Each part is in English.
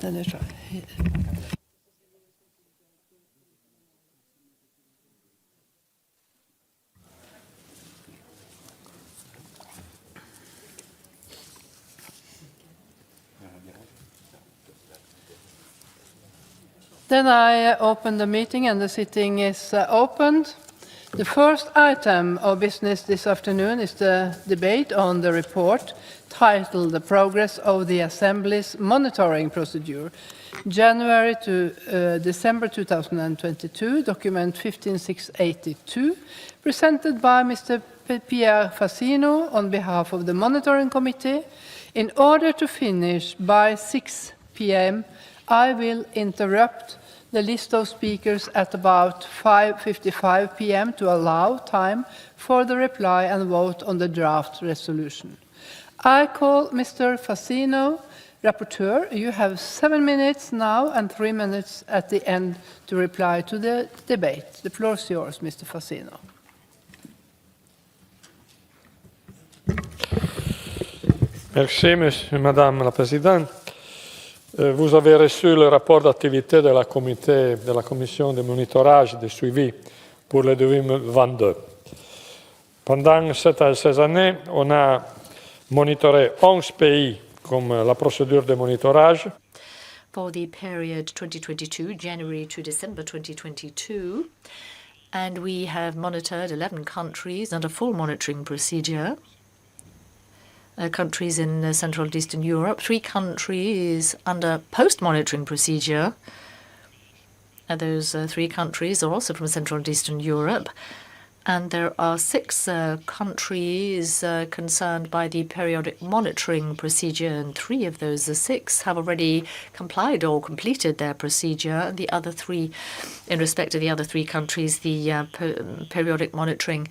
Then I open the meeting and the sitting is opened. The first item of business this afternoon is the debate on the report titled The Progress of the Assembly's Monitoring Procedure, January to December 2022, document 15682, presented by Mr. Pierre Fassino on behalf of the Monitoring Committee. In order to finish by 6 p.m., I will interrupt the list of speakers at about 5:55 p.m. to allow time for the reply and vote on the draft resolution. I call Mr. Fassino, Rapporteur. You have 7 minutes now and 3 minutes at the end to reply to the debate. The floor is yours, Mr. Fassino. Merci, Madame la Présidente. Vous avez reçu le rapport d'activité de la commission de monitorage et de suivi pour le 2022. Pendant ces années, on a monitoré 11 pays comme la procédure de monitorage. For the period 2022, January to December 2022, and we have monitored 11 countries under full monitoring procedure. Countries in Central and Eastern Europe, 3 countries under post-monitoring procedure. Those 3 countries are also from Central and Eastern Europe. And there are 6 countries concerned by the periodic monitoring procedure, and 3 of those 6 have already complied or completed their procedure. And the other 3, in respect of the other 3 countries, the periodic monitoring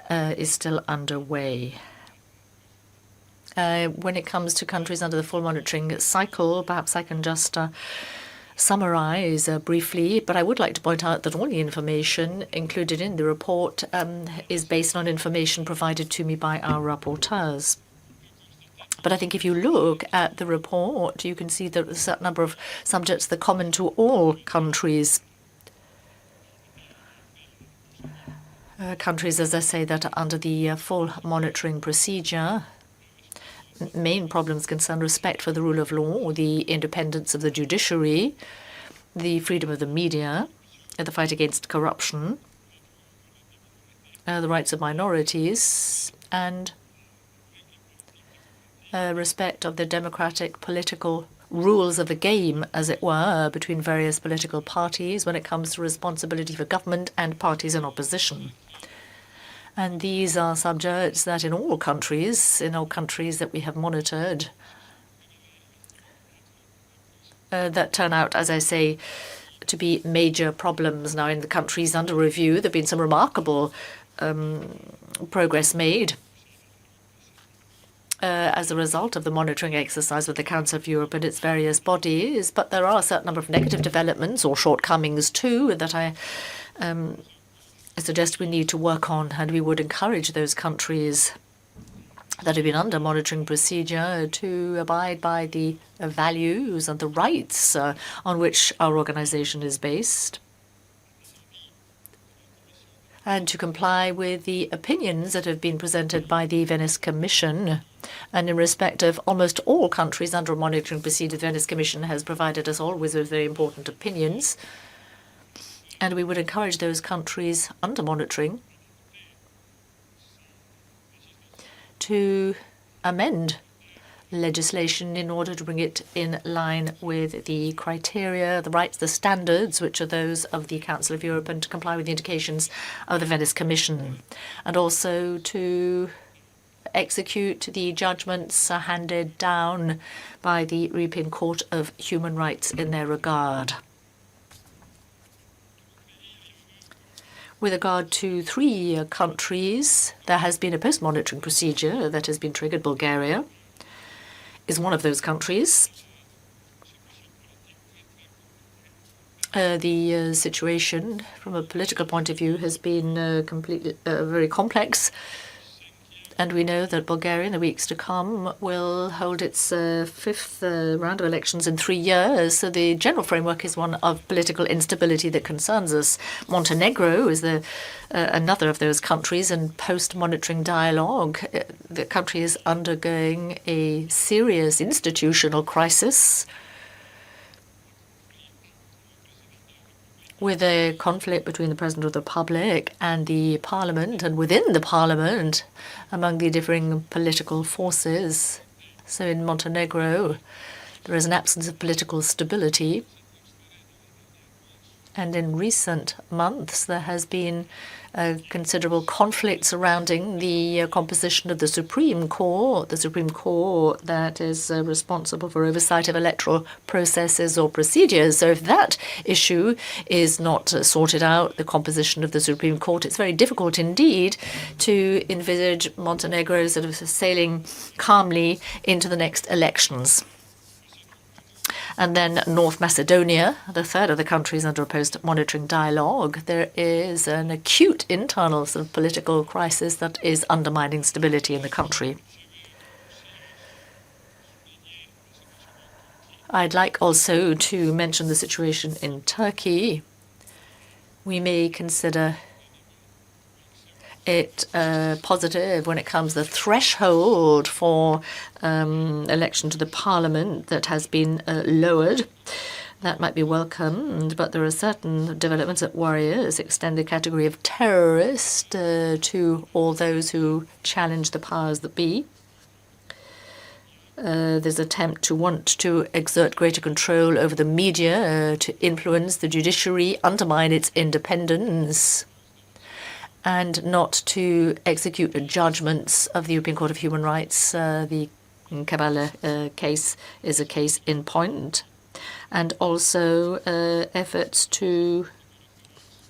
is still underway. When it comes to countries under the full monitoring cycle, perhaps I can just summarize briefly, but I would like to point out that all the information included in the report is based on information provided to me by our rapporteurs. But I think if you look at the report, you can see that there's a certain number of subjects that are common to all countries. Countries, as I say, that are under the full monitoring procedure. Main problems concern respect for the rule of law, the independence of the judiciary, the freedom of the media, the fight against corruption, the rights of minorities, and respect of the democratic political rules of the game, as it were, between various political parties when it comes to responsibility for government and parties in opposition. And these are subjects that in all countries that we have monitored, that turn out, as I say, to be major problems. Now, in the countries under review, there have been some remarkable progress made as a result of the monitoring exercise with the Council of Europe and its various bodies. But there are a certain number of negative developments or shortcomings too that I suggest we need to work on, and we would encourage those countries that have been under monitoring procedure to abide by the values and the rights on which our organization is based, and to comply with the opinions that have been presented by the Venice Commission. And in respect of almost all countries under monitoring procedure, the Venice Commission has provided us always with very important opinions. And we would encourage those countries under monitoring to amend legislation in order to bring it in line with the criteria, the rights, the standards, which are those of the Council of Europe, and to comply with the indications of the Venice Commission, and also to execute the judgments handed down by the European Court of Human Rights in their regard. With regard to 3 countries, there has been a post-monitoring procedure that has been triggered. Bulgaria is one of those countries. The situation from a political point of view has been completely very complex. And we know that Bulgaria, in the weeks to come, will hold its fifth round of elections in 3 years. So the general framework is one of political instability that concerns us. Montenegro is another of those countries, and post-monitoring dialogue, the country is undergoing a serious institutional crisis with a conflict between the President of the Republic and the Parliament, and within the Parliament, among the differing political forces. So in Montenegro, there is an absence of political stability. And in recent months, there has been a considerable conflict surrounding the composition of the Supreme Court that is responsible for oversight of electoral processes or procedures. So if that issue is not sorted out, the composition of the Supreme Court, it's very difficult indeed to envisage Montenegro sort of sailing calmly into the next elections. And then North Macedonia, the third of the countries under a post-monitoring dialogue, there is an acute internal sort of political crisis that is undermining stability in the country. I'd like also to mention the situation in Turkey. We may consider it positive when it comes to the threshold for election to the parliament that has been lowered. That might be welcomed, but there are certain developments that worry us, extend the category of terrorist to all those who challenge the powers that be. There's an attempt to want to exert greater control over the media, to influence the judiciary, undermine its independence, and not to execute the judgments of the European Court of Human Rights. The Kavala case is a case in point. And also efforts to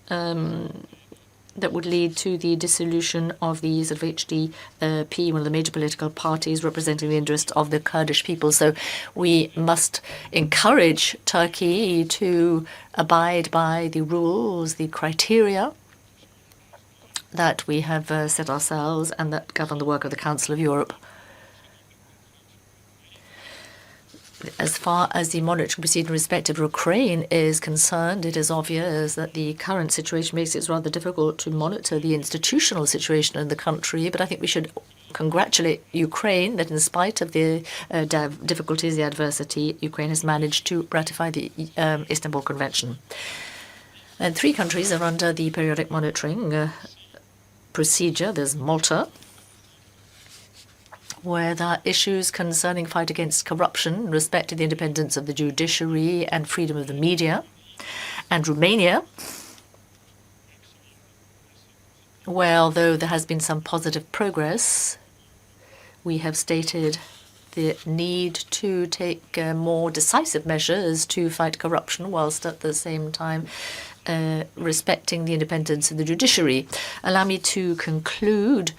that would lead to the dissolution of the sort of HDP, one of the major political parties representing the interests of the Kurdish people. So we must encourage Turkey to abide by the rules, the criteria that we have set ourselves and that govern the work of the Council of Europe. As far as the monitoring procedure in respect of Ukraine is concerned, it is obvious that the current situation makes it rather difficult to monitor the institutional situation in the country. But I think we should congratulate Ukraine that in spite of the difficulties, the adversity, Ukraine has managed to ratify the Istanbul Convention. And 3 countries are under the periodic monitoring procedure. There's Malta, where there are issues concerning fight against corruption, respect to the independence of the judiciary and freedom of the media. And Romania, where although there has been some positive progress, we have stated the need to take more decisive measures to fight corruption, whilst at the same time respecting the independence of the judiciary. Allow me to conclude,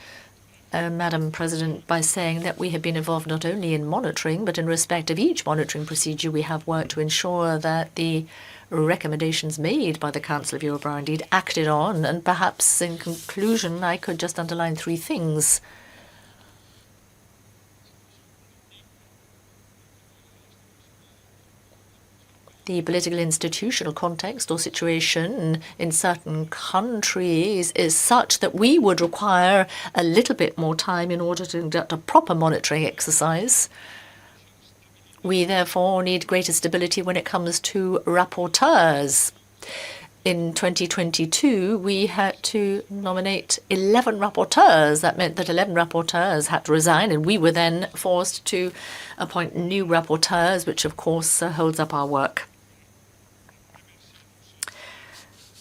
Madam President, by saying that we have been involved not only in monitoring, but in respect of each monitoring procedure, we have worked to ensure that the recommendations made by the Council of Europe are indeed acted on. And perhaps in conclusion, I could just underline 3 things. The political institutional context or situation in certain countries is such that we would require a little bit more time in order to conduct a proper monitoring exercise. We therefore need greater stability when it comes to rapporteurs. In 2022, we had to nominate 11 rapporteurs. That meant that 11 rapporteurs had to resign, and we were then forced to appoint new rapporteurs, which of course holds up our work.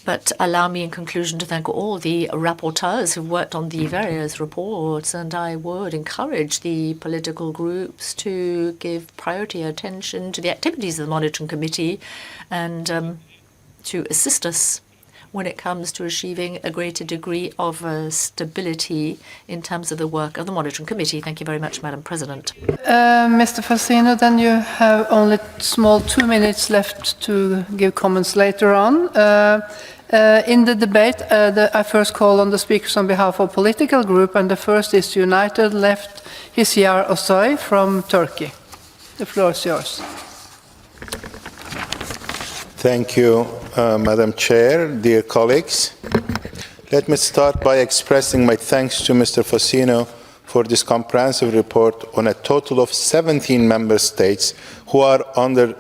But allow me in conclusion to thank all the rapporteurs who worked on the various reports, and I would encourage the political groups to give priority attention to the activities of the Monitoring Committee and to assist us when it comes to achieving a greater degree of stability in terms of the work of the Monitoring Committee. Thank you very much, Madam President. Mr. Fassino, then you have only small 2 minutes left to give comments later on. In the debate, I first call on the speakers on behalf of political group, and the first is United Left Hisyar Osoy from Turkey. The floor is yours. Thank you, Madam Chair, dear colleagues. Let me start by expressing my thanks to Mr. Fassino for this comprehensive report on a total of 17 member states who are under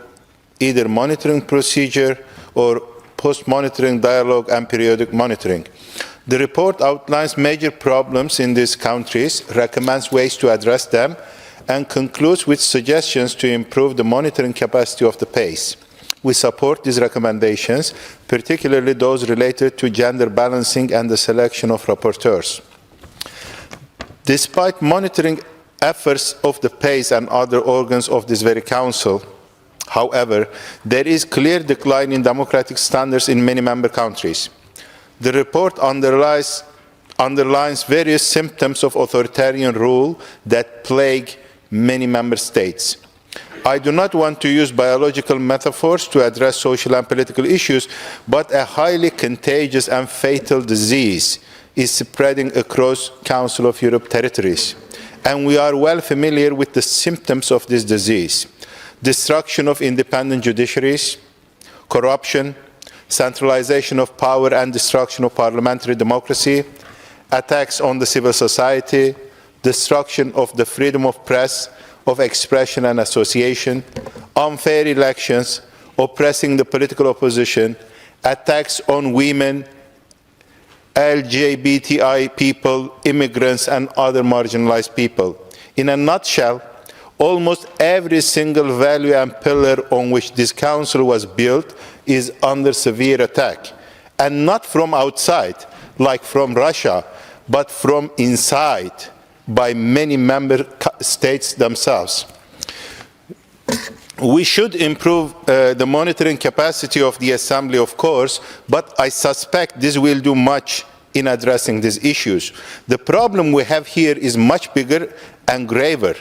either monitoring procedure or post-monitoring dialogue and periodic monitoring. The report outlines major problems in these countries, recommends ways to address them, and concludes with suggestions to improve the monitoring capacity of the PACE. We support these recommendations, particularly those related to gender balancing and the selection of rapporteurs. Despite monitoring efforts of the PACE and other organs of this very council, however, there is clear decline in democratic standards in many member countries. The report underlines various symptoms of authoritarian rule that plague many member states. I do not want to use biological metaphors to address social and political issues, but a highly contagious and fatal disease is spreading across Council of Europe territories, and we are well familiar with the symptoms of this disease: destruction of independent judiciaries, corruption, centralization of power and destruction of parliamentary democracy, attacks on the civil society, destruction of the freedom of press, of expression and association, unfair elections, oppressing the political opposition, attacks on women, LGBTI people, immigrants, and other marginalized people. In a nutshell, almost every single value and pillar on which this council was built is under severe attack, and not from outside, like from Russia, but from inside, by many member states themselves. We should improve the monitoring capacity of the Assembly, of course, but I suspect this will do much in addressing these issues. The problem we have here is much bigger and graver.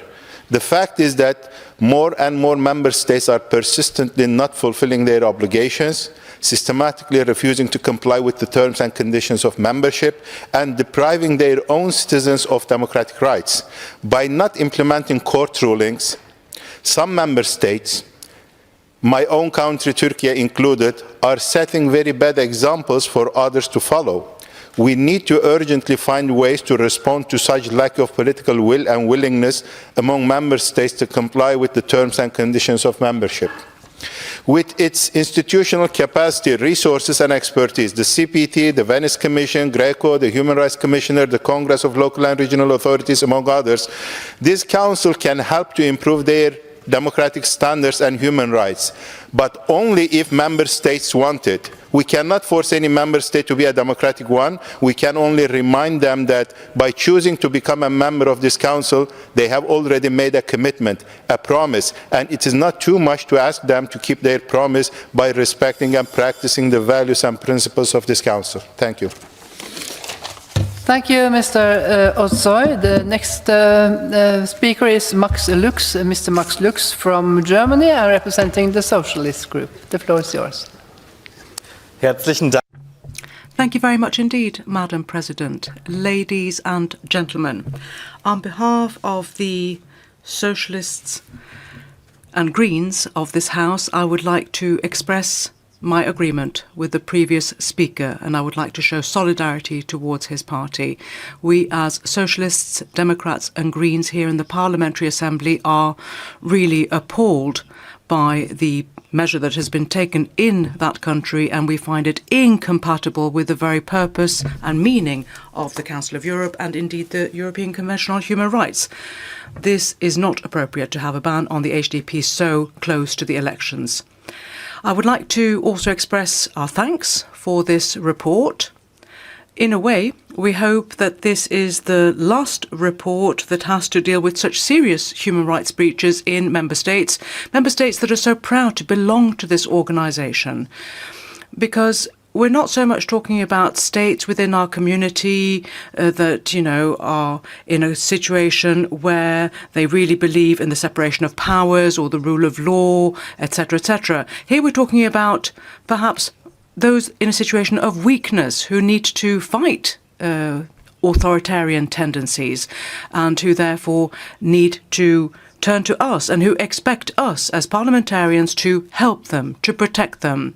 The fact is that more and more member states are persistently not fulfilling their obligations, systematically refusing to comply with the terms and conditions of membership, and depriving their own citizens of democratic rights. By not implementing court rulings, some member states, my own country, Turkey included, are setting very bad examples for others to follow. We need to urgently find ways to respond to such lack of political will and willingness among member states to comply with the terms and conditions of membership. With its institutional capacity, resources and expertise, the CPT, the Venice Commission, GRECO, the Human Rights Commissioner, the Congress of Local and Regional Authorities, among others, this council can help to improve their democratic standards and human rights, but only if member states want it. We cannot force any member state to be a democratic one. We can only remind them that by choosing to become a member of this council, they have already made a commitment, a promise, and it is not too much to ask them to keep their promise by respecting and practicing the values and principles of this council. Thank you. Thank you, Mr. Osoy. The next speaker is Max Lux, Mr. Max Lux from Germany, representing the Socialist Group. The floor is yours. Herzlichen Dank. Thank you very much indeed, Madam President. Ladies and gentlemen, on behalf of the Socialists and Greens of this House, I would like to express my agreement with the previous speaker, and I would like to show solidarity towards his party. We as Socialists, Democrats and Greens here in the Parliamentary Assembly are really appalled by the measure that has been taken in that country, and we find it incompatible with the very purpose and meaning of the Council of Europe and indeed the European Convention on Human Rights. This is not appropriate to have a ban on the HDP so close to the elections. I would like to also express our thanks for this report. In a way, we hope that this is the last report that has to deal with such serious human rights breaches in member states that are so proud to belong to this organisation. Because we're not so much talking about states within our community that, are in a situation where they really believe in the separation of powers or the rule of law, etc., etc. Here we're talking about perhaps those in a situation of weakness who need to fight authoritarian tendencies and who therefore need to turn to us and who expect us as parliamentarians to help them, to protect them.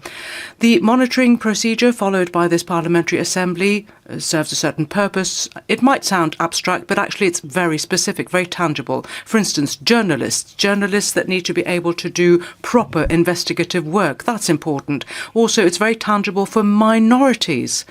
The monitoring procedure followed by this Parliamentary Assembly serves a certain purpose. It might sound abstract, but actually it's very specific, very tangible. For instance, journalists that need to be able to do proper investigative work. That's important. Also, it's very tangible for minorities.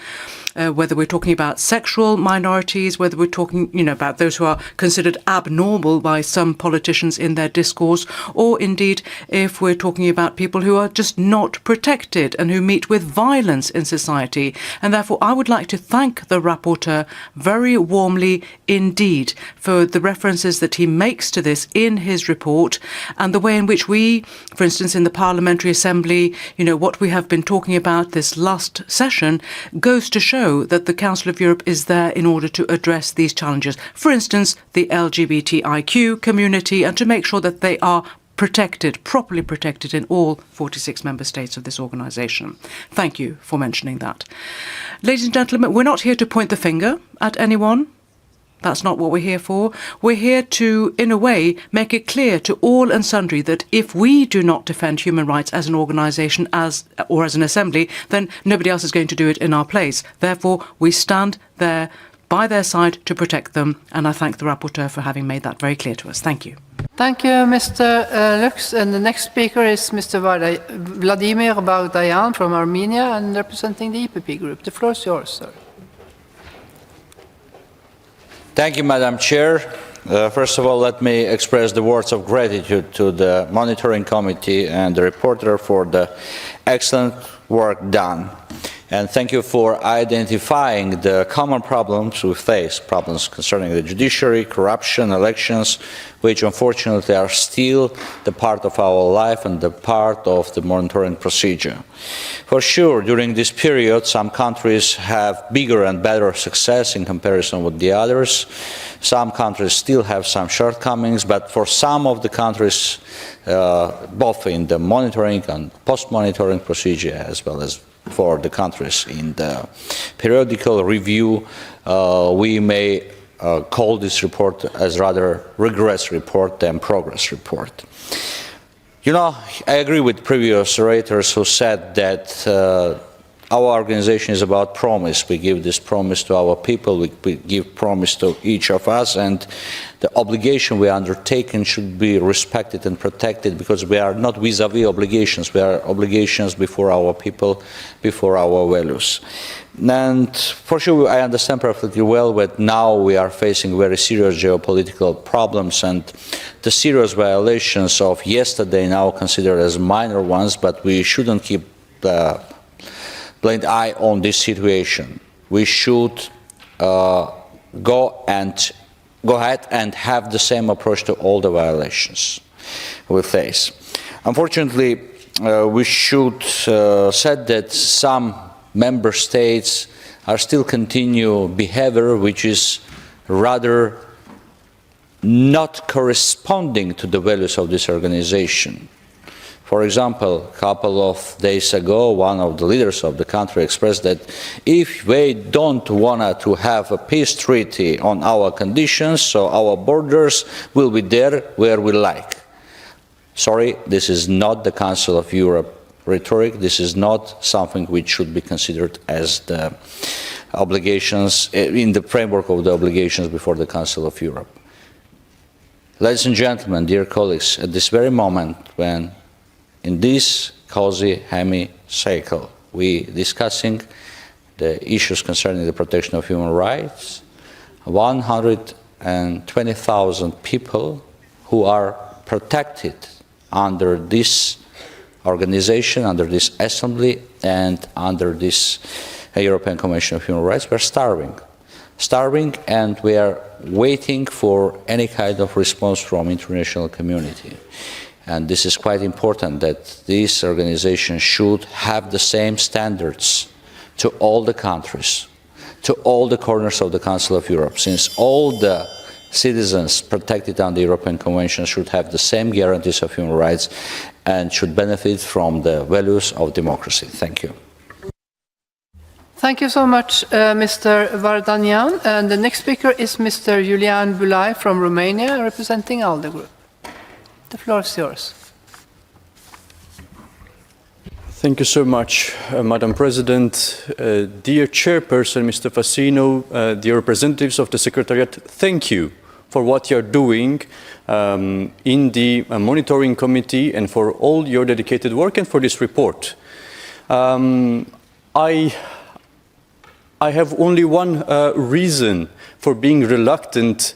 Whether we're talking about sexual minorities, whether we're talking, about those who are considered abnormal by some politicians in their discourse, or indeed if we're talking about people who are just not protected and who meet with violence in society. And therefore, I would like to thank the rapporteur very warmly indeed for the references that he makes to this in his report and the way in which we, for instance, in the Parliamentary Assembly, what we have been talking about this last session goes to show that the Council of Europe is there in order to address these challenges. For instance, the LGBTIQ community, and to make sure that they are protected, properly protected in all 46 member states of this organisation. Thank you for mentioning that. Ladies and gentlemen, we're not here to point the finger at anyone. That's not what we're here for. We're here to, in a way, make it clear to all and sundry that if we do not defend human rights as an organisation or as an assembly, then nobody else is going to do it in our place. Therefore, we stand there by their side to protect them, and I thank the rapporteur for having made that very clear to us. Thank you. Thank you, Mr. Lux. And the next speaker is Mr. Vladimir Bagdayan from Armenia and representing the EPP group. The floor is yours, sir. Thank you, Madam Chair. First of all, let me express the words of gratitude to the Monitoring Committee and the reporter for the excellent work done. And thank you for identifying the common problems we face, problems concerning the judiciary, corruption, elections, which unfortunately are still the part of our life and the part of the monitoring procedure. For sure, during this period, some countries have bigger and better success in comparison with the others. Some countries still have some shortcomings, but for some of the countries, both in the monitoring and post-monitoring procedure, as well as for the countries in the periodical review, we may call this report as rather regress report than progress report. I agree with previous orators who said that our organization is about promise. We give this promise to our people, we give promise to each of us, and the obligation we are undertaking should be respected and protected, because we are not vis-à-vis obligations, we are obligations before our people, before our values. And for sure, I understand perfectly well that now we are facing very serious geopolitical problems, and the serious violations of yesterday now considered as minor ones, but we shouldn't keep the blind eye on this situation. We should go ahead and have the same approach to all the violations we face. Unfortunately, we should say that some member states are still continue behavior which is rather not corresponding to the values of this organization. For example, a couple of days ago, one of the leaders of the country expressed that if they don't want to have a peace treaty on our conditions, so our borders will be there where we like. Sorry, this is not the Council of Europe rhetoric. This is not something which should be considered as the obligations in the framework of the obligations before the Council of Europe. Ladies and gentlemen, dear colleagues, at this very moment when in this cozy hemicycle we discussing the issues concerning the protection of human rights, 120,000 people who are protected under this organization, under this assembly, and under this European Convention of Human Rights, were starving, and we are waiting for any kind of response from international community. And this is quite important, that this organization should have the same standards to all the countries, to all the corners of the Council of Europe, since all the citizens protected under the European Convention should have the same guarantees of human rights and should benefit from the values of democracy. Thank you. Thank you so much, Mr. Vardanyan. And the next speaker is Mr. Julian Bulai from Romania, representing ALDE Group. The floor is yours. Thank you so much, Madam President. Dear Chairperson, Mr. Fassino, dear representatives of the Secretariat, thank you for what you're doing in the Monitoring Committee and for all your dedicated work and for this report. I have only one reason for being reluctant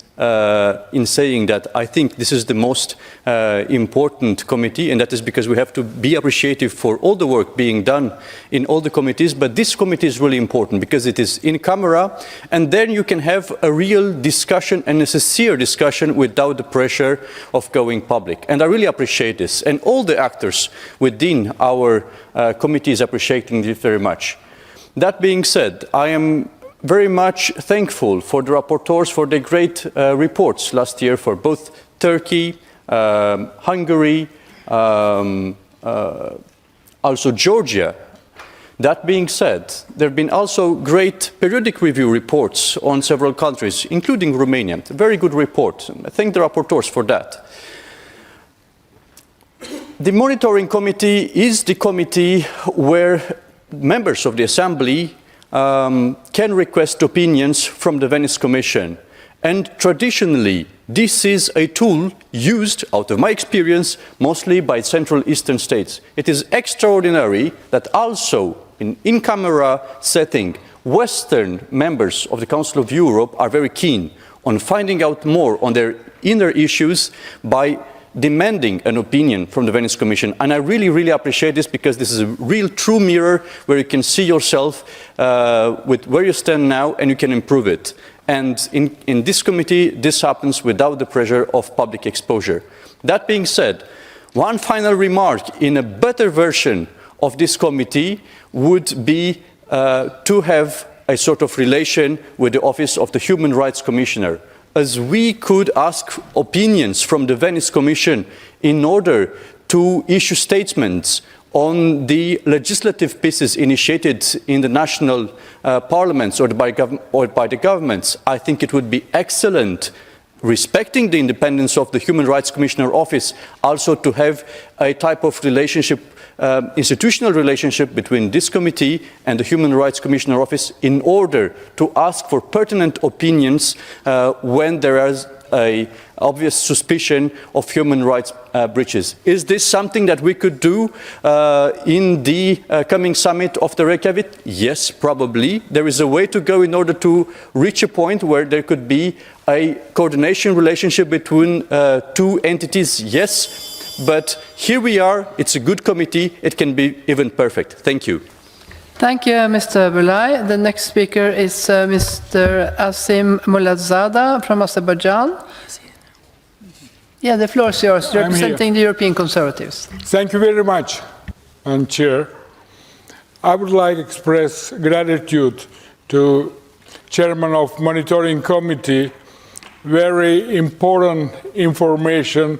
in saying that I think this is the most important committee, and that is because we have to be appreciative for all the work being done in all the committees, but this committee is really important because it is in camera, and then you can have a real discussion and a sincere discussion without the pressure of going public. And I really appreciate this, and all the actors within our committee is appreciating this very much. That being said, I am very much thankful for the rapporteurs for their great reports last year for both Turkey, Hungary, also Georgia. That being said, there have been also great periodic review reports on several countries, including Romania. A very good report. I thank the rapporteurs for that. The Monitoring Committee is the committee where members of the Assembly can request opinions from the Venice Commission. And traditionally, this is a tool used, out of my experience, mostly by Central Eastern states. It is extraordinary that also in in-camera setting, Western members of the Council of Europe are very keen on finding out more on their inner issues by demanding an opinion from the Venice Commission. And I really, really appreciate this because this is a real true mirror where you can see yourself with where you stand now and you can improve it. And in this committee, this happens without the pressure of public exposure. That being said, one final remark in a better version of this committee would be to have a sort of relation with the Office of the Human Rights Commissioner, as we could ask opinions from the Venice Commission in order to issue statements on the legislative pieces initiated in the national parliaments or by the governments. I think it would be excellent, respecting the independence of the Human Rights Commissioner Office, also to have a type of relationship, institutional relationship between this committee and the Human Rights Commissioner Office in order to ask for pertinent opinions when there is an obvious suspicion of human rights breaches. Is this something that we could do in the coming summit of the Reykjavik? Yes, probably. There is a way to go in order to reach a point where there could be a coordination relationship between two entities, yes. But here we are, it's a good committee, it can be even perfect. Thank you. Thank you, Mr. Bulai. The next speaker is Mr. Asim Muladzada from Azerbaijan. Yeah, the floor is yours, representing the European Conservatives. Thank you very much, Madam Chair. I would like to express gratitude to Chairman of Monitoring Committee. Very important information,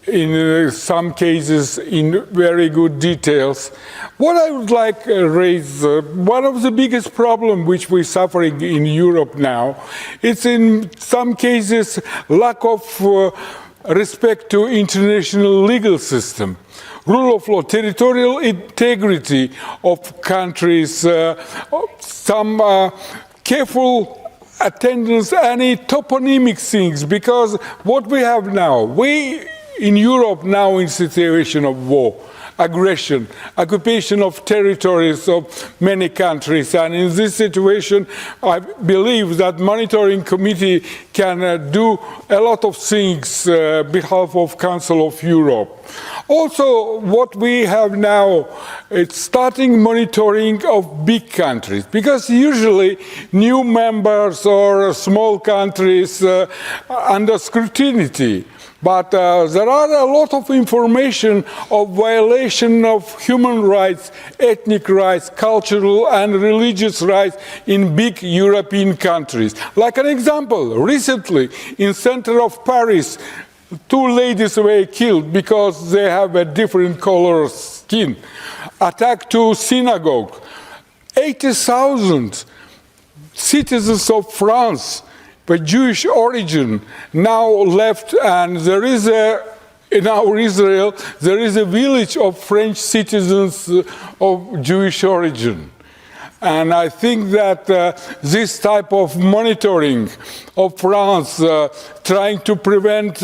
in some cases in very good details. What I would like to raise, one of the biggest problems which we're suffering in Europe now, it's in some cases lack of respect to international legal system, rule of law, territorial integrity of countries, some careful attendance, any toponymic things, because what we have now, we in Europe now in situation of war, aggression, occupation of territories of many countries, and in this situation I believe that Monitoring Committee can do a lot of things on behalf of Council of Europe. Also, what we have now, it's starting monitoring of big countries, because usually new members or small countries under scrutiny. But there are a lot of information of violation of human rights, ethnic rights, cultural and religious rights in big European countries. Like an example, recently in center of Paris, 2 ladies were killed because they have a different color of skin. Attack to synagogue. 80,000 citizens of France with Jewish origin now left, and there is in our Israel, there is a village of French citizens of Jewish origin. And I think that this type of monitoring of France, trying to prevent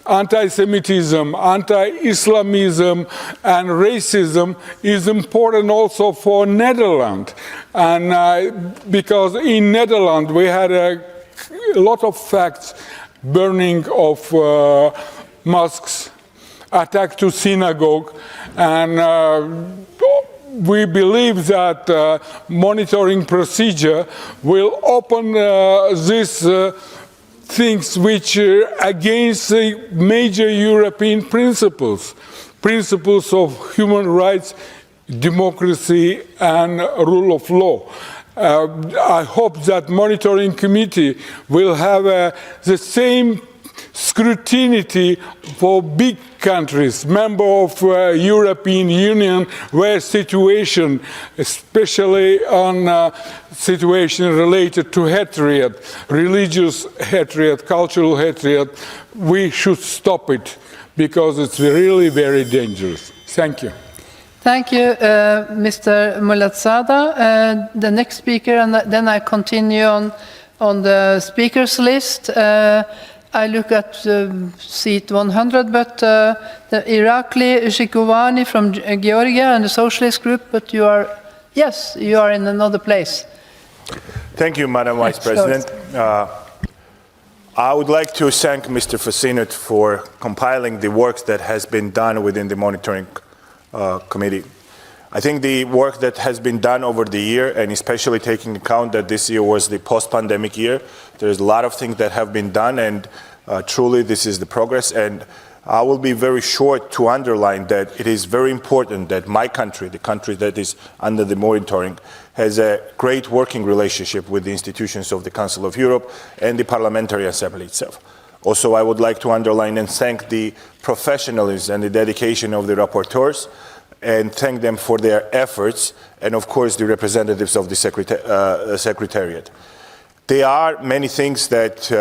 anti-Semitism, anti-Islamism, and racism is important also for Netherlands. And because in Netherlands we had a lot of facts, burning of mosques, attack to synagogue, and we believe that monitoring procedure will open these things which are against the major European principles of human rights, democracy, and rule of law. I hope that monitoring committee will have the same scrutiny for big countries, member of European Union, where situation, especially on situation related to hatred, religious hatred, cultural hatred, we should stop it because it's really very dangerous. Thank you. Thank you, Mr. Mulatzada. The next speaker, and then I continue on the speakers list. I look at seat 100, but the Irakli Shikovani from Georgia and the Socialist Group, but you are in another place. Thank you, Madam Vice President. I would like to thank Mr. Fasinut for compiling the work that has been done within the monitoring committee. I think the work that has been done over the year, and especially taking account that this year was the post-pandemic year, there's a lot of things that have been done, and truly this is the progress. And I will be very short to underline that it is very important that my country, the country that is under the monitoring, has a great working relationship with the institutions of the Council of Europe and the Parliamentary Assembly itself. Also, I would like to underline and thank the professionalism and the dedication of the rapporteurs, and thank them for their efforts, and of course the representatives of the Secretariat. There are many things that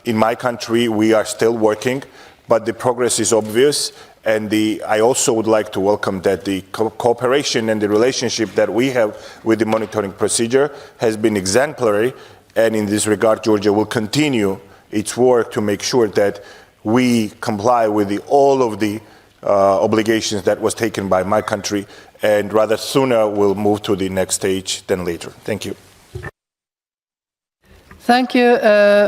in my country we are still working, but the progress is obvious, and I also would like to welcome that the cooperation and the relationship that we have with the monitoring procedure has been exemplary, and in this regard Georgia will continue its work to make sure that we comply with all of the obligations that was taken by my country, and rather sooner we'll move to the next stage than later. Thank you. Thank you,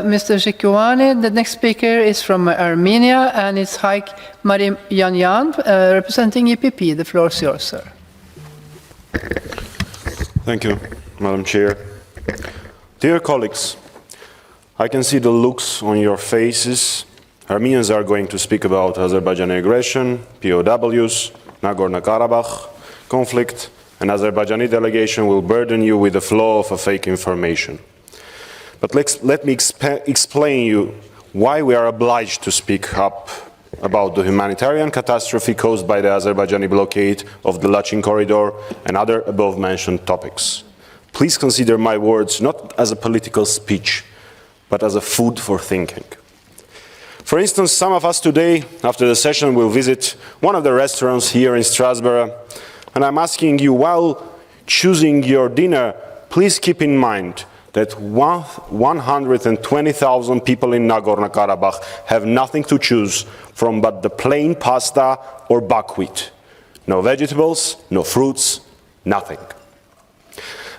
Mr. Shikovani. The next speaker is from Armenia, and it's Haik Marianyan, representing EPP. The floor is yours, sir. Thank you, Madam Chair. Dear colleagues, I can see the looks on your faces. Armenians are going to speak about Azerbaijani aggression, POWs, Nagorno-Karabakh conflict, and Azerbaijani delegation will burden you with the flow of fake information. But let me explain you why we are obliged to speak up about the humanitarian catastrophe caused by the Azerbaijani blockade of the Lachin corridor and other above-mentioned topics. Please consider my words not as a political speech, but as a food for thinking. For instance, some of us today, after the session, will visit one of the restaurants here in Strasbourg, and I'm asking you, while choosing your dinner, please keep in mind that 120,000 people in Nagorno-Karabakh have nothing to choose from but the plain pasta or buckwheat. No vegetables, no fruits, nothing.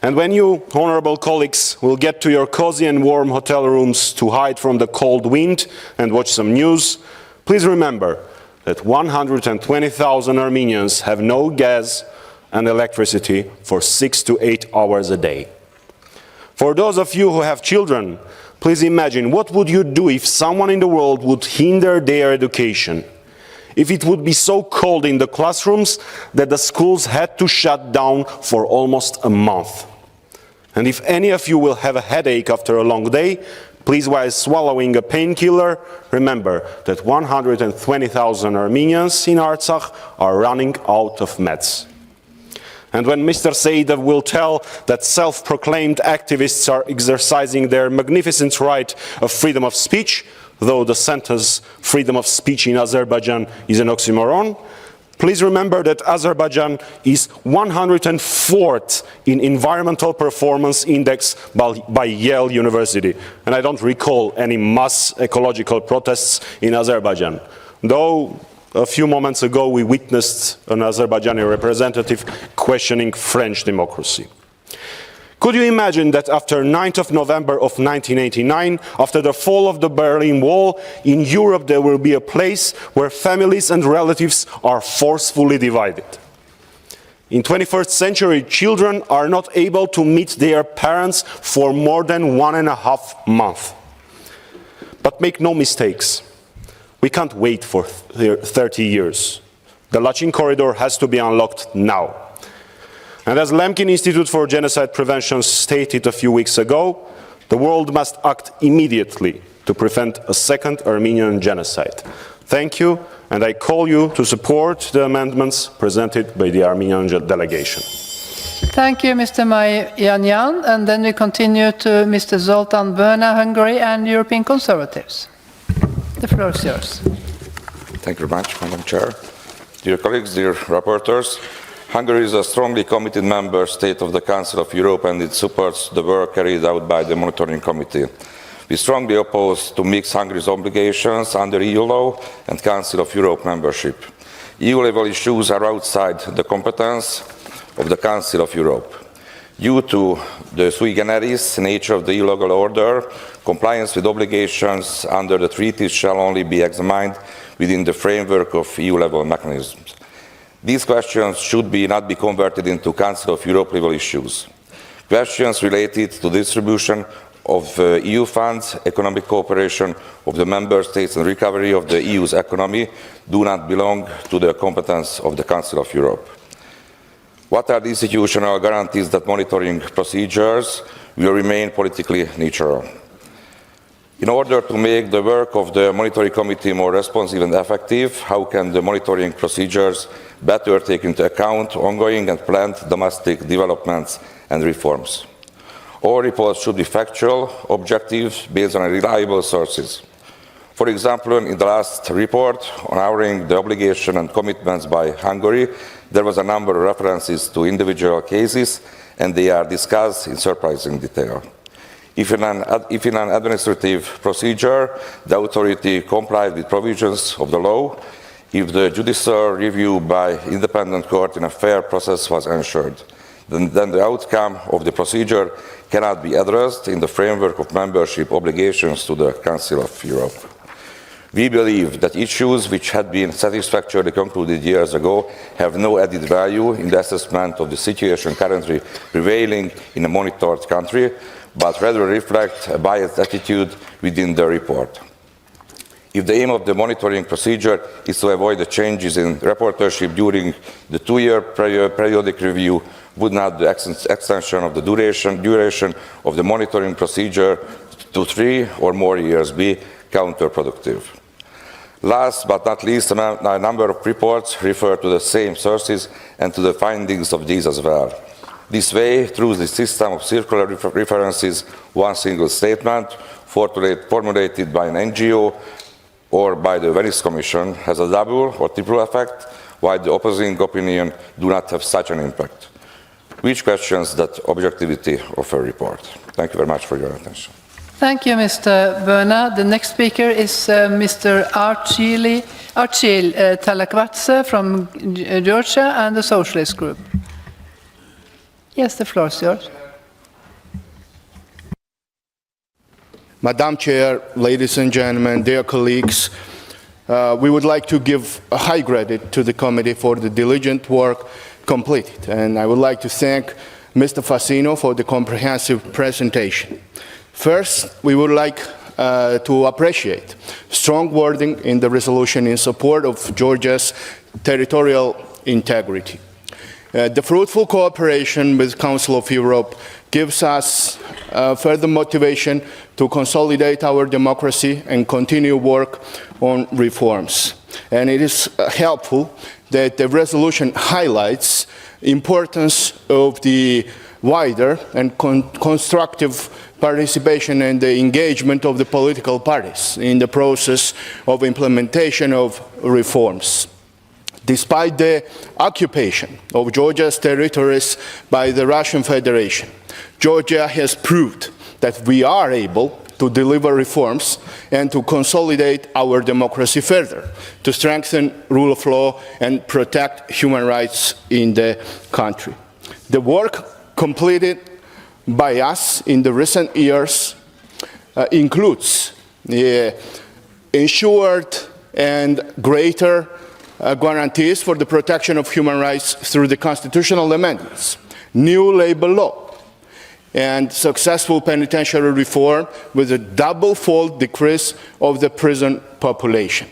And when you, honorable colleagues, will get to your cozy and warm hotel rooms to hide from the cold wind and watch some news, please remember that 120,000 Armenians have no gas and electricity for 6 to 8 hours a day. For those of you who have children, Please imagine, what would you do if someone in the world would hinder their education? If it would be so cold in the classrooms that the schools had to shut down for almost a month? And if any of you will have a headache after a long day, please, while swallowing a painkiller, remember that 120,000 Armenians in Artsakh are running out of meds. And when Mr. Saidov will tell that self-proclaimed activists are exercising their magnificent right of freedom of speech, though the sentence freedom of speech in Azerbaijan is an oxymoron, please remember that Azerbaijan is 104th in environmental performance index by Yale University. And I don't recall any mass ecological protests in Azerbaijan, though a few moments ago we witnessed an Azerbaijani representative questioning French democracy. Could you imagine that after 9th of November of 1989, after the fall of the Berlin Wall, in Europe there will be a place where families and relatives are forcefully divided? In 21st century, children are not able to meet their parents for more than 1.5 months. But make no mistakes, we can't wait for 30 years. The Lachin corridor has to be unlocked now. And as Lemkin Institute for Genocide Prevention stated a few weeks ago, the world must act immediately to prevent a second Armenian genocide. Thank you, and I call you to support the amendments presented by the Armenian delegation. Thank you, Mr. Mayanyan. And then we continue to Mr. Zoltán Börna, Hungary, and European Conservatives. The floor is yours. Thank you very much, Madam Chair. Dear colleagues, dear rapporteurs, Hungary is a strongly committed member state of the Council of Europe, and it supports the work carried out by the Monitoring Committee. We strongly oppose to mix Hungary's obligations under EU law and Council of Europe membership. EU-level issues are outside the competence of the Council of Europe. Due to the sui generis nature of the EU legal order, compliance with obligations under the treaties shall only be examined within the framework of EU-level mechanisms. These questions should not be converted into Council of Europe level issues. Questions related to distribution of EU funds, economic cooperation of the member states and recovery of the EU's economy do not belong to the competence of the Council of Europe. What are the institutional guarantees that monitoring procedures will remain politically neutral? In order to make the work of the Monitoring Committee more responsive and effective, how can the monitoring procedures better take into account ongoing and planned domestic developments and reforms? All reports should be factual, objective, based on reliable sources. For example, in the last report on honoring the obligation and commitments by Hungary, there was a number of references to individual cases, and they are discussed in surprising detail. If in an administrative procedure, the authority complied with provisions of the law, if the judicial review by independent court in a fair process was ensured, then the outcome of the procedure cannot be addressed in the framework of membership obligations to the Council of Europe. We believe that issues which had been satisfactorily concluded years ago have no added value in the assessment of the situation currently prevailing in a monitored country, but rather reflect a biased attitude within the report. If the aim of the monitoring procedure is to avoid the changes in rapporteurship during the 2-year periodic review, would not the extension of the duration of the monitoring procedure to 3 or more years be counterproductive? Last but not least, a number of reports refer to the same sources and to the findings of these as well. This way, through the system of circular references, one single statement formulated by an NGO or by the Venice Commission has a double or triple effect, while the opposing opinion do not have such an impact, which questions that objectivity of a report. Thank you very much for your attention. Thank you, Mr. Börna. The next speaker is Mr. Archil Talakvatse from Georgia and the Socialist Group. Yes, the floor is yours. Madam Chair, ladies and gentlemen, dear colleagues, we would like to give a high credit to the committee for the diligent work completed, and I would like to thank Mr. Fassino for the comprehensive presentation. First, we would like to appreciate strong wording in the resolution in support of Georgia's territorial integrity. The fruitful cooperation with the Council of Europe gives us further motivation to consolidate our democracy and continue work on reforms. And it is helpful that the resolution highlights the importance of the wider and constructive participation and the engagement of the political parties in the process of implementation of reforms. Despite the occupation of Georgia's territories by the Russian Federation, Georgia has proved that we are able to deliver reforms and to consolidate our democracy further, to strengthen rule of law and protect human rights in the country. The work completed by us in the recent years includes ensured and greater guarantees for the protection of human rights through the constitutional amendments, new labor law, and successful penitentiary reform with a double-fold decrease of the prison population,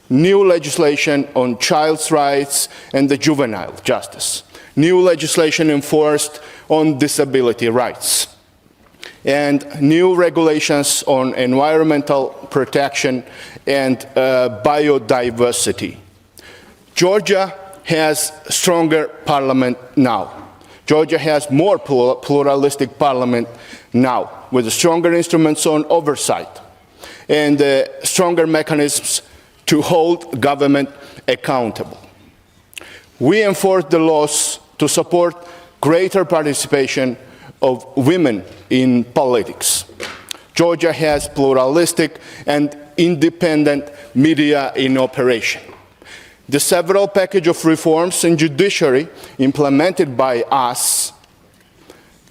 new legislation on child's rights and the juvenile justice, new legislation enforced on disability rights, and new regulations on environmental protection and biodiversity. Georgia has a stronger parliament now. Georgia has more pluralistic parliament now, with stronger instruments on oversight and stronger mechanisms to hold government accountable. We enforce the laws to support greater participation of women in politics. Georgia has pluralistic and independent media in operation. The several package of reforms in judiciary implemented by us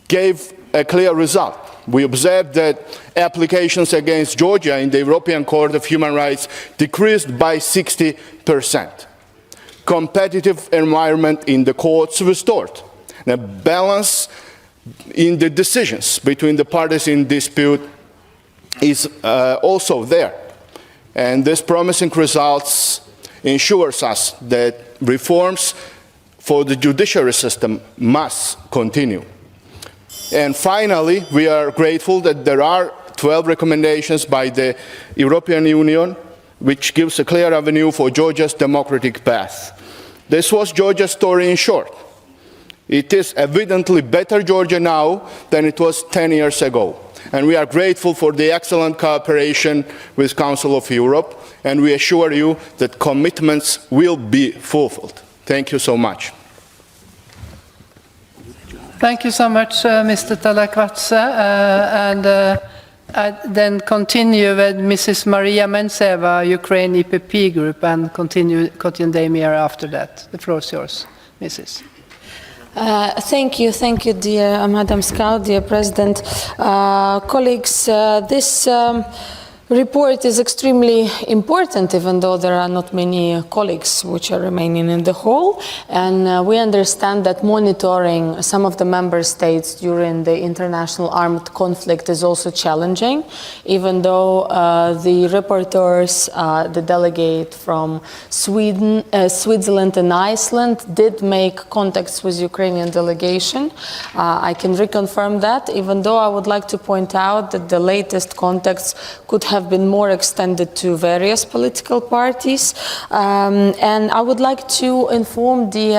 gave a clear result. We observed that applications against Georgia in the European Court of Human Rights decreased by 60%. Competitive environment in the courts restored. A balance in the decisions between the parties in dispute is also there. And this promising results ensures us that reforms for the judiciary system must continue. And finally, we are grateful that there are 12 recommendations by the European Union, which gives a clear avenue for Georgia's democratic path. This was Georgia's story in short. It is evidently better Georgia now than it was 10 years ago. And we are grateful for the excellent cooperation with the Council of Europe, and we assure you that commitments will be fulfilled. Thank you so much. Thank you so much, Mr. Talakvatsa. I then continue with Mrs. Maria Menseva, Ukraine EPP Group, and continue Demir after that. The floor is yours, Mrs. Thank you, dear Madam Scout, dear President. Colleagues, this report is extremely important, even though there are not many colleagues which are remaining in the hall. And we understand that monitoring some of the member states during the international armed conflict is also challenging, even though the rapporteurs, the delegate from Sweden, Switzerland and Iceland did make contacts with Ukrainian delegation. I can reconfirm that, even though I would like to point out that the latest contacts could have been more extended to various political parties. And I would like to inform the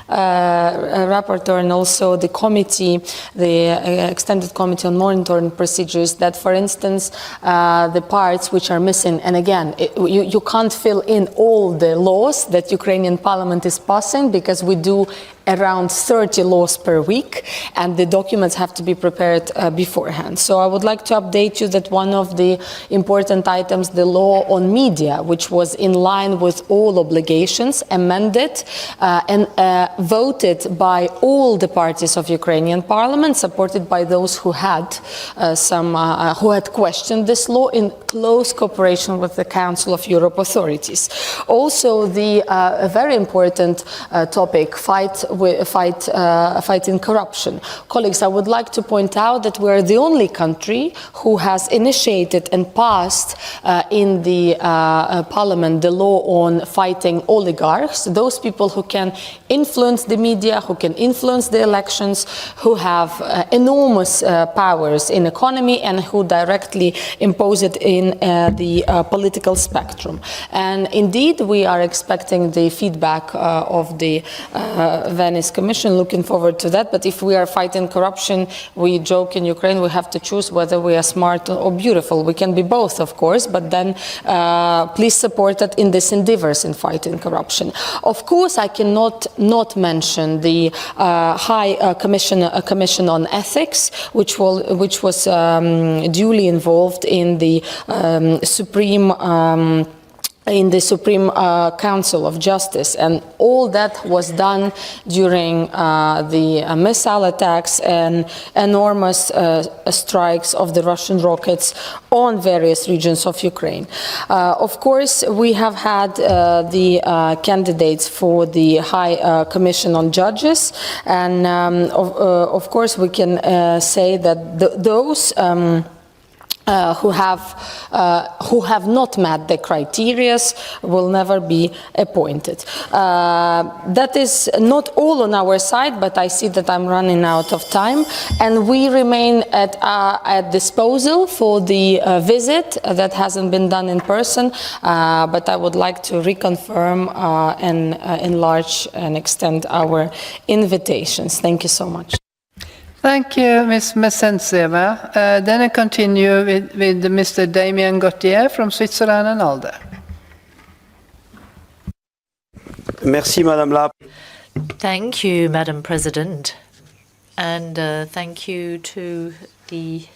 rapporteur and also the committee, the extended committee on monitoring procedures, that, for instance, the parts which are missing, and again, you can't fill in all the laws that Ukrainian parliament is passing, because we do around 30 laws per week, and the documents have to be prepared beforehand. So I would like to update you that one of the important items, the law on media, which was in line with all obligations, amended and voted by all the parties of Ukrainian parliament, supported by those who had who had questioned this law, in close cooperation with the Council of Europe authorities. Also, the very important topic, fight fighting corruption. Colleagues, I would like to point out that we are the only country who has initiated and passed in the parliament the law on fighting oligarchs, those people who can influence the media, who can influence the elections, who have enormous powers in economy and who directly impose it in the political spectrum. And indeed, we are expecting the feedback of the Venice Commission, looking forward to that. But if we are fighting corruption, we joke in Ukraine, we have to choose whether we are smart or beautiful. We can be both, of course, but then please support that in this endeavors in fighting corruption. Of course, I cannot not mention the High Commission on Ethics, which was duly involved in the Supreme Council of Justice, and all that was done during the missile attacks and enormous strikes of the Russian rockets on various regions of Ukraine. Of course, we have had the candidates for the High Commission on Judges, and of course we can say that those who have not met the criteria will never be appointed. That is not all on our side, but I see that I'm running out of time, and we remain at disposal for the visit that hasn't been done in person, but I would like to reconfirm and enlarge and extend our invitations. Thank you so much. Thank you, Ms. Mesentseva. Then I continue with Mr. Damien Gauthier from Switzerland and ALDE. Merci, Madame la. Thank you, Madam President, and thank you to the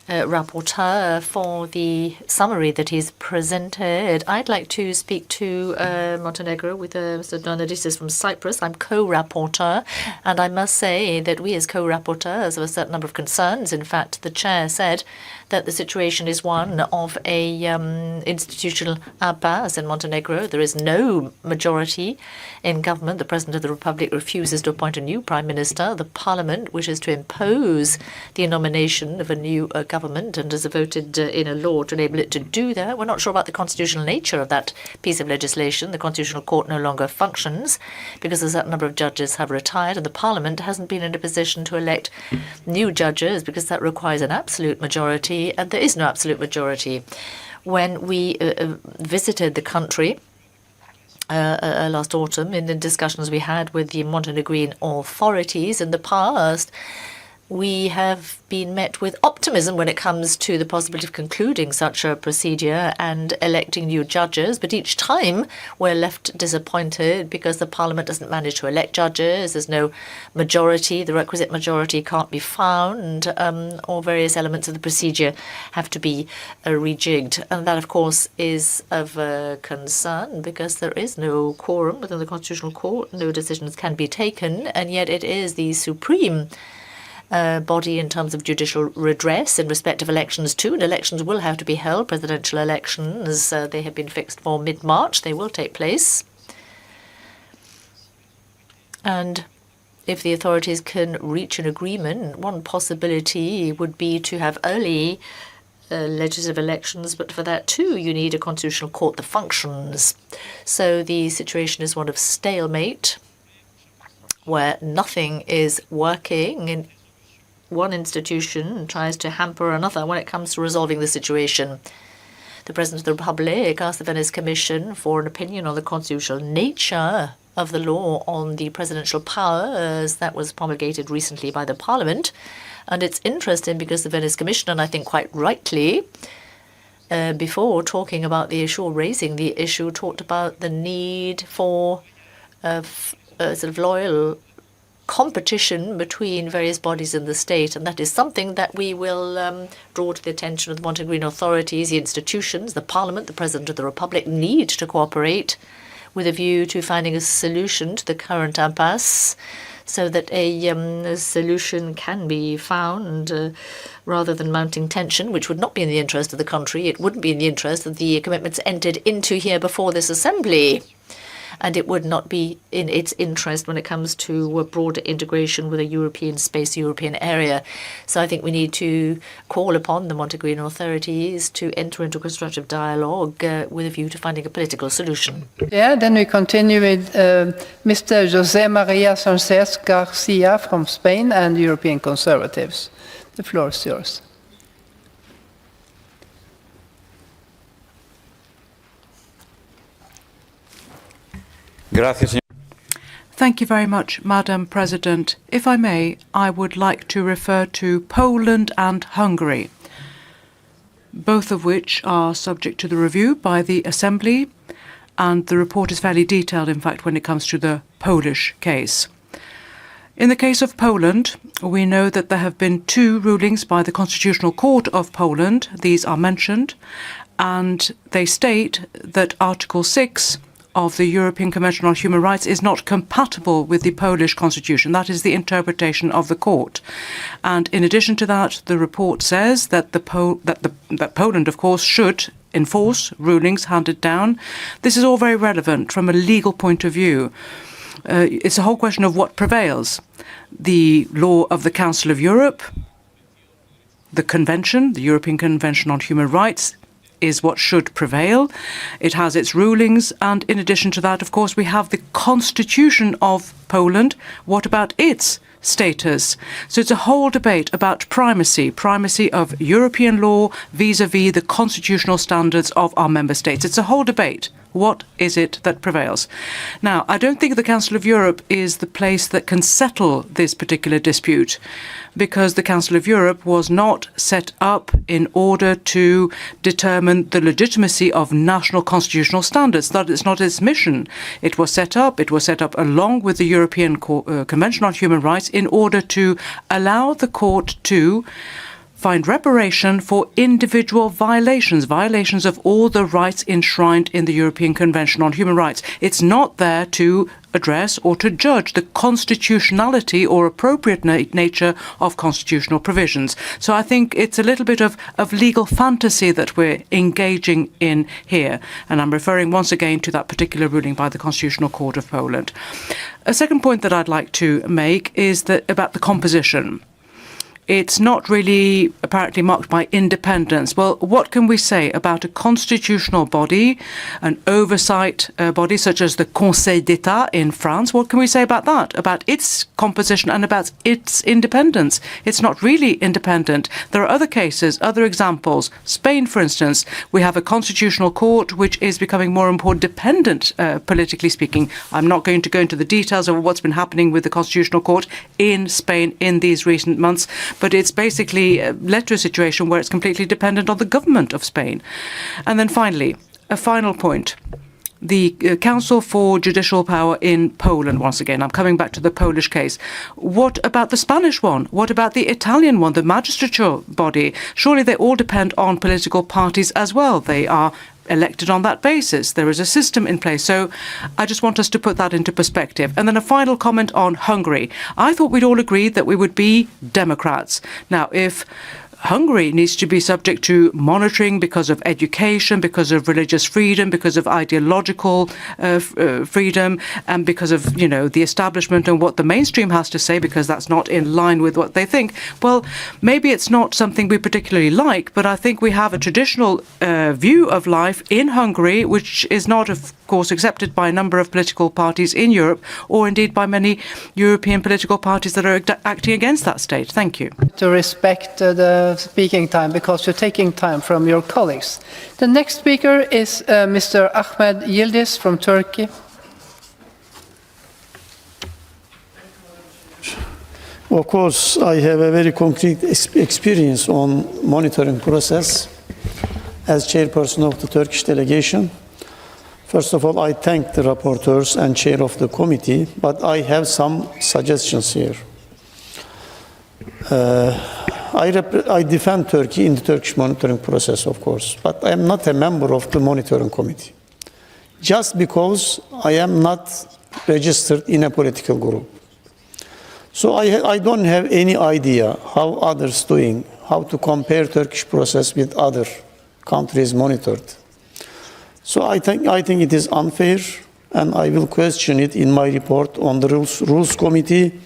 rapporteur for the summary that he's presented. I'd like to speak to Montenegro with Mr. Donadis from Cyprus. I'm co-rapporteur, and I must say that we as co-rapporteurs have a certain number of concerns. In fact, the chair said that the situation is one of a institutional impasse in Montenegro. There is no majority in government. The President of the Republic refuses to appoint a new Prime Minister. The Parliament wishes to impose the nomination of a new government and has voted in a law to enable it to do that. We're not sure about the constitutional nature of that piece of legislation. The Constitutional Court no longer functions because a certain number of judges have retired, and the Parliament hasn't been in a position to elect new judges because that requires an absolute majority, and there is no absolute majority. When we visited the country last autumn in the discussions we had with the Montenegrin authorities in the past, we have been met with optimism when it comes to the possibility of concluding such a procedure and electing new judges. But each time we're left disappointed because the Parliament doesn't manage to elect judges. There's no majority. The requisite majority can't be found, or various elements of the procedure have to be rejigged. And that, of course, is of concern because there is no quorum within the Constitutional Court. No decisions can be taken, and yet it is the supreme body in terms of judicial redress in respect of elections too, and elections will have to be held. Presidential elections, they have been fixed for mid-March. They will take place. And if the authorities can reach an agreement, one possibility would be to have early legislative elections, but for that too you need a constitutional court that functions. So the situation is one of stalemate, where nothing is working in one institution tries to hamper another when it comes to resolving the situation. The President of the Republic asked the Venice Commission for an opinion on the constitutional nature of the law on the presidential powers that was promulgated recently by the Parliament. And it's interesting because the Venice Commission, and I think quite rightly, before talking about the issue or raising the issue, talked about the need for sort of loyal competition between various bodies in the state, and that is something that we will draw to the attention of the Montenegrin authorities. The institutions, the Parliament, the President of the Republic need to cooperate with a view to finding a solution to the current impasse so that a solution can be found rather than mounting tension, which would not be in the interest of the country. It wouldn't be in the interest of the commitments entered into here before this assembly. and it would not be in its interest when it comes to a broader integration with a European space, European area. So I think we need to call upon the Montenegrin authorities to enter into constructive dialogue with a view to finding a political solution. Yeah, then we continue with Mr. José María Sánchez García from Spain and European Conservatives. The floor is yours. Thank you very much, Madam President. If I may, I would like to refer to Poland and Hungary, both of which are subject to the review by the Assembly, and the report is fairly detailed, in fact, when it comes to the Polish case. In the case of Poland, we know that there have been 2 rulings by the Constitutional Court of Poland. These are mentioned, and they state that Article 6 of the European Convention on Human Rights is not compatible with the Polish constitution. That is the interpretation of the court. And in addition to that, the report says that that Poland, of course, should enforce rulings handed down. This is all very relevant from a legal point of view. It's a whole question of what prevails. The law of the Council of Europe, the Convention, the European Convention on Human Rights, is what should prevail. It has its rulings, and in addition to that, of course, we have the Constitution of Poland. What about its status? So it's a whole debate about primacy of European law vis-à-vis the constitutional standards of our member states. It's a whole debate. What is it that prevails? Now, I don't think the Council of Europe is the place that can settle this particular dispute, because the Council of Europe was not set up in order to determine the legitimacy of national constitutional standards. That is not its mission. It was set up along with the European Convention on Human Rights in order to allow the court to find reparation for individual violations of all the rights enshrined in the European Convention on Human Rights. It's not there to address or to judge the constitutionality or appropriate nature of constitutional provisions. So I think it's a little bit of legal fantasy that we're engaging in here. And I'm referring once again to that particular ruling by the Constitutional Court of Poland. A second point that I'd like to make is that about the composition. It's not really apparently marked by independence. Well, what can we say about a constitutional body, an oversight body such as the Conseil d'État in France? What can we say about that, about its composition and about its independence? It's not really independent. There are other cases, other examples. Spain, for instance, we have a constitutional court which is becoming more and more dependent, politically speaking. I'm not going to go into the details of what's been happening with the constitutional court in Spain in these recent months, but it's basically led to a situation where it's completely dependent on the government of Spain. And then finally, a final point. The Council for Judicial Power in Poland, once again, I'm coming back to the Polish case. What about the Spanish one? What about the Italian one, the magistrature body? Surely they all depend on political parties as well. They are elected on that basis. There is a system in place. So I just want us to put that into perspective. And then a final comment on Hungary. I thought we'd all agreed that we would be Democrats. Now, if Hungary needs to be subject to monitoring because of education, because of religious freedom, because of ideological freedom, and because of, the establishment and what the mainstream has to say, because that's not in line with what they think. Well, maybe it's not something we particularly like, but I think we have a traditional view of life in Hungary, which is not, of course, accepted by a number of political parties in Europe, or indeed by many European political parties that are acting against that state. Thank you. To respect the speaking time, because you're taking time from your colleagues. The next speaker is Mr. Ahmed Yildiz from Turkey. Of course, I have a very concrete experience on monitoring process as chairperson of the Turkish delegation. First of all, I thank the rapporteurs and chair of the committee, but I have some suggestions here. I defend Turkey in the Turkish monitoring process, of course, but I am not a member of the monitoring committee. Just because I am not registered in a political group. So I don't have any idea how others doing, how to compare Turkish process with other countries monitored. So I think it is unfair and I will question it in my report on the Rules Committee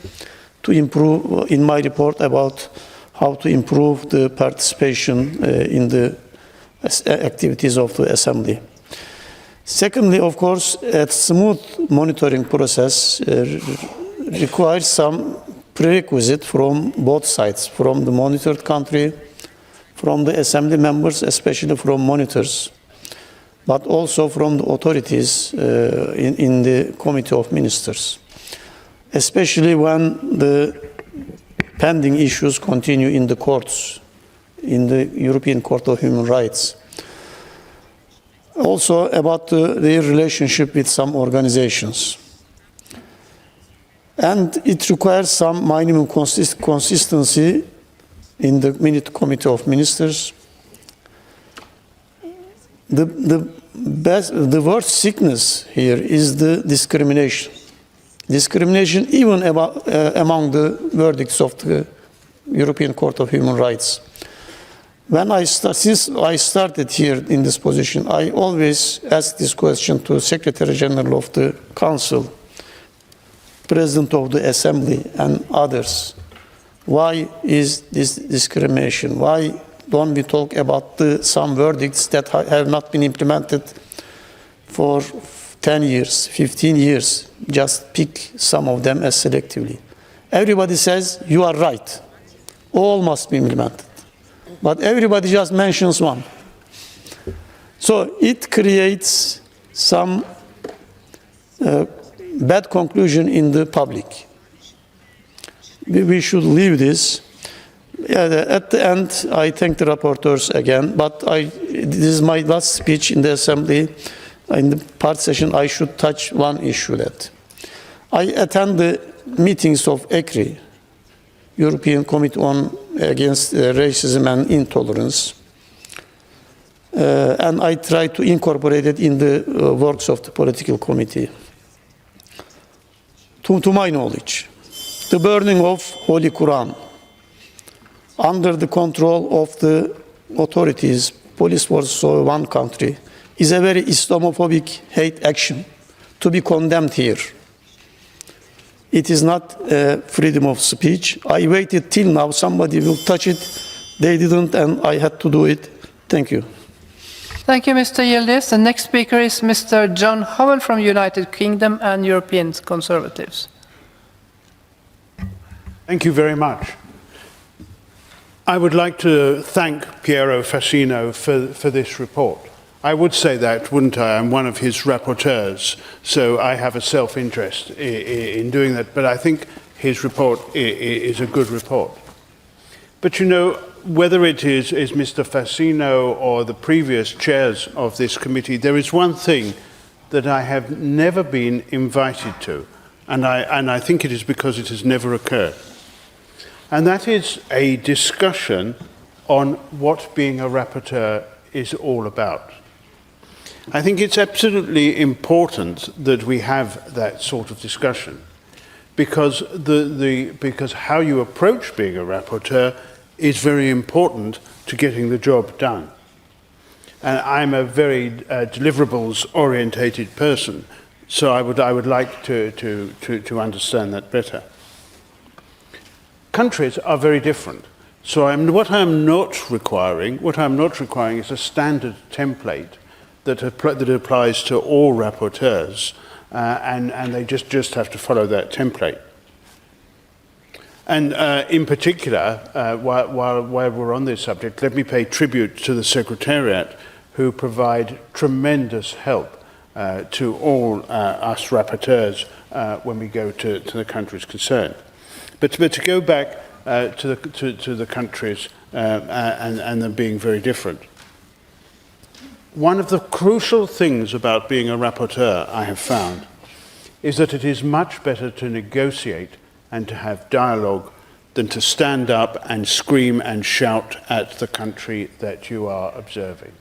to improve, in my report about how to improve the participation in the activities of the Assembly. Secondly, of course, a smooth monitoring process requires some prerequisite from both sides, from the monitored country, from the Assembly members, especially from monitors, but also from the authorities in the Committee of Ministers, especially when the pending issues continue in the courts, in the European Court of Human Rights. Also about their relationship with some organizations. And it requires some minimum consistency in the Committee of Ministers. The worst sickness here is the discrimination. Discrimination even among the verdicts of the European Court of Human Rights. Since I started here in this position, I always ask this question to Secretary General of the Council, President of the Assembly, and others. Why is this discrimination? Why don't we talk about some verdicts that have not been implemented for 10 years, 15 years? Just pick some of them as selectively. Everybody says, you are right. All must be implemented. But everybody just mentions one. So it creates some bad conclusion in the public. We should leave this. At the end, I thank the rapporteurs again, but this is my last speech in the Assembly. In the part session, I should touch one issue that I attend the meetings of ECRI, European Committee Against Racism and Intolerance, and I try to incorporate it in the works of the political committee. To my knowledge, the burning of Holy Quran under the control of the authorities, police forces of one country, is a very Islamophobic hate action to be condemned here. It is not freedom of speech. I waited till now, somebody will touch it. They didn't, and I had to do it. Thank you. Thank you, Mr. Yildiz. The next speaker is Mr. John Howell from United Kingdom and European Conservatives. Thank you very much. I would like to thank Piero Fassino for this report. I would say that, wouldn't I? I'm one of his rapporteurs, so I have a self-interest in doing that, but I think his report is a good report. But you know, whether it is Mr. Fassino or the previous chairs of this committee, there is one thing that I have never been invited to, and I think it is because it has never occurred. And that is a discussion on what being a rapporteur is all about. I think it's absolutely important that we have that sort of discussion because because how you approach being a rapporteur is very important to getting the job done. And I'm a very deliverables-orientated person, so I would like to understand that better. Countries are very different. So what I'm not requiring is a standard template that applies to all rapporteurs, and they just have to follow that template. And in particular, while we're on this subject, let me pay tribute to the Secretariat, who provide tremendous help to all us rapporteurs when we go to the countries concerned. But to go back to the countries and them being very different. One of the crucial things about being a rapporteur, I have found, is that it is much better to negotiate and to have dialogue than to stand up and scream and shout at the country that you are observing.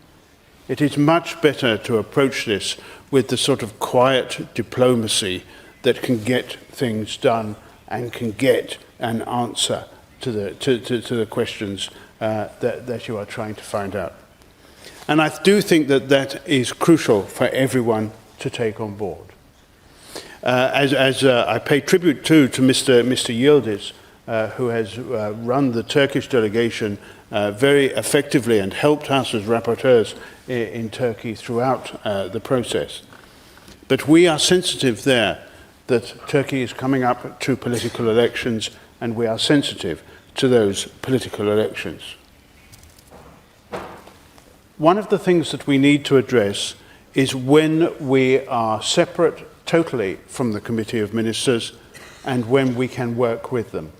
It is much better to approach this with the sort of quiet diplomacy that can get things done and can get an answer to the questions that you are trying to find out. And I do think that that is crucial for everyone to take on board. As I pay tribute to Mr. Yildiz, who has run the Turkish delegation very effectively and helped us as rapporteurs in Turkey throughout the process. But we are sensitive there that Turkey is coming up to political elections, and we are sensitive to those political elections. One of the things that we need to address is when we are separate totally from the Committee of Ministers and when we can work with them.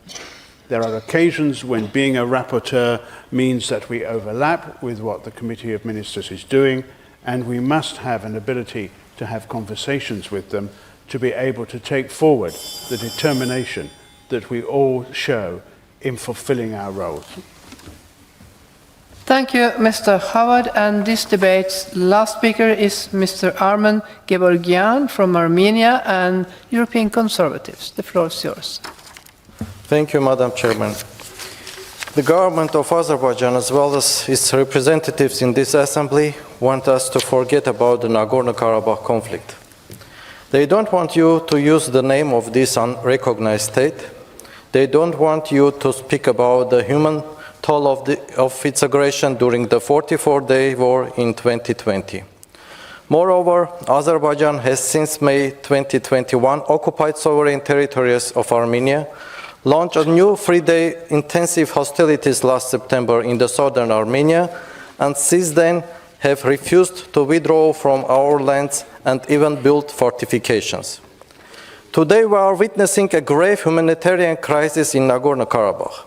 There are occasions when being a rapporteur means that we overlap with what the Committee of Ministers is doing, and we must have an ability to have conversations with them to be able to take forward the determination that we all show in fulfilling our roles. Thank you, Mr. Howard. And this debate's last speaker is Mr. Armen Gevorgyan from Armenia and European Conservatives. The floor is yours. Thank you, Madam Chairman. The government of Azerbaijan, as well as its representatives in this assembly, want us to forget about the Nagorno-Karabakh conflict. They don't want you to use the name of this unrecognized state. They don't want you to speak about the human toll of its aggression during the 44-day war in 2020. Moreover, Azerbaijan has since May 2021 occupied sovereign territories of Armenia, launched a new three-day intensive hostilities last September in the southern Armenia, and since then have refused to withdraw from our lands and even build fortifications. Today we are witnessing a grave humanitarian crisis in Nagorno-Karabakh.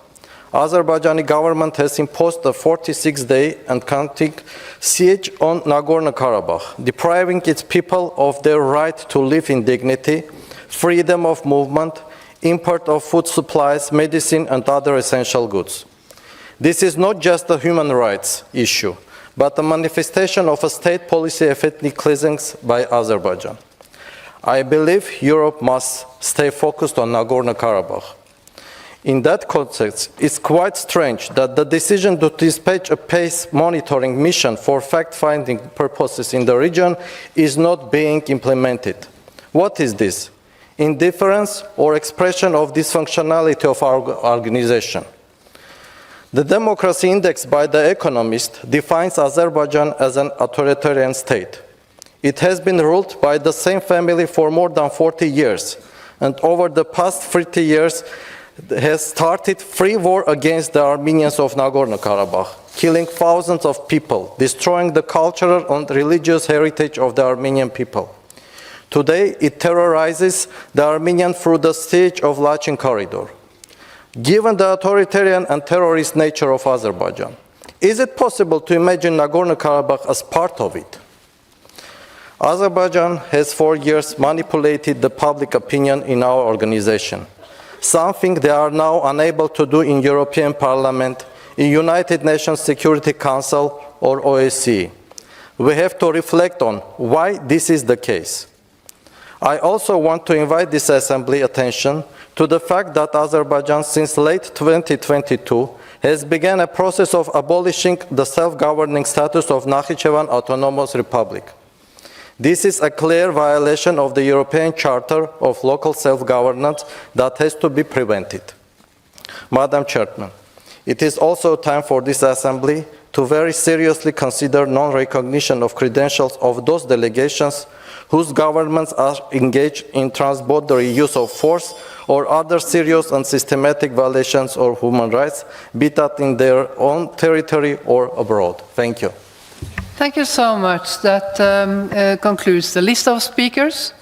Azerbaijani government has imposed a 46-day and counting siege on Nagorno-Karabakh, depriving its people of their right to live in dignity, freedom of movement, import of food supplies, medicine, and other essential goods. This is not just a human rights issue, but a manifestation of a state policy of ethnic cleansing by Azerbaijan. I believe Europe must stay focused on Nagorno-Karabakh. In that context, it's quite strange that the decision to dispatch a PACE monitoring mission for fact-finding purposes in the region is not being implemented. What is this? Indifference or expression of dysfunctionality of our organization? The Democracy Index by The Economist defines Azerbaijan as an authoritarian state. It has been ruled by the same family for more than 40 years, and over the past 30 years has started free war against the Armenians of Nagorno-Karabakh, killing thousands of people, destroying the cultural and religious heritage of the Armenian people. Today, it terrorizes the Armenian through the siege of Lachin corridor. Given the authoritarian and terrorist nature of Azerbaijan, is it possible to imagine Nagorno-Karabakh as part of it? Azerbaijan has for years manipulated the public opinion in our organization, something they are now unable to do in European Parliament, in United Nations Security Council or OSCE. We have to reflect on why this is the case. I also want to invite this Assembly attention to the fact that Azerbaijan since late 2022 has begun a process of abolishing the self-governing status of Nakhichevan Autonomous Republic. This is a clear violation of the European Charter of Local Self-Governance that has to be prevented. Madam Chairman, it is also time for this Assembly to very seriously consider non-recognition of credentials of those delegations whose governments are engaged in transboundary use of force or other serious and systematic violations of human rights, be that in their own territory or abroad. Thank you. Thank you so much. That concludes the list of speakers.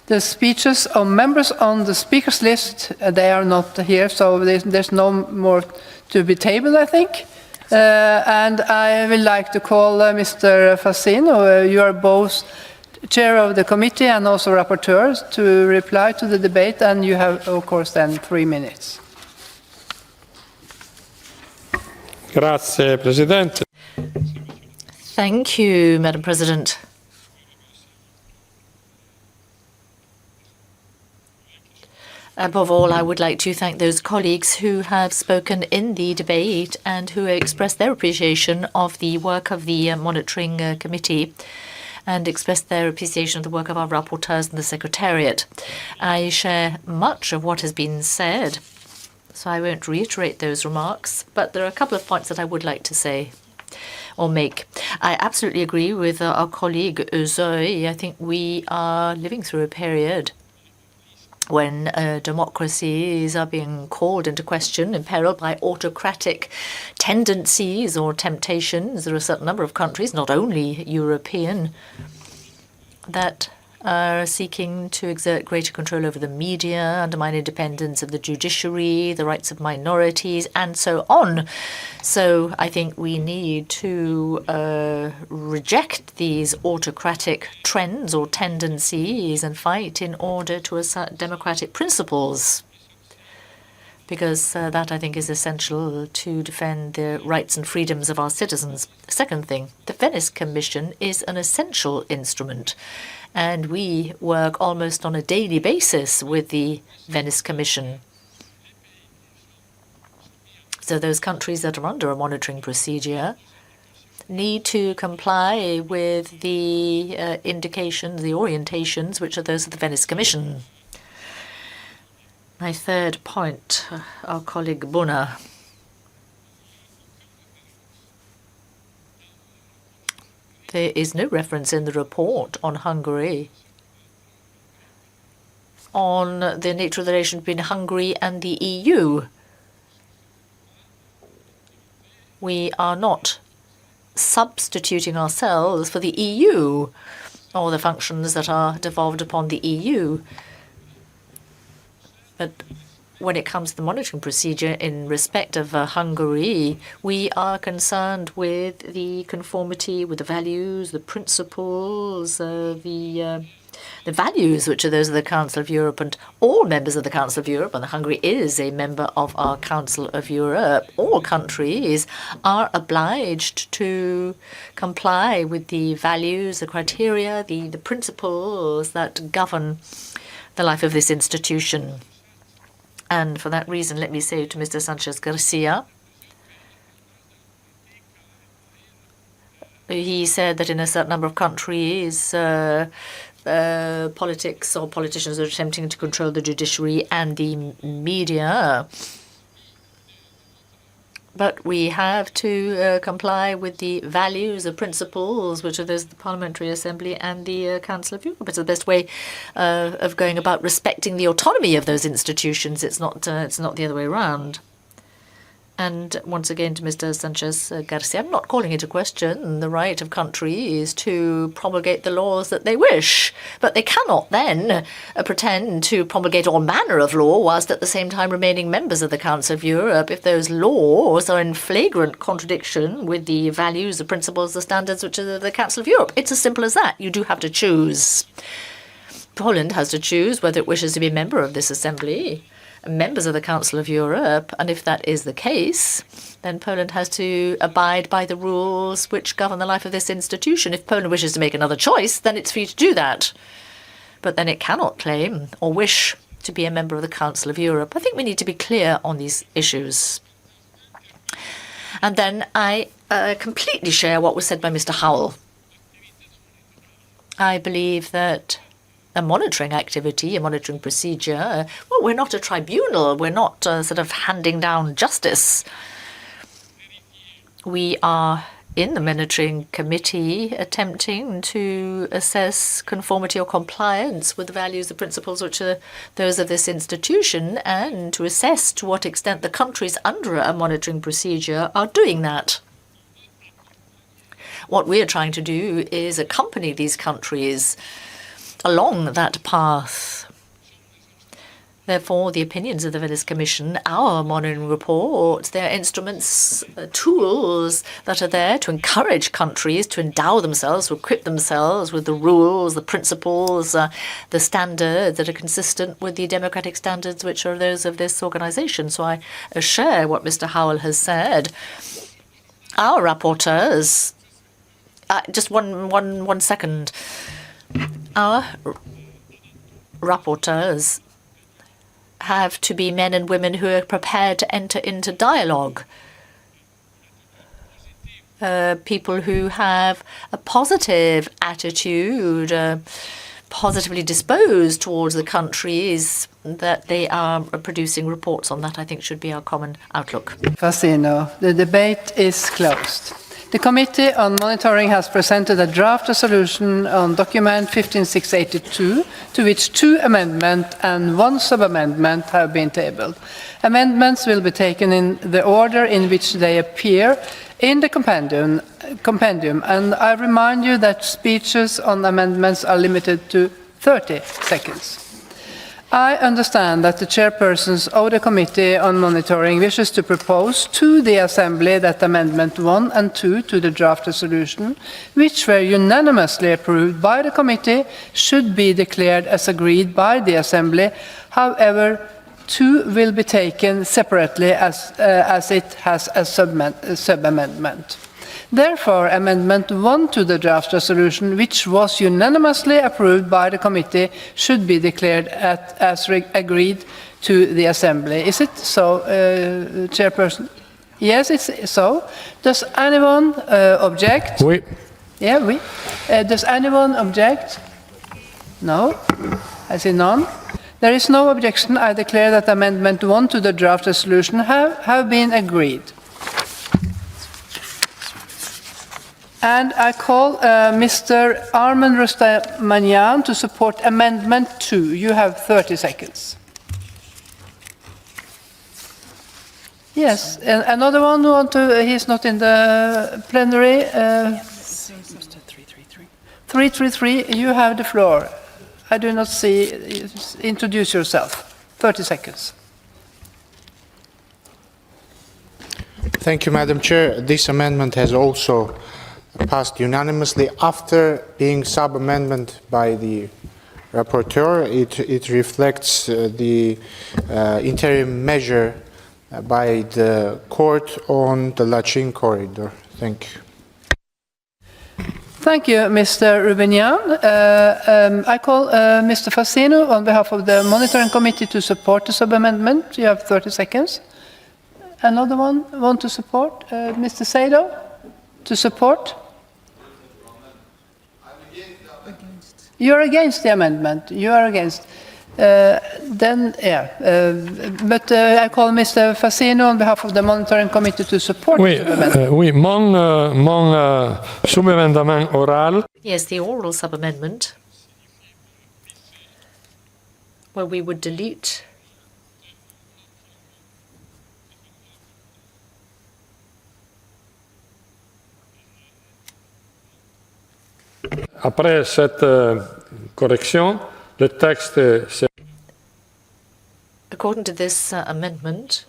The speeches of members on the speakers list, they are not here, so there's no more to be tabled, I think. And I would like to call Mr. Fassin, you are both chair of the committee and also rapporteur, to reply to the debate, and you have, of course, then 3 minutes. Grazie, Presidente. Thank you, Madam President. Above all, I would like to thank those colleagues who have spoken in the debate and who expressed their appreciation of the work of the Monitoring Committee. and expressed their appreciation of the work of our rapporteurs and the Secretariat. I share much of what has been said, so I won't reiterate those remarks, but there are a couple of points that I would like to say or make. I absolutely agree with our colleague Zoe. I think we are living through a period when democracies are being called into question, imperiled by autocratic tendencies or temptations. There are a certain number of countries, not only European, that are seeking to exert greater control over the media, undermine independence of the judiciary, the rights of minorities, and so on. So I think we need to reject these autocratic trends or tendencies and fight in order to assert democratic principles, because that, I think, is essential to defend the rights and freedoms of our citizens. Second thing, the Venice Commission is an essential instrument, and we work almost on a daily basis with the Venice Commission. So those countries that are under a monitoring procedure need to comply with the indications, the orientations, which are those of the Venice Commission. My third point, our colleague Buna. There is no reference in the report on Hungary on the nature of the relation between Hungary and the EU. We are not substituting ourselves for the EU or the functions that are devolved upon the EU. But when it comes to the monitoring procedure in respect of Hungary, we are concerned with the conformity with the values, the principles, the values which are those of the Council of Europe, and all members of the Council of Europe, and Hungary is a member of our Council of Europe, all countries are obliged to comply with the values, the criteria, the principles that govern the life of this institution. And for that reason, let me say to Mr. Sanchez Garcia, he said that in a certain number of countries, politics or politicians are attempting to control the judiciary and the media. But we have to comply with the values, the principles, which are those of the Parliamentary Assembly and the Council of Europe. It's the best way of going about respecting the autonomy of those institutions. It's not the other way around. And once again, to Mr. Sanchez Garcia, I'm not calling into question the right of countries to promulgate the laws that they wish, but they cannot then pretend to promulgate all manner of law whilst at the same time remaining members of the Council of Europe if those laws are in flagrant contradiction with the values, the principles, the standards which are the Council of Europe. It's as simple as that. You do have to choose. Poland has to choose whether it wishes to be a member of this assembly, members of the Council of Europe, and if that is the case, then Poland has to abide by the rules which govern the life of this institution. If Poland wishes to make another choice, then it's free to do that. But then it cannot claim or wish to be a member of the Council of Europe. I think we need to be clear on these issues. And then I completely share what was said by Mr. Howell. I believe that a monitoring activity, a monitoring procedure, well, we're not a tribunal. We're not sort of handing down justice. We are in the monitoring committee attempting to assess conformity or compliance with the values and principles which are those of this institution, and to assess to what extent the countries under a monitoring procedure are doing that. What we're trying to do is accompany these countries along that path. Therefore, the opinions of the Venice Commission, our monitoring reports, they're instruments, tools that are there to encourage countries to endow themselves, to equip themselves with the rules, the principles, the standards that are consistent with the democratic standards which are those of this organization. So I share what Mr. Howell has said. Our rapporteurs, just one second. Our rapporteurs have to be men and women who are prepared to enter into dialogue people who have a positive attitude, positively disposed towards the country, is that they are producing reports on that, I think, should be our common outlook. Fassino, the debate is closed. The Committee on Monitoring has presented a draft resolution on document 15682, to which 2 amendments and 1 sub-amendment have been tabled. Amendments will be taken in the order in which they appear in the compendium, and I remind you that speeches on amendments are limited to 30 seconds. I understand that the chairpersons of the Committee on Monitoring wishes to propose to the Assembly that Amendment 1 and 2 to the draft resolution, which were unanimously approved by the Committee, should be declared as agreed by the Assembly. However, 2 will be taken separately as it has a sub-amendment. Therefore, Amendment 1 to the draft resolution, which was unanimously approved by the Committee, should be declared as agreed to the Assembly. Is it so, Chairperson? Yes, it's so. Does anyone object? Oui. Yeah, oui. Does anyone object? No? I see none. There is no objection. I declare that Amendment 1 to the draft resolution have been agreed. And I call Mr. Armen Rustamanian to support Amendment 2. You have 30 seconds. Yes, and another one who want to, he's not in the plenary. 333, you have the floor. I do not see, introduce yourself. 30 seconds. Thank you, Madam Chair. This amendment has also passed unanimously after being sub-amendment by the rapporteur. It reflects the interim measure by the court on the Lachin corridor. Thank you. Thank you, Mr. Rubinian. I call Mr. Fassino on behalf of the Monitoring Committee to support the sub-amendment. You have 30 seconds. Another one want to support? Mr. Sado, to support? You are against the amendment. You are against. Then, yeah. But I call Mr. Fassino on behalf of the Monitoring Committee to support the amendment. Oui, mon sub-amendement oral. Yes, the oral sub-amendment, where we would delete Après cette correction, le texte according to this amendment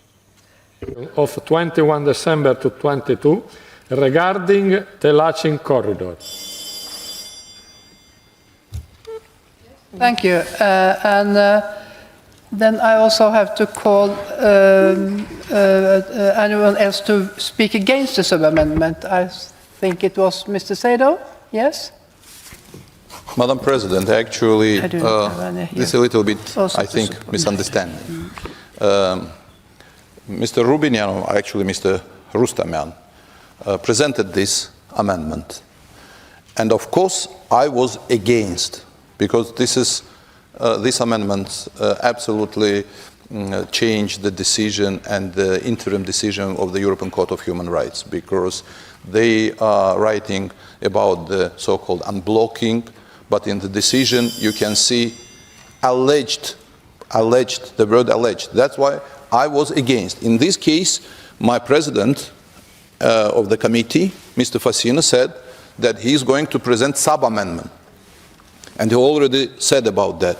of 21 December to 22 regarding the Lachin corridor. Thank you. And then I also have to call anyone else to speak against the sub-amendment. I think it was Mr. Sado. Yes? Madam President, actually, this is a little bit, I think, misunderstanding. Mr. Rubinian, actually Mr. Rustamian, presented this amendment. And of course, I was against, because this amendment absolutely changed the decision and the interim decision of the European Court of Human Rights, because they are writing about the so-called unblocking, but in the decision you can see alleged, the word alleged. That's why I was against. In this case, my president of the committee, Mr. Fassino, said that he is going to present sub-amendment. And he already said about that.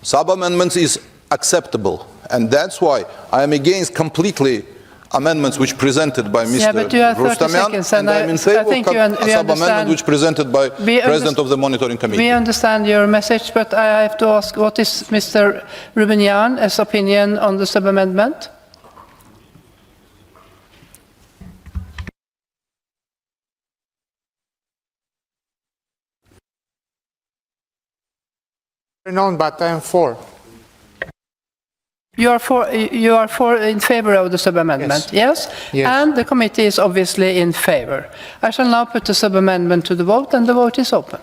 Sub-amendments is acceptable, and that's why I am against completely amendments which presented by Mr. Rustamian, and I'm in favor of a sub-amendment which presented by President of the Monitoring Committee. We understand your message, but I have to ask, what is Mr. Rubinian's opinion on the sub-amendment? But I am for. You are in favor of the sub-amendment, yes? Yes. And the committee is obviously in favor. I shall now put the sub-amendment to the vote, and the vote is open.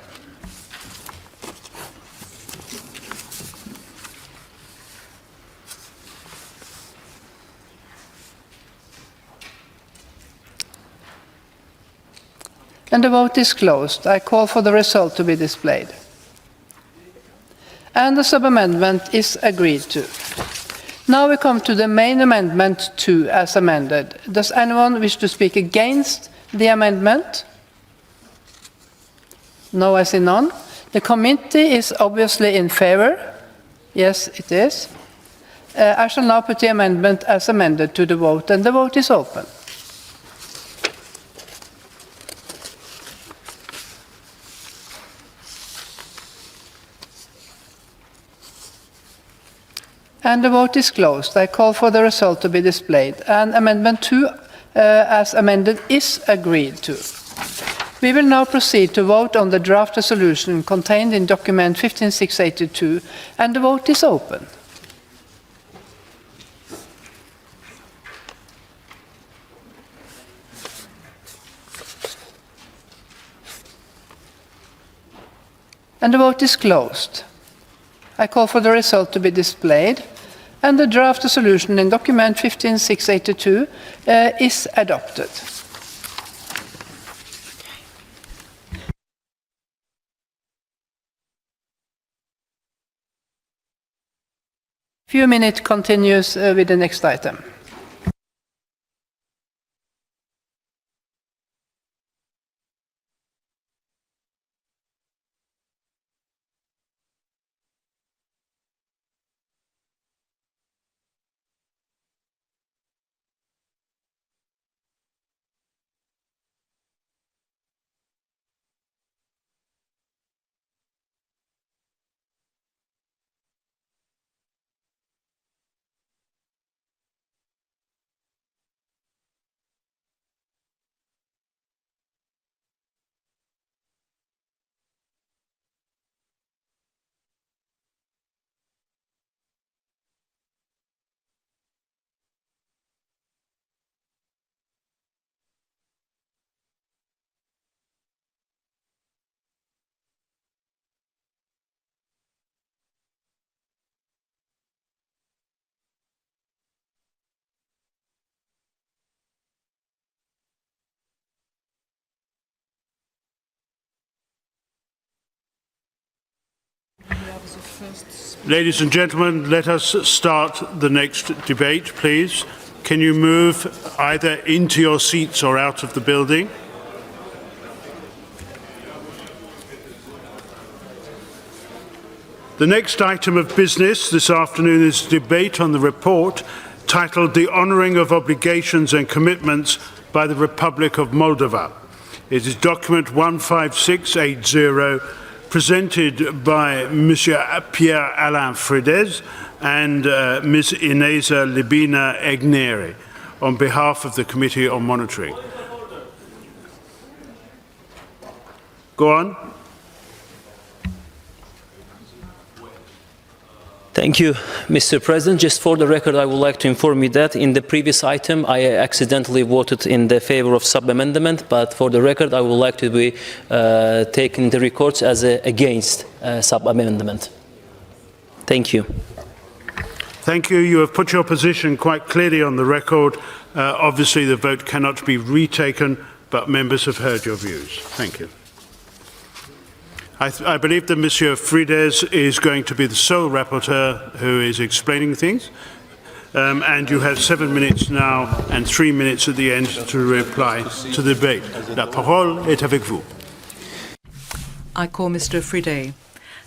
And the vote is closed. I call for the result to be displayed. And the sub-amendment is agreed to. Now we come to the main amendment 2 as amended. Does anyone wish to speak against the amendment? No, I see none. The committee is obviously in favor. Yes, it is. I shall now put the amendment as amended to the vote, and the vote is open. And the vote is closed. I call for the result to be displayed. And Amendment 2, as amended, is agreed to. We will now proceed to vote on the draft resolution contained in document 15682, and the vote is open. And the vote is closed. I call for the result to be displayed, and the draft resolution in document 15682 is adopted. Few minutes continues with the next item. Ladies and gentlemen, let us start the next debate, please. Can you move either into your seats or out of the building? The next item of business this afternoon is debate on the report titled The Honouring of Obligations and Commitments by the Republic of Moldova. It is document 15680, presented by Monsieur Pierre-Alain Fridez and Ms. Ineza Libina Egneri on behalf of the Committee on Monitoring. Go on. Thank you, Mr. President. Just for the record, I would like to inform you that in the previous item, I accidentally voted in the favor of sub-amendment, but for the record, I would like to be taken the records as against sub-amendment. Thank you. Thank you. You have put your position quite clearly on the record. Obviously, the vote cannot be retaken, but members have heard your views. Thank you. I believe that Monsieur Fridez is going to be the sole rapporteur who is explaining things. And you have 7 minutes now and 3 minutes at the end to reply to the debate. La parole est avec vous. I call Mr. Fridez.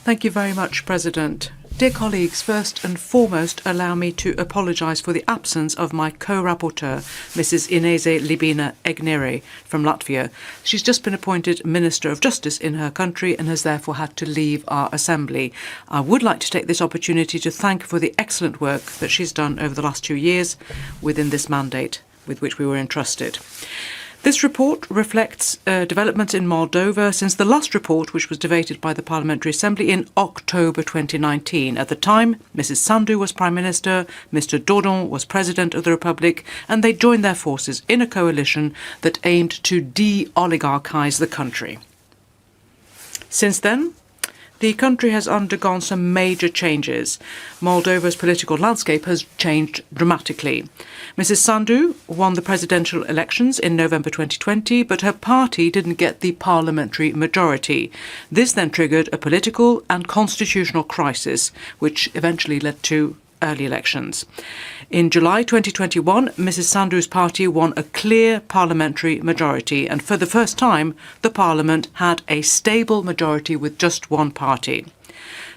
Thank you very much, President. Dear colleagues, first and foremost, allow me to apologise for the absence of my co-rapporteur, Mrs. Ineza Libina Egneri from Latvia. She's just been appointed Minister of Justice in her country and has therefore had to leave our Assembly. I would like to take this opportunity to thank her for the excellent work that she's done over the last 2 years within this mandate with which we were entrusted. This report reflects developments in Moldova since the last report, which was debated by the Parliamentary Assembly in October 2019. At the time, Mrs. Sandu was Prime Minister, Mr. Dodon was President of the Republic, and they joined their forces in a coalition that aimed to de-oligarchize the country. Since then, the country has undergone some major changes. Moldova's political landscape has changed dramatically. Mrs. Sandu won the presidential elections in November 2020, but her party didn't get the parliamentary majority. This then triggered a political and constitutional crisis, which eventually led to early elections. In July 2021, Mrs. Sandu's party won a clear parliamentary majority, and for the first time, the parliament had a stable majority with just one party.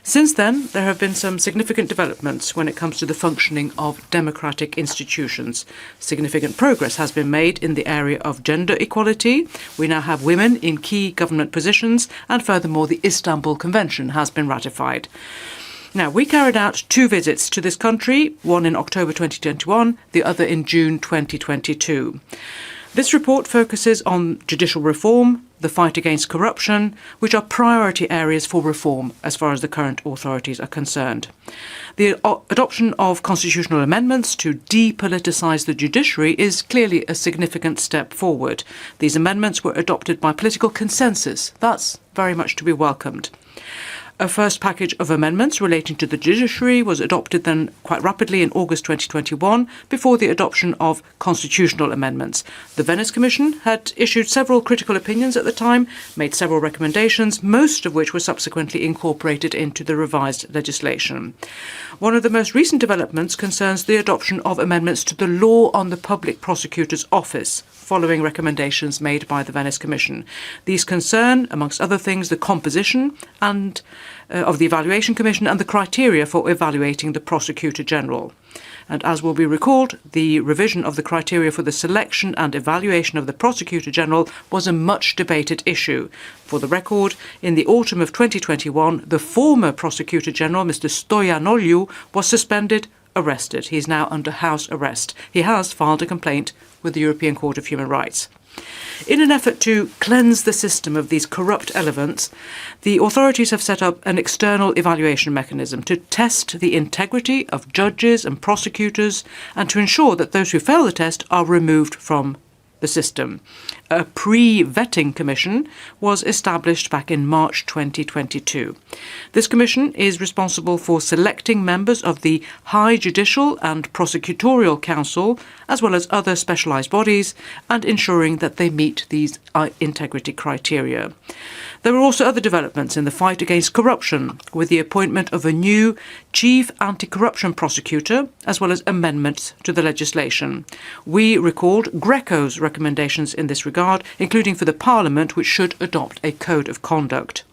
Since then, there have been some significant developments when it comes to the functioning of democratic institutions. Significant progress has been made in the area of gender equality. We now have women in key government positions, and furthermore, the Istanbul Convention has been ratified. Now, we carried out 2 visits to this country, one in October 2021, the other in June 2022. This report focuses on judicial reform, the fight against corruption, which are priority areas for reform as far as the current authorities are concerned. The adoption of constitutional amendments to depoliticize the judiciary is clearly a significant step forward. These amendments were adopted by political consensus. That's very much to be welcomed. A first package of amendments relating to the judiciary was adopted then quite rapidly in August 2021 before the adoption of constitutional amendments. The Venice Commission had issued several critical opinions at the time, made several recommendations, most of which were subsequently incorporated into the revised legislation. One of the most recent developments concerns the adoption of amendments to the law on the Public Prosecutor's Office, following recommendations made by the Venice Commission. These concern, amongst other things, the composition and of the Evaluation Commission and the criteria for evaluating the Prosecutor General. And as will be recalled, the revision of the criteria for the selection and evaluation of the Prosecutor General was a much debated issue. For the record, in the autumn of 2021, the former Prosecutor General, Mr. Stoyanoglu, was suspended, arrested. He is now under house arrest. He has filed a complaint with the European Court of Human Rights. In an effort to cleanse the system of these corrupt elements, the authorities have set up an external evaluation mechanism to test the integrity of judges and prosecutors and to ensure that those who fail the test are removed from the system. A pre-vetting commission was established back in March 2022. This commission is responsible for selecting members of the High Judicial and Prosecutorial Council, as well as other specialised bodies, and ensuring that they meet these integrity criteria. There were also other developments in the fight against corruption, with the appointment of a new chief anti-corruption prosecutor, as well as amendments to the legislation. We recalled Greco's recommendations in this regard, including for the Parliament, which should adopt a code of conduct.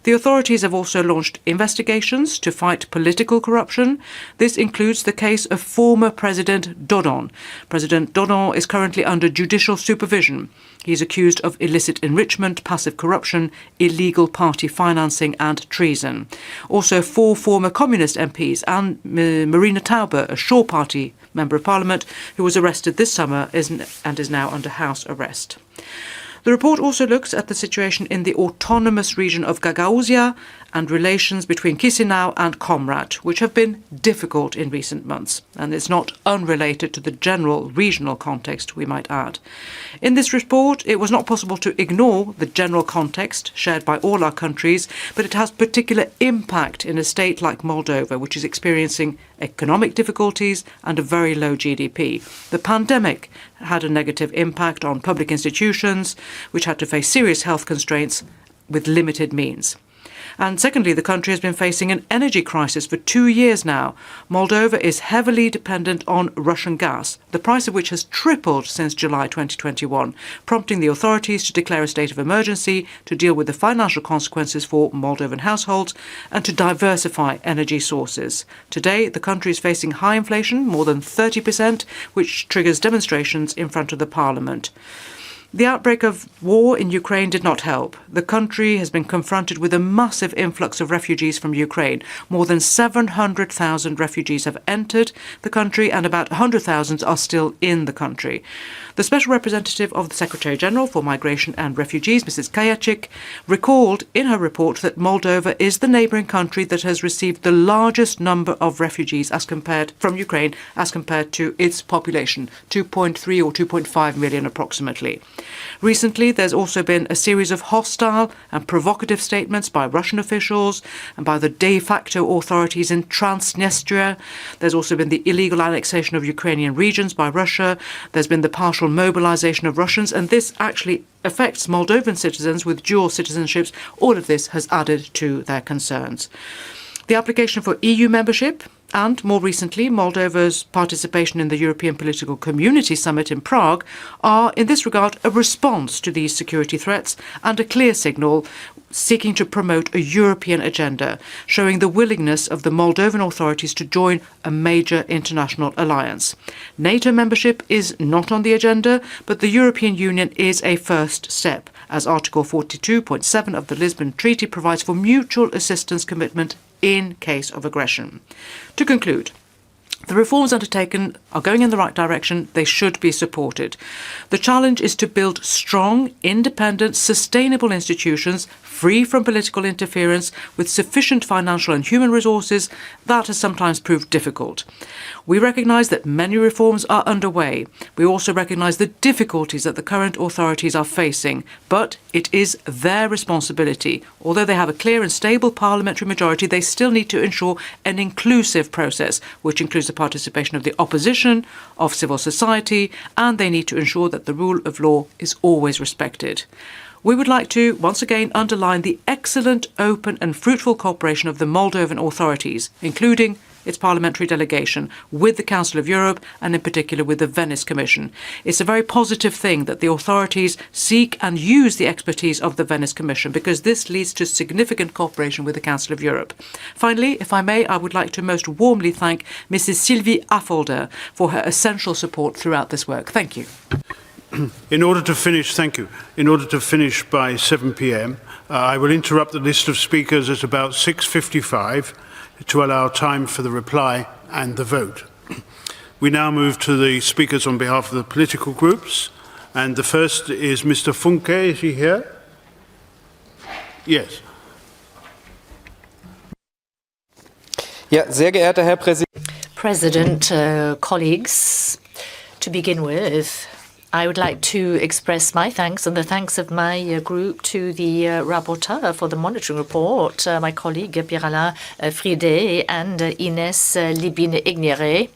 The authorities have also launched investigations to fight political corruption. This includes the case of former President Dodon. President Dodon is currently under judicial supervision. He is accused of illicit enrichment, passive corruption, illegal party financing and treason. Also, 4 former communist MPs and Marina Tauber, a Shaw Party Member of Parliament, who was arrested this summer and is now under house arrest. The report also looks at the situation in the autonomous region of Gagauzia and relations between Chisinau and Comrat, which have been difficult in recent months, and it's not unrelated to the general regional context, we might add. In this report, it was not possible to ignore the general context shared by all our countries, but it has particular impact in a state like Moldova, which is experiencing economic difficulties and a very low GDP. The pandemic had a negative impact on public institutions, which had to face serious health constraints with limited means. And secondly, the country has been facing an energy crisis for 2 years now. Moldova is heavily dependent on Russian gas, the price of which has tripled since July 2021, prompting the authorities to declare a state of emergency to deal with the financial consequences for Moldovan households and to diversify energy sources. Today, the country is facing high inflation, more than 30%, which triggers demonstrations in front of the parliament. The outbreak of war in Ukraine did not help. The country has been confronted with a massive influx of refugees from Ukraine. More than 700,000 refugees have entered the country and about 100,000 are still in the country. The Special Representative of the Secretary-General for Migration and Refugees, Mrs. Kajacik, recalled in her report that Moldova is the neighbouring country that has received the largest number of refugees from Ukraine as compared to its population, 2.3 or 2.5 million approximately. Recently, there's also been a series of hostile and provocative statements by Russian officials and by the de facto authorities in Transnistria. There's also been the illegal annexation of Ukrainian regions by Russia. There's been the partial mobilization of Russians, and this actually affects Moldovan citizens with dual citizenships. All of this has added to their concerns. The application for EU membership and, more recently, Moldova's participation in the European Political Community Summit in Prague are, in this regard, a response to these security threats and a clear signal seeking to promote a European agenda, showing the willingness of the Moldovan authorities to join a major international alliance. NATO membership is not on the agenda, but the European Union is a first step, as Article 42.7 of the Lisbon Treaty provides for mutual assistance commitment in case of aggression. To conclude, the reforms undertaken are going in the right direction. They should be supported. The challenge is to build strong, independent, sustainable institutions free from political interference with sufficient financial and human resources. That has sometimes proved difficult. We recognise that many reforms are underway. We also recognise the difficulties that the current authorities are facing, but it is their responsibility. Although they have a clear and stable parliamentary majority, they still need to ensure an inclusive process, which includes the participation of the opposition, of civil society, and they need to ensure that the rule of law is always respected. We would like to once again underline the excellent, open and fruitful cooperation of the Moldovan authorities, including its parliamentary delegation, with the Council of Europe and in particular with the Venice Commission. It's a very positive thing that the authorities seek and use the expertise of the Venice Commission, because this leads to significant cooperation with the Council of Europe. Finally, if I may, I would like to most warmly thank Mrs. Sylvie Affolter for her essential support throughout this work. Thank you. In order to finish by 7 p.m., I will interrupt the list of speakers at about 6:55 to allow time for the reply and the vote. We now move to the speakers on behalf of the political groups, and the first is Mr. Funke. Is he here? Yes. Ja, sehr geehrter Herr President, colleagues, to begin with, I would like to express my thanks and the thanks of my group to the rapporteur for the monitoring report, my colleague Pierre-Alain Fridet and Ines Libine-Ignere.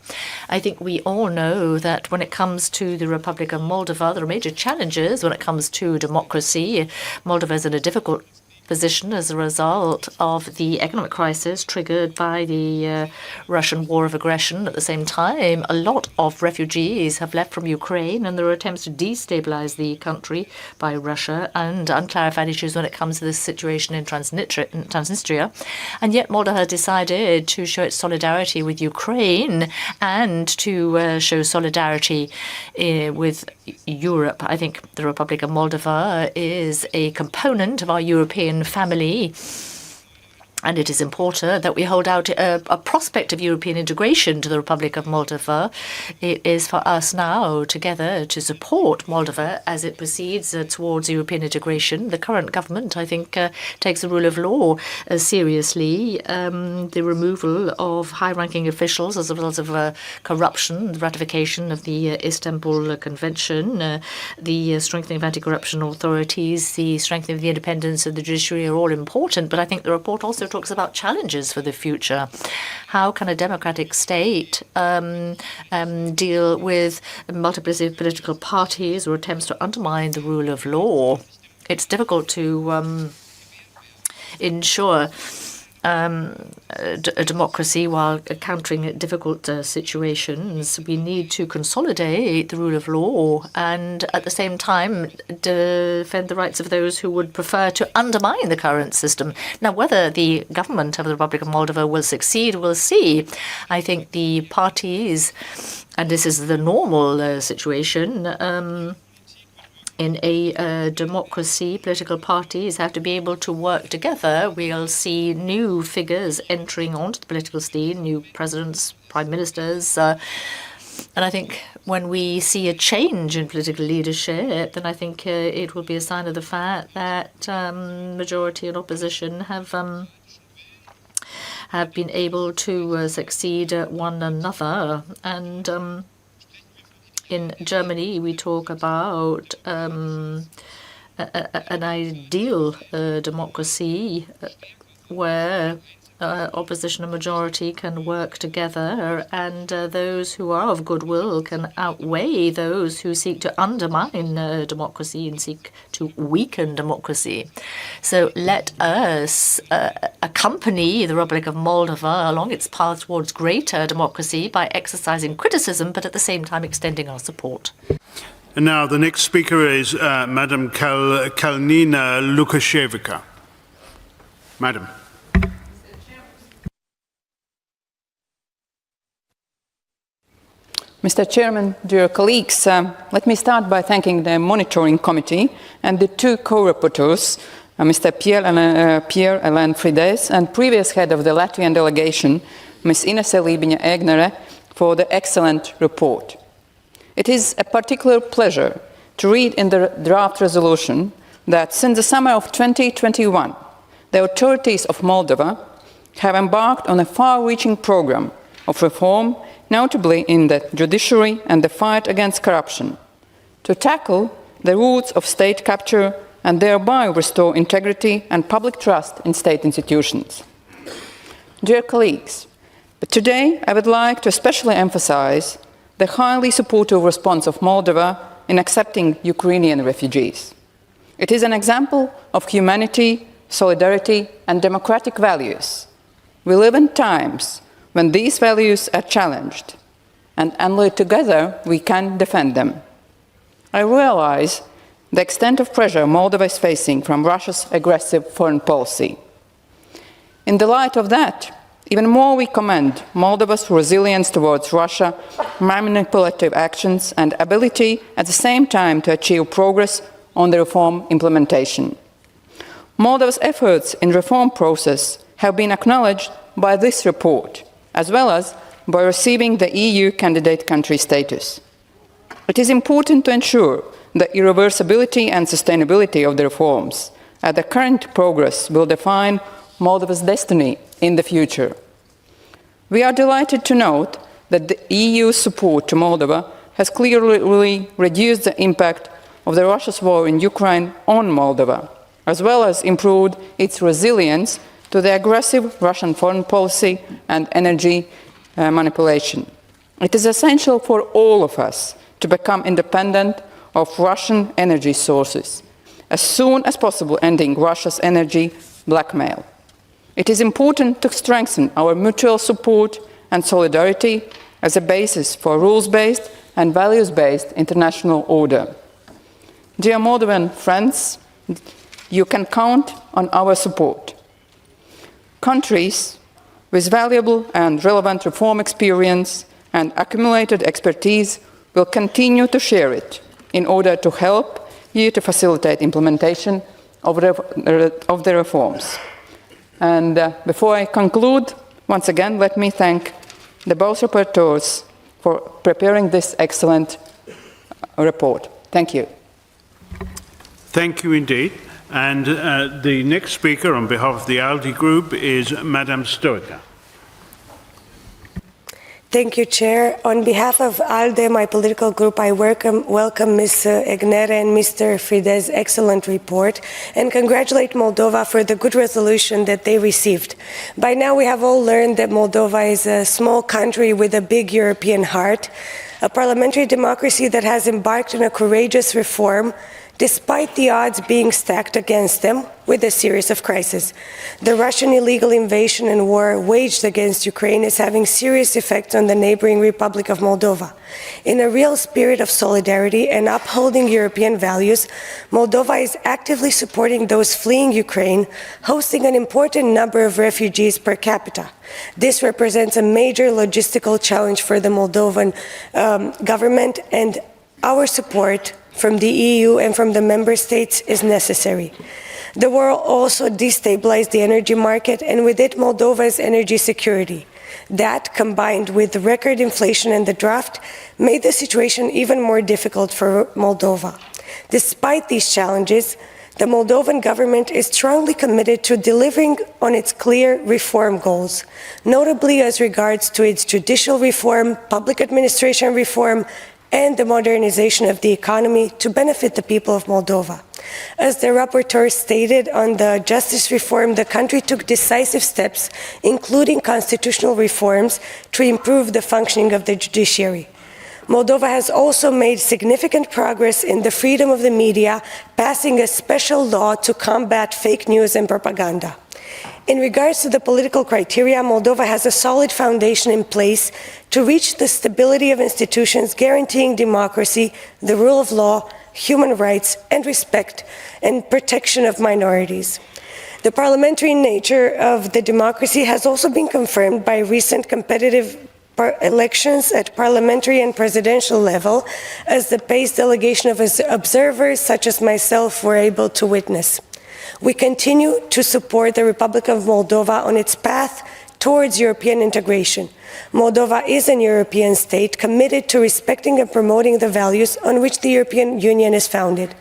I think we all know that when it comes to the Republic of Moldova, there are major challenges when it comes to democracy. Moldova is in a difficult position as a result of the economic crisis triggered by the Russian war of aggression. At the same time, a lot of refugees have left from Ukraine, and there are attempts to destabilize the country by Russia and unclarified issues when it comes to this situation in Transnistria. And yet Moldova has decided to show its solidarity with Ukraine and to show solidarity with Europe. I think the Republic of Moldova is a component of our European family, and it is important that we hold out a prospect of European integration to the Republic of Moldova. It is for us now together to support Moldova as it proceeds towards European integration. The current government, I think, takes the rule of law seriously. The removal of high-ranking officials as a result of corruption, the ratification of the Istanbul Convention, the strengthening of anti-corruption authorities, the strengthening of the independence of the judiciary are all important. But I think the report also talks about challenges for the future. How can a democratic state deal with multiplicity of political parties or attempts to undermine the rule of law? It's difficult to ensure a democracy while countering difficult situations. We need to consolidate the rule of law and at the same time defend the rights of those who would prefer to undermine the current system. Now, whether the government of the Republic of Moldova will succeed, we'll see. I think the parties, and this is the normal situation, In a democracy, political parties have to be able to work together. We'll see new figures entering onto the political scene, new presidents, prime ministers. And I think when we see a change in political leadership, then I think it will be a sign of the fact that majority and opposition have been able to succeed one another. And in Germany, we talk about an ideal democracy where opposition and majority can work together, and those who are of goodwill can outweigh those who seek to undermine democracy and seek to weaken democracy. So let us accompany the Republic of Moldova along its path towards greater democracy by exercising criticism, but at the same time extending our support. And now the next speaker is Madam Kalnina Lukashevika. Madam. Mr. Chairman, dear colleagues, let me start by thanking the Monitoring Committee and the two co-rapporteurs, Mr. Pierre-Alain Frides and previous head of the Latvian delegation, Ms. Ines Lībiņa-Egnere, for the excellent report. It is a particular pleasure to read in the draft resolution that since the summer of 2021, the authorities of Moldova have embarked on a far-reaching program of reform, notably in the judiciary and the fight against corruption, to tackle the roots of state capture and thereby restore integrity and public trust in state institutions. Dear colleagues, but today I would like to especially emphasize the highly supportive response of Moldova in accepting Ukrainian refugees. It is an example of humanity, solidarity, and democratic values. We live in times when these values are challenged, and only together we can defend them. I realize the extent of pressure Moldova is facing from Russia's aggressive foreign policy. In the light of that, even more we commend Moldova's resilience towards Russia, manipulative actions, and ability at the same time to achieve progress on the reform implementation. Moldova's efforts in reform process have been acknowledged by this report, as well as by receiving the EU candidate country status. It is important to ensure the irreversibility and sustainability of the reforms, as the current progress will define Moldova's destiny in the future. We are delighted to note that the EU's support to Moldova has clearly reduced the impact of the Russia's war in Ukraine on Moldova, as well as improved its resilience to the aggressive Russian foreign policy and energy manipulation. It is essential for all of us to become independent of Russian energy sources, as soon as possible ending Russia's energy blackmail. It is important to strengthen our mutual support and solidarity as a basis for rules-based and values-based international order. Dear Moldovan friends, you can count on our support. Countries with valuable and relevant reform experience and accumulated expertise will continue to share it in order to help you to facilitate implementation of the reforms. And before I conclude, once again, let me thank the both rapporteurs for preparing this excellent report. Thank you. Thank you indeed. And the next speaker on behalf of the ALDE group is Madam Stoika. Thank you, Chair. On behalf of ALDE, my political group, I welcome Ms. Egnere and Mr. Frides' excellent report and congratulate Moldova for the good resolution that they received. By now, we have all learned that Moldova is a small country with a big European heart, a parliamentary democracy that has embarked on a courageous reform despite the odds being stacked against them with a series of crises. The Russian illegal invasion and war waged against Ukraine is having serious effects on the neighboring Republic of Moldova. In a real spirit of solidarity and upholding European values, Moldova is actively supporting those fleeing Ukraine, hosting an important number of refugees per capita. This represents a major logistical challenge for the Moldovan government, and our support from the EU and from the member states is necessary. The war also destabilized the energy market and with it Moldova's energy security. That, combined with the record inflation and the drought, made the situation even more difficult for Moldova. Despite these challenges, the Moldovan government is strongly committed to delivering on its clear reform goals, notably as regards to its judicial reform, public administration reform, and the modernization of the economy to benefit the people of Moldova. As the rapporteur stated on the justice reform, the country took decisive steps, including constitutional reforms, to improve the functioning of the judiciary. Moldova has also made significant progress in the freedom of the media, passing a special law to combat fake news and propaganda. In regards to the political criteria, Moldova has a solid foundation in place to reach the stability of institutions guaranteeing democracy, the rule of law, human rights, and respect and protection of minorities. The parliamentary nature of the democracy has also been confirmed by recent competitive elections at parliamentary and presidential level, as the PACE delegation of observers such as myself were able to witness. We continue to support the Republic of Moldova on its path towards European integration. Moldova is an European state committed to respecting and promoting the values on which the European Union is founded.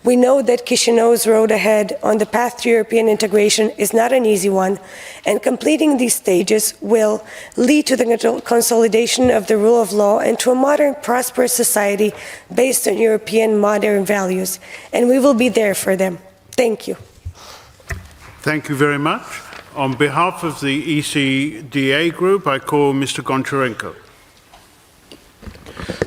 We know that Chișinău's road ahead on the path to European integration is not an easy one, and completing these stages will lead to the consolidation of the rule of law and to a modern, prosperous society based on European modern values, and we will be there for them. Thank you. Thank you very much. On behalf of the ECDA group, I call Mr. Goncharenko.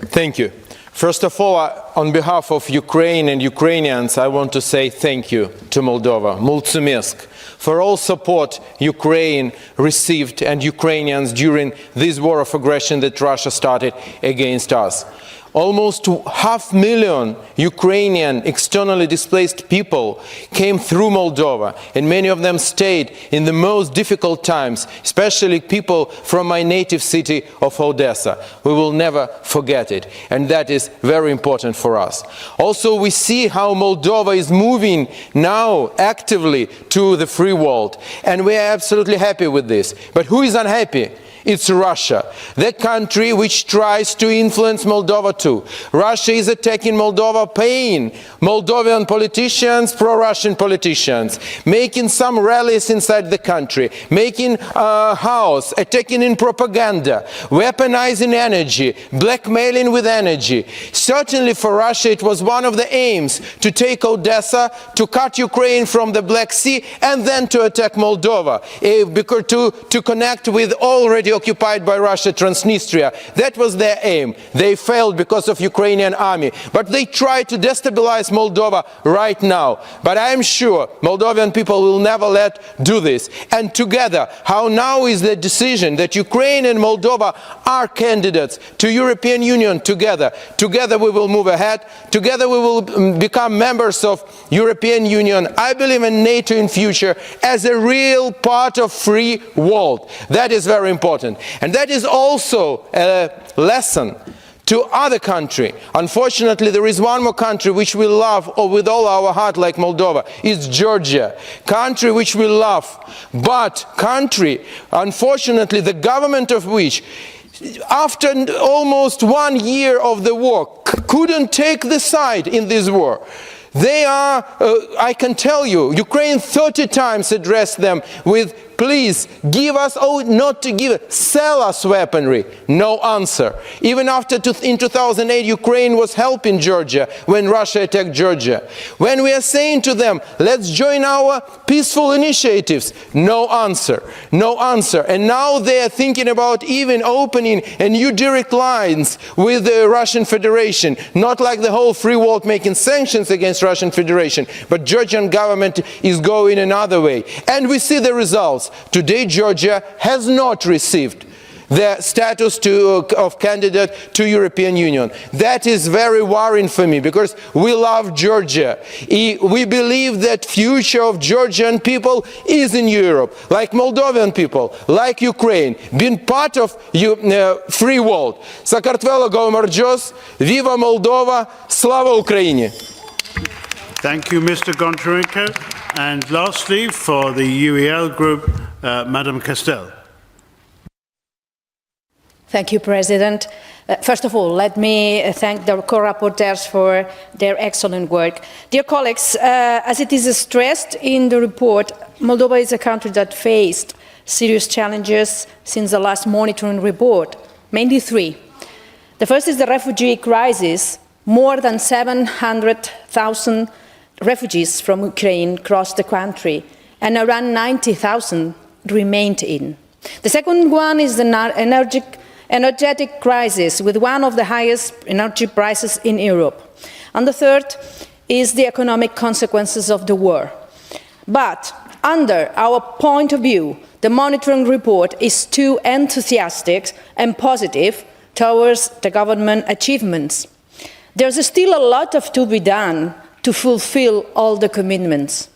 Thank you. First of all, on behalf of Ukraine and Ukrainians, I want to say thank you to Moldova, Mulțumesc, for all support Ukraine received and Ukrainians during this war of aggression that Russia started against us. Almost 500,000 Ukrainian externally displaced people came through Moldova, and many of them stayed in the most difficult times, especially people from my native city of Odessa. We will never forget it, and that is very important for us. Also, we see how Moldova is moving now actively to the free world, and we are absolutely happy with this. But who is unhappy? It's Russia, the country which tries to influence Moldova too. Russia is attacking Moldova, paying Moldovan politicians, pro-Russian politicians, making some rallies inside the country, making a house, attacking in propaganda, weaponizing energy, blackmailing with energy. Certainly for Russia it was one of the aims to take Odessa, to cut Ukraine from the Black Sea, and then to attack Moldova, because to connect with already occupied by Russia Transnistria. That was their aim. They failed because of Ukrainian army. But they try to destabilize Moldova right now. But I am sure Moldovan people will never let do this. And together, how now is the decision that Ukraine and Moldova are candidates to European Union together. Together we will move ahead. Together we will become members of European Union. I believe in NATO in future as a real part of free world. That is very important. And that is also a lesson to other countries. Unfortunately, there is one more country which we love with all our heart like Moldova. It's Georgia, country which we love, but country, unfortunately, the government of which after almost 1 year of the war couldn't take the side in this war. They are, I can tell you, Ukraine 30 times addressed them with, please give us, not to give, sell us weaponry. No answer. Even after in 2008, Ukraine was helping Georgia when Russia attacked Georgia. When we are saying to them, let's join our peaceful initiatives, no answer. No answer. And now they are thinking about even opening a new direct lines with the Russian Federation. Not like the whole free world making sanctions against Russian Federation, but Georgian government is going another way. And we see the results. Today Georgia has not received their status of candidate to European Union. That is very worrying for me, because we love Georgia. We believe that future of Georgian people is in Europe, like Moldovan people, like Ukraine, being part of free world. Sakartvelo Gaumarjos, Viva Moldova, Slava Ukraini. Thank you, Mr. Goncharenko. And lastly, for the UEL group, Madam Castel. Thank you, President. First of all, let me thank the co-rapporteurs for their excellent work. Dear colleagues, as it is stressed in the report, Moldova is a country that faced serious challenges since the last monitoring report, mainly three. The first is the refugee crisis. More than 700,000 refugees from Ukraine crossed the country, and around 90,000 remained in. The second one is the energetic crisis, with one of the highest energy prices in Europe. And the third is the economic consequences of the war. But under our point of view, the monitoring report is too enthusiastic and positive towards the government achievements. There's still a lot to be done to fulfill all the commitments.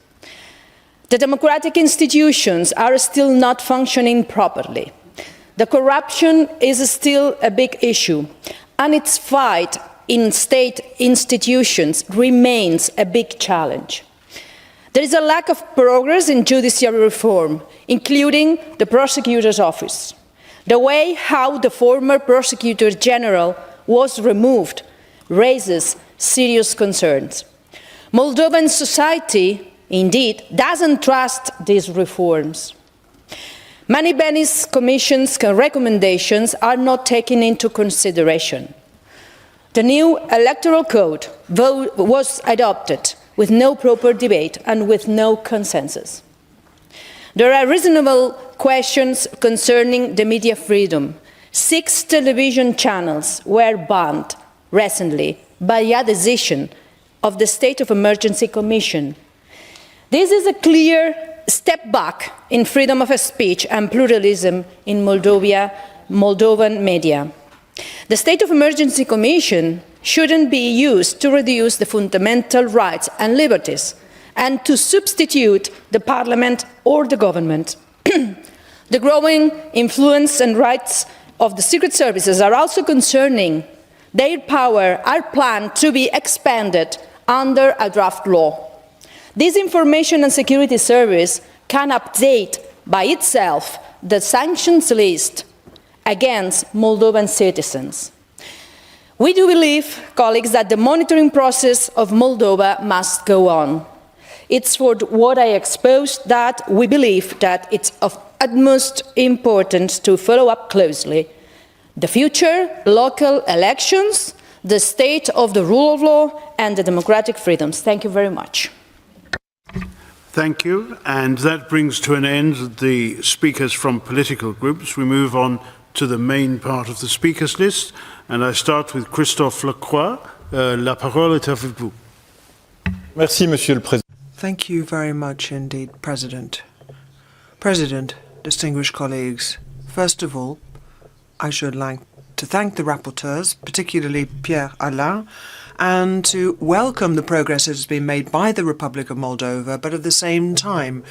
The democratic institutions are still not functioning properly. The corruption is still a big issue, and its fight in state institutions remains a big challenge. There is a lack of progress in judiciary reform, including the prosecutor's office. The way how the former prosecutor general was removed raises serious concerns. Moldovan society, indeed, doesn't trust these reforms. Many Venice Commission's recommendations are not taken into consideration. The new electoral code was adopted with no proper debate and with no consensus. There are reasonable questions concerning the media freedom. 6 television channels were banned recently by a decision of the State of Emergency Commission. This is a clear step back in freedom of speech and pluralism in Moldovan media. The State of Emergency Commission shouldn't be used to reduce the fundamental rights and liberties and to substitute the parliament or the government. The growing influence and rights of the secret services are also concerning. Their power are planned to be expanded under a draft law. This Information and Security Service can update by itself the sanctions list against Moldovan citizens. We do believe, colleagues, that the monitoring process of Moldova must go on. It's for what I exposed that we believe that it's of utmost importance to follow up closely the future local elections, the state of the rule of law, and the democratic freedoms. Thank you very much. Thank you. And that brings to an end the speakers from political groups. We move on to the main part of the speakers list. And I start with Christophe Lacroix. La parole est à vous. Merci, Monsieur le Président. Thank you very much indeed, President. President, distinguished colleagues, first of all, I should like to thank the rapporteurs, particularly Pierre Alain, and to welcome the progress that has been made by the Republic of Moldova, but at the same time,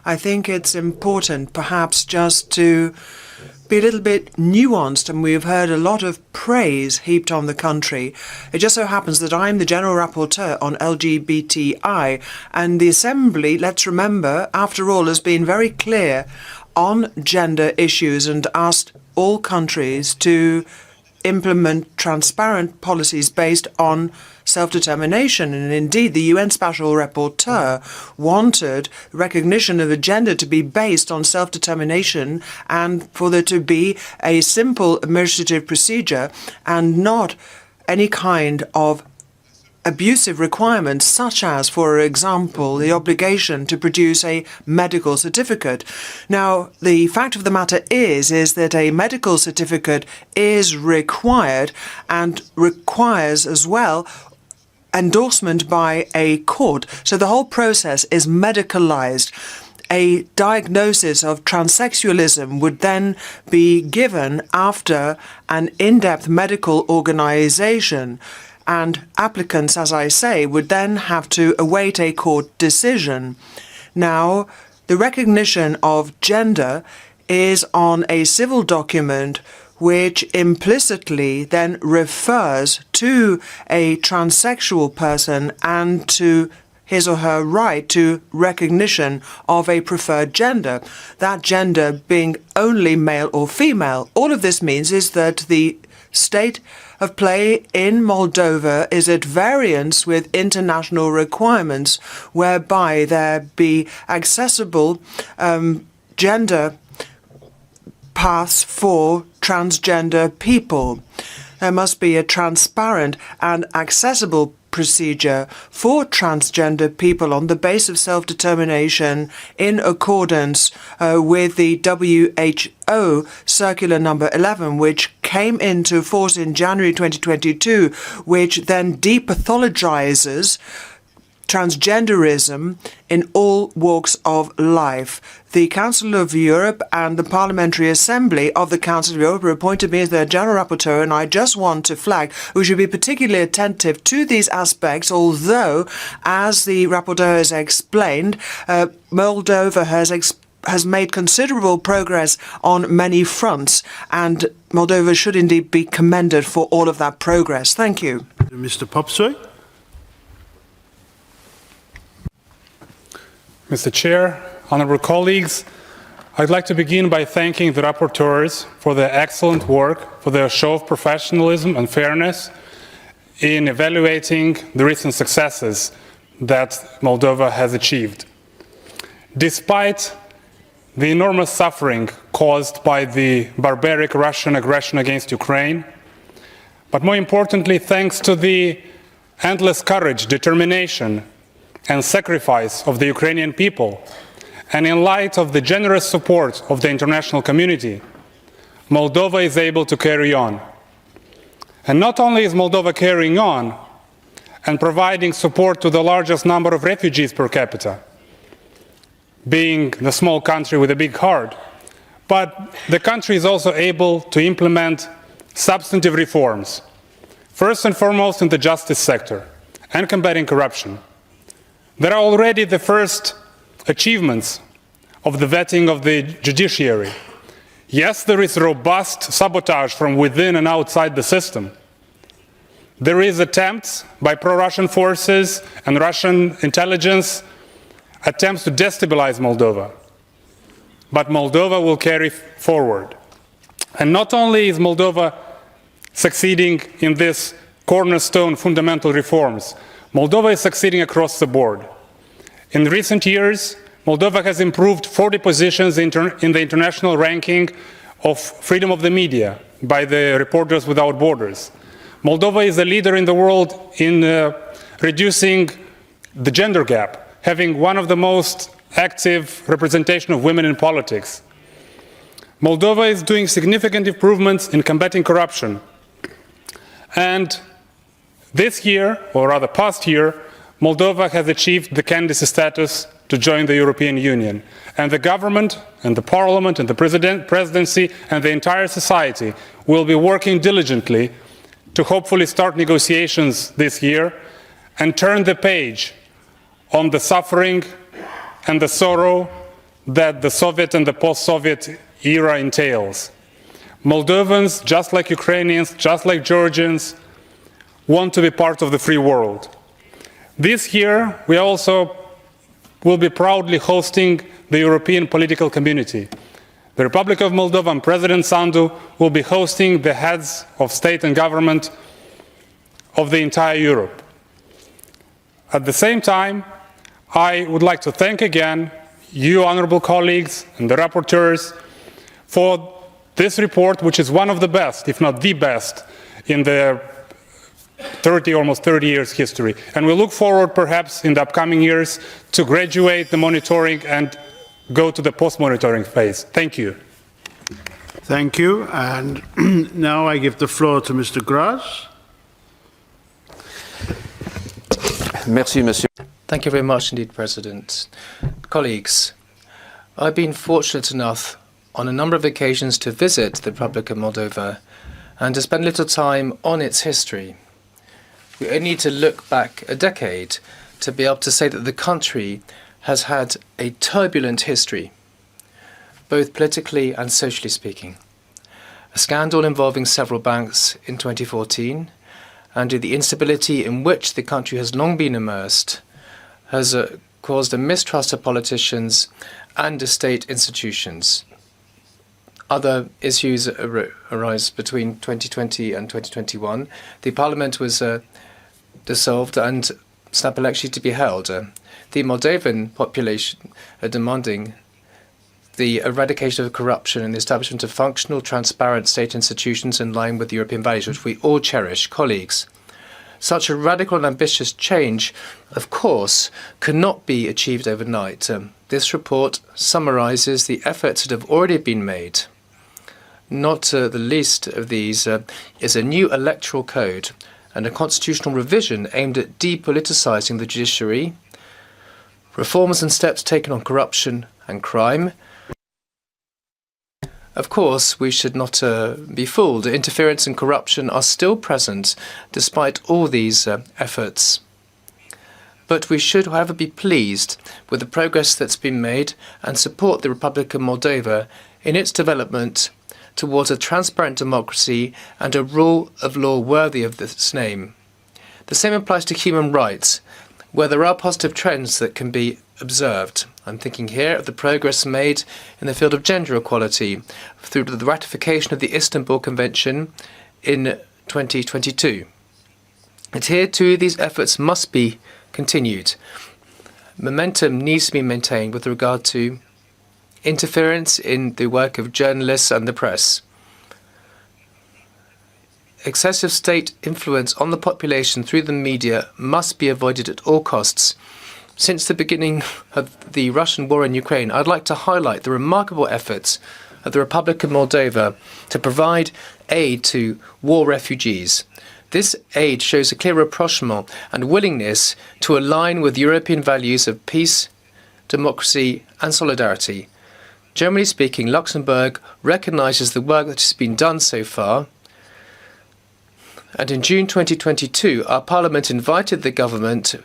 I think it's important perhaps just to be a little bit nuanced, and we've heard a lot of praise heaped on the country. It just so happens that I'm the General Rapporteur on LGBTI, and the Assembly, let's remember, after all, has been very clear on gender issues and asked all countries to implement transparent policies based on self-determination. And indeed, the UN Special Rapporteur wanted recognition of a gender to be based on self-determination and for there to be a simple administrative procedure and not any kind of abusive requirements, such as, for example, the obligation to produce a medical certificate. Now, the fact of the matter is that a medical certificate is required and requires as well endorsement by a court. So the whole process is medicalized. a diagnosis of transsexualism would then be given after an in-depth medical organization, and applicants, as I say, would then have to await a court decision. Now, the recognition of gender is on a civil document which implicitly then refers to a transsexual person and to his or her right to recognition of a preferred gender, that gender being only male or female. All of this means is that the state of play in Moldova is at variance with international requirements, whereby there be accessible gender paths for transgender people. There must be a transparent and accessible procedure for transgender people on the basis of self-determination in accordance with the WHO Circular Number 11, which came into force in January 2022, which then depathologizes transgenderism in all walks of life. The Council of Europe and the Parliamentary Assembly of the Council of Europe appointed me as their General Rapporteur, and I just want to flag we should be particularly attentive to these aspects, although, as the Rapporteur has explained, Moldova has made considerable progress on many fronts, and Moldova should indeed be commended for all of that progress. Thank you. Mr. Popsoy. Mr. Chair, honourable colleagues, I'd like to begin by thanking the rapporteurs for their excellent work, for their show of professionalism and fairness in evaluating the recent successes that Moldova has achieved. Despite the enormous suffering caused by the barbaric Russian aggression against Ukraine, but more importantly, thanks to the endless courage, determination, and sacrifice of the Ukrainian people, and in light of the generous support of the international community, Moldova is able to carry on. And not only is Moldova carrying on and providing support to the largest number of refugees per capita, being the small country with a big heart, but the country is also able to implement substantive reforms, first and foremost in the justice sector and combating corruption. There are already the first achievements of the vetting of the judiciary. Yes, there is robust sabotage from within and outside the system. There is attempts by pro-Russian forces and Russian intelligence, attempts to destabilize Moldova. But Moldova will carry forward. And not only is Moldova succeeding in this cornerstone fundamental reforms, Moldova is succeeding across the board. In recent years, Moldova has improved 40 positions in the international ranking of freedom of the media by the Reporters Without Borders. Moldova is a leader in the world in reducing the gender gap, having one of the most active representation of women in politics. Moldova is doing significant improvements in combating corruption. And this year, or rather past year, Moldova has achieved the candidacy status to join the European Union. And the government and the parliament and the presidency and the entire society will be working diligently to hopefully start negotiations this year and turn the page on the suffering and the sorrow that the Soviet and the post-Soviet era entails. Moldovans, just like Ukrainians, just like Georgians, want to be part of the free world. This year, we also will be proudly hosting the European political community. The Republic of Moldova and President Sandu will be hosting the heads of state and government of the entire Europe. At the same time, I would like to thank again you, honourable colleagues, and the rapporteurs for this report, which is one of the best, if not the best, in the almost 30 years history. And we look forward, perhaps, in the upcoming years to graduate the monitoring and go to the post-monitoring phase. Thank you. Thank you. And now I give the floor to Mr. Gras. Merci, Monsieur. Thank you very much indeed, President. Colleagues, I've been fortunate enough on a number of occasions to visit the Republic of Moldova and to spend little time on its history. We only need to look back a decade to be able to say that the country has had a turbulent history, both politically and socially speaking. A scandal involving several banks in 2014, and the instability in which the country has long been immersed, has caused a mistrust of politicians and of state institutions. Other issues arise between 2020 and 2021. The parliament was dissolved and snap elections to be held. The Moldovan population are demanding the eradication of corruption and the establishment of functional, transparent state institutions in line with European values, which we all cherish. Colleagues, such a radical and ambitious change, of course, cannot be achieved overnight. This report summarizes the efforts that have already been made. Not the least of these is a new electoral code and a constitutional revision aimed at depoliticizing the judiciary, reforms and steps taken on corruption and crime. Of course, we should not be fooled. Interference and corruption are still present despite all these efforts. But we should, however, be pleased with the progress that's been made and support the Republic of Moldova in its development towards a transparent democracy and a rule of law worthy of this name. The same applies to human rights, where there are positive trends that can be observed. I'm thinking here of the progress made in the field of gender equality through the ratification of the Istanbul Convention in 2022. And here too, these efforts must be continued. Momentum needs to be maintained with regard to interference in the work of journalists and the press. Excessive state influence on the population through the media must be avoided at all costs. Since the beginning of the Russian war in Ukraine, I'd like to highlight the remarkable efforts of the Republic of Moldova to provide aid to war refugees. This aid shows a clear rapprochement and willingness to align with European values of peace, democracy and solidarity. Generally speaking, Luxembourg recognizes the work that has been done so far, and in June 2022, our Parliament invited the government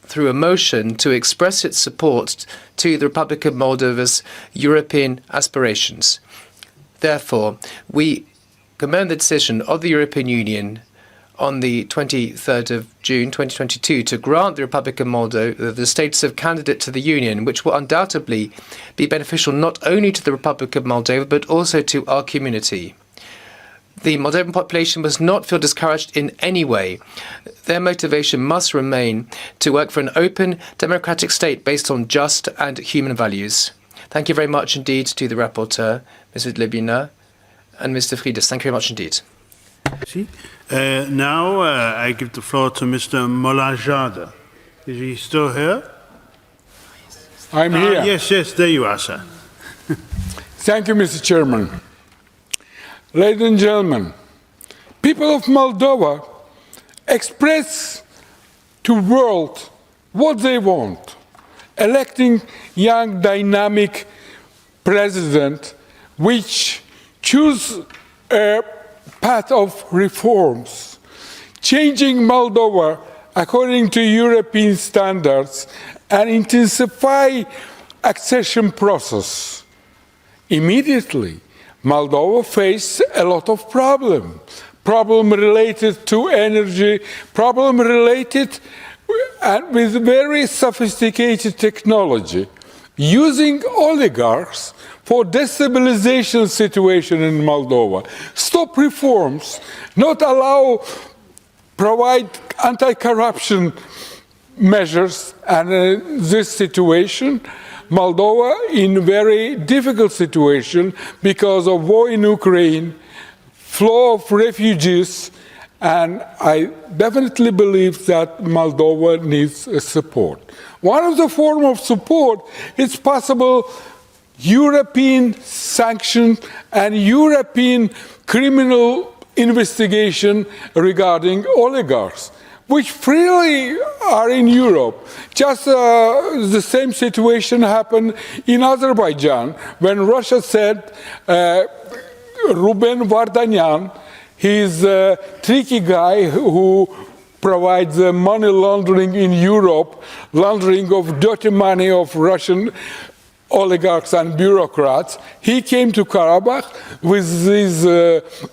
through a motion to express its support to the Republic of Moldova's European aspirations. Therefore, we commend the decision of the European Union on the 23rd of June 2022 to grant the Republic of Moldova the status of candidate to the Union, which will undoubtedly be beneficial not only to the Republic of Moldova but also to our community. The Moldovan population must not feel discouraged in any way. Their motivation must remain to work for an open, democratic state based on just and human values. Thank you very much indeed to the rapporteur, Mrs. Lebina, and Mr. Frieders. Thank you very much indeed. Now I give the floor to Mr. Molajada. Is he still here? I'm here. Yes, there you are, sir. Thank you, Mr. Chairman. Ladies and gentlemen, people of Moldova express to the world what they want, electing young, dynamic president which choose a path of reforms, changing Moldova according to European standards and intensify accession process. Immediately, Moldova faced a lot of problems. Problem related to energy, problem related with very sophisticated technology, using oligarchs for destabilization situation in Moldova. Stop reforms, not allow, provide anti-corruption measures, and this situation, Moldova in a very difficult situation because of war in Ukraine, flow of refugees, and I definitely believe that Moldova needs support. One of the forms of support is possible European sanction and European criminal investigation regarding oligarchs. which freely are in Europe. Just the same situation happened in Azerbaijan when Russia said Ruben Vardanyan, he's a tricky guy who provides money laundering in Europe, laundering of dirty money of Russian oligarchs and bureaucrats. He came to Karabakh with this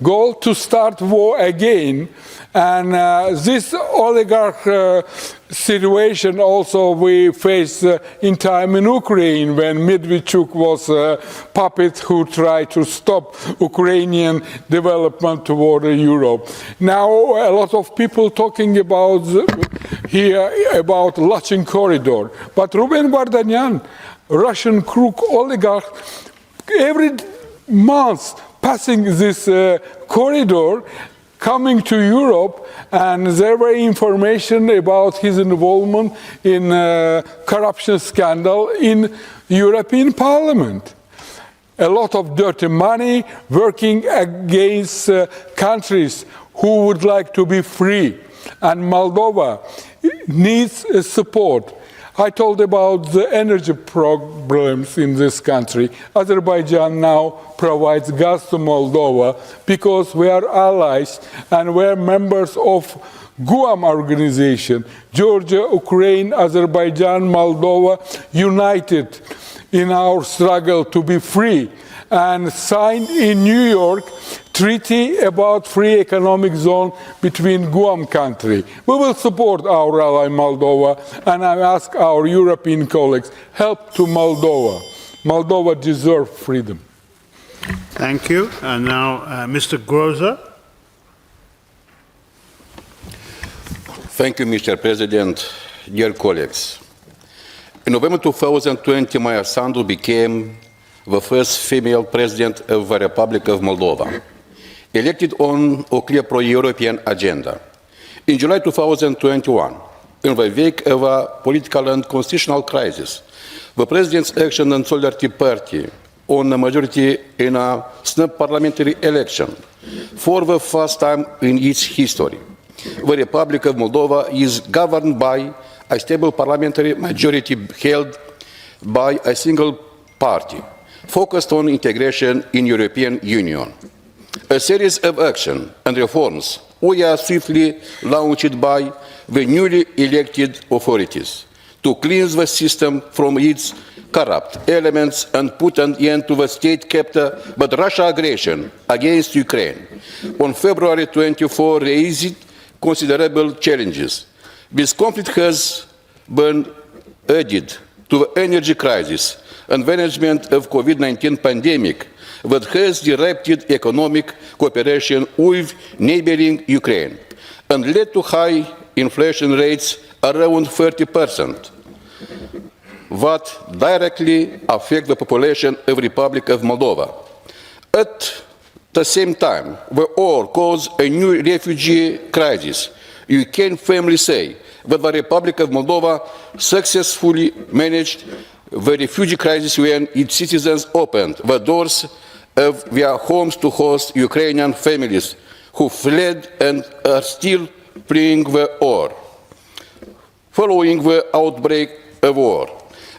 goal to start war again. And this oligarch situation also we face in time in Ukraine when Medvedchuk was a puppet who tried to stop Ukrainian development toward Europe. Now a lot of people talking about here about Lachin corridor, but Ruben Vardanyan, Russian crook oligarch, every month passing this corridor, coming to Europe, and there were information about his involvement in corruption scandal in European Parliament. A lot of dirty money working against countries who would like to be free, and Moldova needs support. I told about the energy problems in this country. Azerbaijan now provides gas to Moldova because we are allies and we're members of GUAM organization, Georgia, Ukraine, Azerbaijan, Moldova, united in our struggle to be free, and signed in New York treaty about free economic zone between GUAM country. We will support our ally Moldova, and I ask our European colleagues, help to Moldova. Moldova deserves freedom. Thank you. And now Mr. Groza. Thank you, Mr. President. Dear colleagues, in November 2020, Maya Sandu became the first female president of the Republic of Moldova, elected on a clear pro-European agenda. In July 2021, in the wake of a political and constitutional crisis, the President's Action and Solidarity Party won a majority in a snap parliamentary election for the first time in its history. The Republic of Moldova is governed by a stable parliamentary majority held by a single party, focused on integration in European Union. A series of actions and reforms were swiftly launched by the newly elected authorities to cleanse the system from its corrupt elements and put an end to the state-kept but Russia aggression against Ukraine. On February 24, raised considerable challenges. This conflict has been added to the energy crisis and management of COVID-19 pandemic that has disrupted economic cooperation with neighboring Ukraine and led to high inflation rates around 30%, that directly affect the population of the Republic of Moldova. At the same time, the war caused a new refugee crisis. You can firmly say that the Republic of Moldova successfully managed the refugee crisis when its citizens opened the doors of their homes to host Ukrainian families who fled and are still fleeing the war. Following the outbreak of war,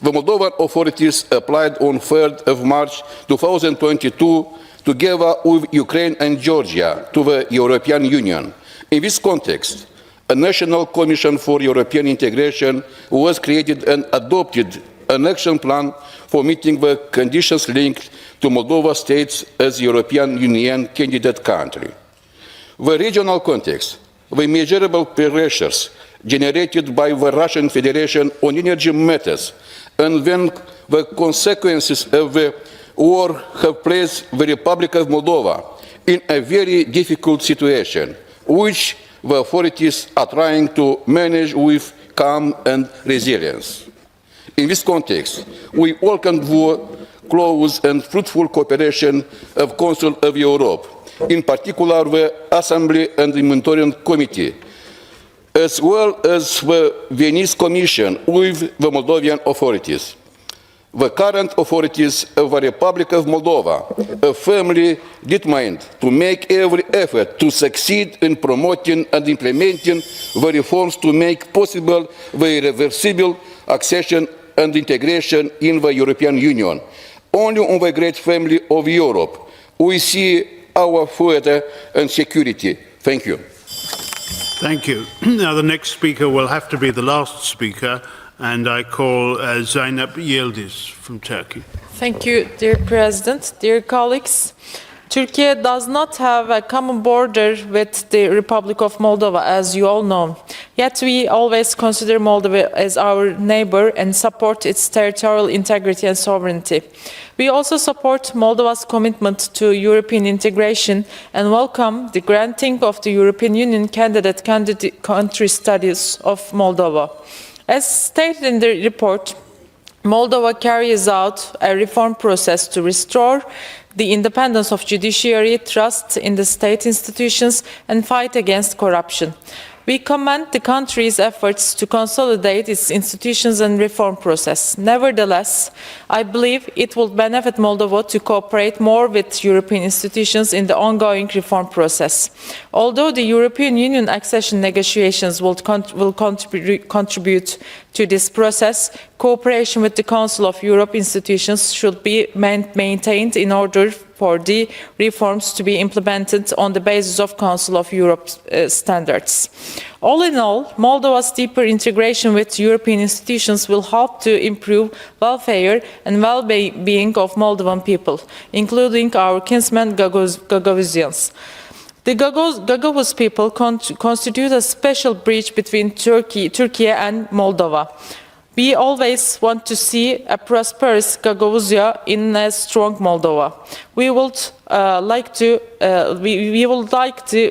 the Moldovan authorities applied on 3rd of March 2022 together with Ukraine and Georgia to the European Union. In this context, a National Commission for European Integration was created and adopted an action plan for meeting the conditions linked to Moldova states as European Union candidate country. The regional context, the measurable pressures generated by the Russian Federation on energy matters, and when the consequences of the war have placed the Republic of Moldova in a very difficult situation, which the authorities are trying to manage with calm and resilience. In this context, we welcome the close and fruitful cooperation of Council of Europe, in particular the Assembly and the Monitoring Committee, as well as the Venice Commission with the Moldovan authorities. The current authorities of the Republic of Moldova are firmly determined to make every effort to succeed in promoting and implementing the reforms to make possible the irreversible accession and integration in the European Union. Only on the great family of Europe we see our future and security. Thank you. Thank you. Now the next speaker will have to be the last speaker, and I call Zeynep Yildiz from Turkey. Thank you, dear President, dear colleagues. Turkey does not have a common border with the Republic of Moldova, as you all know. Yet we always consider Moldova as our neighbor and support its territorial integrity and sovereignty. We also support Moldova's commitment to European integration and welcome the granting of the European Union candidate country status of Moldova. As stated in the report, Moldova carries out a reform process to restore the independence of judiciary, trust in the state institutions, and fight against corruption. We commend the country's efforts to consolidate its institutions and reform process. Nevertheless, I believe it will benefit Moldova to cooperate more with European institutions in the ongoing reform process. Although the European Union accession negotiations will contribute to this process, cooperation with the Council of Europe institutions should be maintained in order for the reforms to be implemented on the basis of Council of Europe standards. All in all, Moldova's deeper integration with European institutions will help to improve welfare and well-being of Moldovan people, including our kinsmen Gagavusians. The Gagavuz people constitute a special bridge between Turkey and Moldova. We always want to see a prosperous Gagavuzia in a strong Moldova. We would like the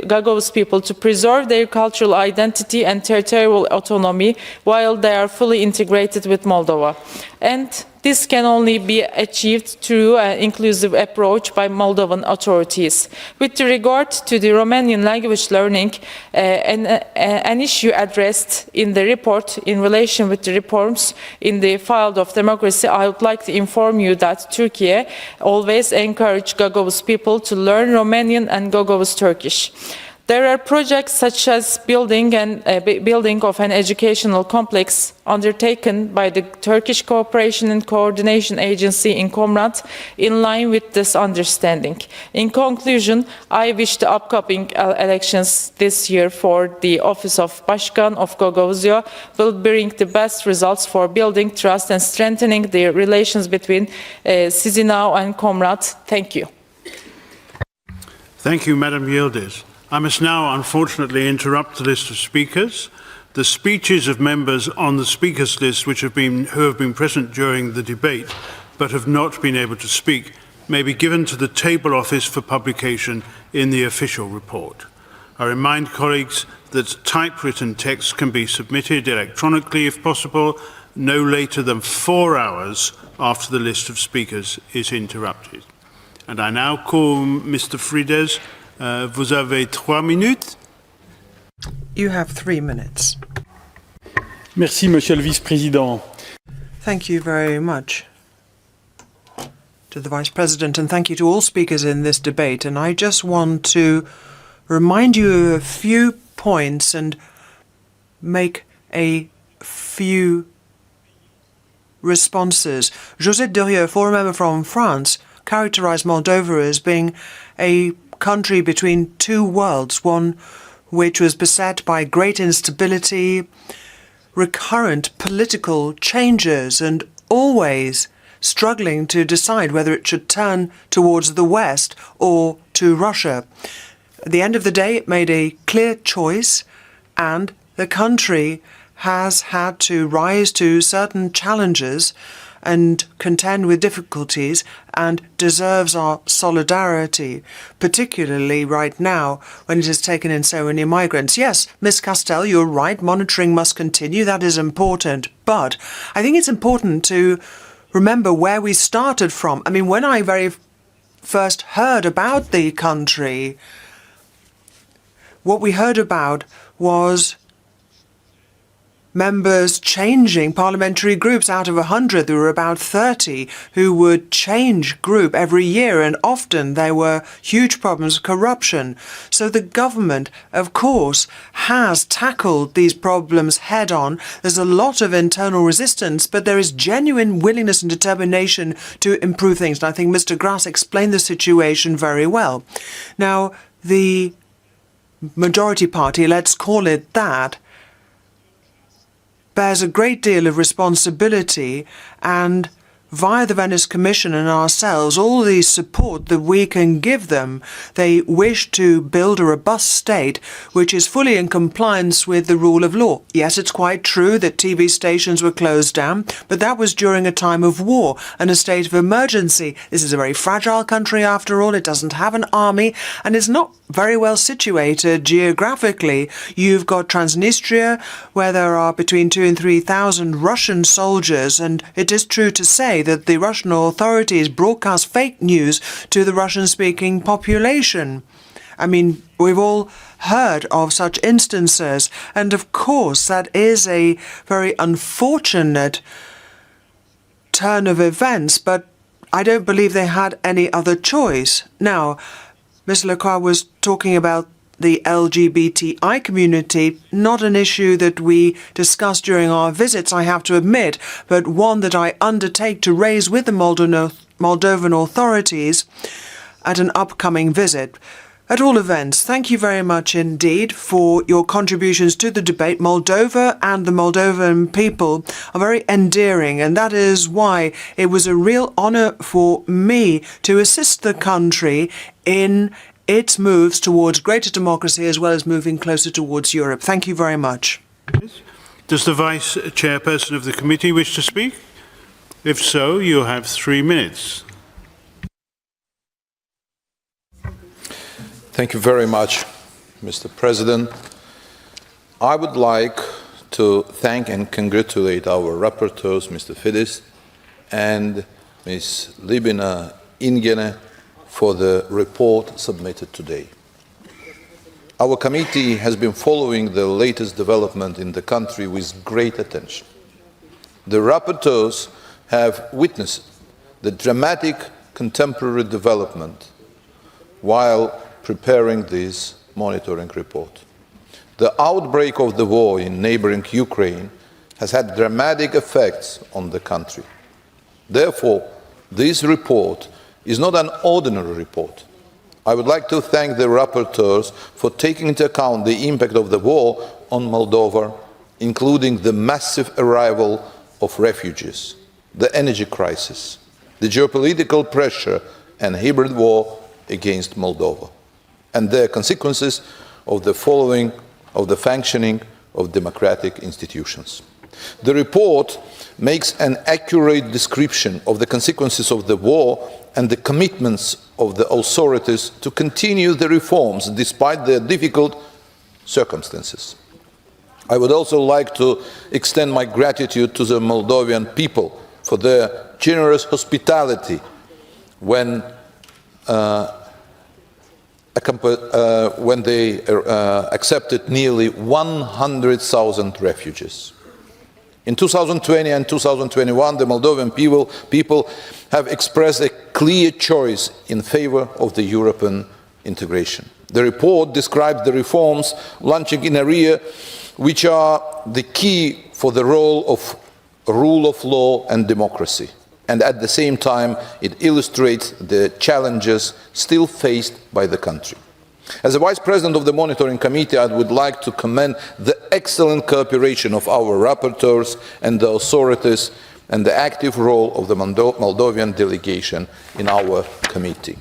Gagavuz people to preserve their cultural identity and territorial autonomy while they are fully integrated with Moldova. And this can only be achieved through an inclusive approach by Moldovan authorities. With regard to the Romanian language learning, an issue addressed in the report in relation with the reforms in the field of democracy, I would like to inform you that Turkey always encourages Gagavuz people to learn Romanian and Gagavuz Turkish. There are projects such as building of an educational complex undertaken by the Turkish Cooperation and Coordination Agency in Comrat in line with this understanding. In conclusion, I wish the upcoming elections this year for the office of Başkan of Gagavuzia will bring the best results for building trust and strengthening the relations between Chisinau and Comrat. Thank you. Thank you, Madam Yildiz. I must now, unfortunately, interrupt the list of speakers. The speeches of members on the speakers list who have been present during the debate but have not been able to speak may be given to the table office for publication in the official report. I remind colleagues that typewritten text can be submitted electronically if possible, no later than 4 hours after the list of speakers is interrupted. And I now call Mr. Frides. Vous avez 3 minutes. You have 3 minutes. Merci, Monsieur le Vice-Président. Thank you very much to the Vice President, and thank you to all speakers in this debate. And I just want to remind you of a few points and make a few responses. Josette Durieux, former member from France, characterized Moldova as being a country between two worlds, one which was beset by great instability, recurrent political changes, and always struggling to decide whether it should turn towards the West or to Russia. At the end of the day, it made a clear choice, and the country has had to rise to certain challenges and contend with difficulties and deserves our solidarity, particularly right now when it has taken in so many migrants. Yes, Ms. Castell, you're right, monitoring must continue, that is important, but I think it's important to remember where we started from. I mean, when I very first heard about the country, what we heard about was members changing parliamentary groups. Out of 100, there were about 30 who would change group every year, and often there were huge problems of corruption. So the government, of course, has tackled these problems head on. There's a lot of internal resistance, but there is genuine willingness and determination to improve things. And I think Mr. Grass explained the situation very well. Now, the majority party, let's call it that, bears a great deal of responsibility, and via the Venice Commission and ourselves, all the support that we can give them, they wish to build a robust state which is fully in compliance with the rule of law. Yes, it's quite true that TV stations were closed down, but that was during a time of war and a state of emergency. This is a very fragile country after all. It doesn't have an army and is not very well situated geographically. You've got Transnistria, where there are between 2,000 and 3,000 Russian soldiers, and it is true to say that the Russian authorities broadcast fake news to the Russian-speaking population. I mean, we've all heard of such instances, and of course that is a very unfortunate turn of events, but I don't believe they had any other choice. Now, Ms. Lacroix was talking about the LGBTI community, not an issue that we discussed during our visits, I have to admit, but one that I undertake to raise with the Moldovan authorities at an upcoming visit. At all events, thank you very much indeed for your contributions to the debate. Moldova and the Moldovan people are very endearing, and that is why it was a real honor for me to assist the country in its moves towards greater democracy as well as moving closer towards Europe. Thank you very much. Does the Vice Chairperson of the committee wish to speak? If so, you have 3 minutes. Thank you very much, Mr. President. I would like to thank and congratulate our rapporteurs, Mr. Fides and Ms. Libina Ingene, for the report submitted today. Our committee has been following the latest development in the country with great attention. The rapporteurs have witnessed the dramatic contemporary development while preparing this monitoring report. The outbreak of the war in neighboring Ukraine has had dramatic effects on the country. Therefore, this report is not an ordinary report. I would like to thank the rapporteurs for taking into account the impact of the war on Moldova, including the massive arrival of refugees, the energy crisis, the geopolitical pressure and hybrid war against Moldova, and their consequences of the functioning of democratic institutions. The report makes an accurate description of the consequences of the war and the commitments of the authorities to continue the reforms despite the difficult circumstances. I would also like to extend my gratitude to the Moldovan people for their generous hospitality when they accepted nearly 100,000 refugees. In 2020 and 2021, the Moldovan people have expressed a clear choice in favor of the European integration. The report describes the reforms launching in area which are the key for the role of rule of law and democracy. And at the same time, it illustrates the challenges still faced by the country. As the Vice President of the Monitoring Committee, I would like to commend the excellent cooperation of our rapporteurs and the authorities and the active role of the Moldovan delegation in our committee.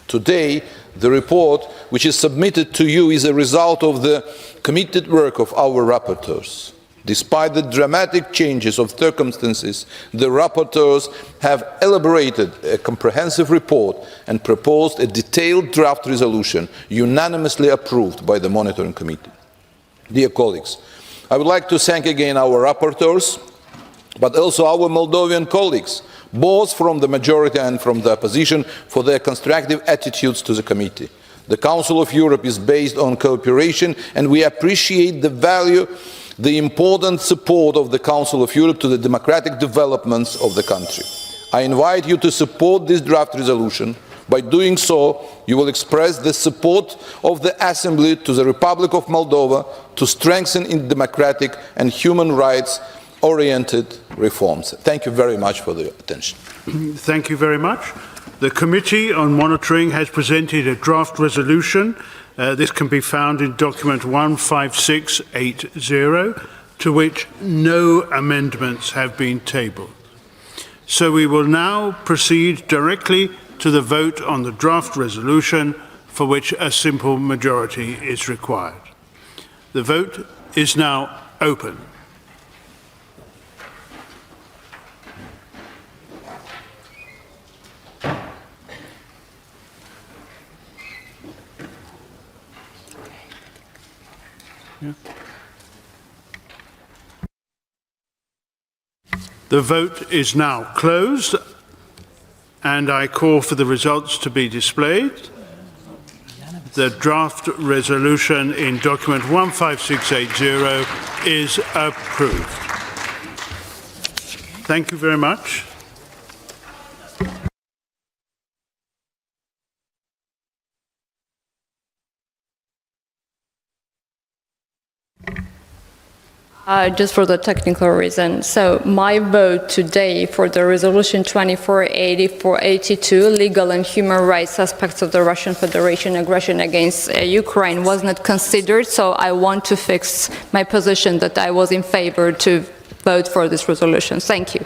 Today, the report which is submitted to you is a result of the committed work of our rapporteurs. Despite the dramatic changes of circumstances, the rapporteurs have elaborated a comprehensive report and proposed a detailed draft resolution unanimously approved by the Monitoring Committee. Dear colleagues, I would like to thank again our rapporteurs, but also our Moldovan colleagues, both from the majority and from the opposition, for their constructive attitudes to the committee. The Council of Europe is based on cooperation, and we appreciate the value the important support of the Council of Europe to the democratic developments of the country. I invite you to support this draft resolution. By doing so, you will express the support of the Assembly to the Republic of Moldova to strengthen its democratic and human rights-oriented reforms. Thank you very much for the attention. Thank you very much. The Committee on Monitoring has presented a draft resolution. This can be found in document 15680, to which no amendments have been tabled. So we will now proceed directly to the vote on the draft resolution, for which a simple majority is required. The vote is now open. The vote is now closed, and I call for the results to be displayed. The draft resolution in document 15680 is approved. Thank you very much. Just for the technical reason. So my vote today for the resolution 2484/82, legal and human rights aspects of the Russian Federation aggression against Ukraine, was not considered. So I want to fix my position that I was in favor to vote for this resolution. Thank you.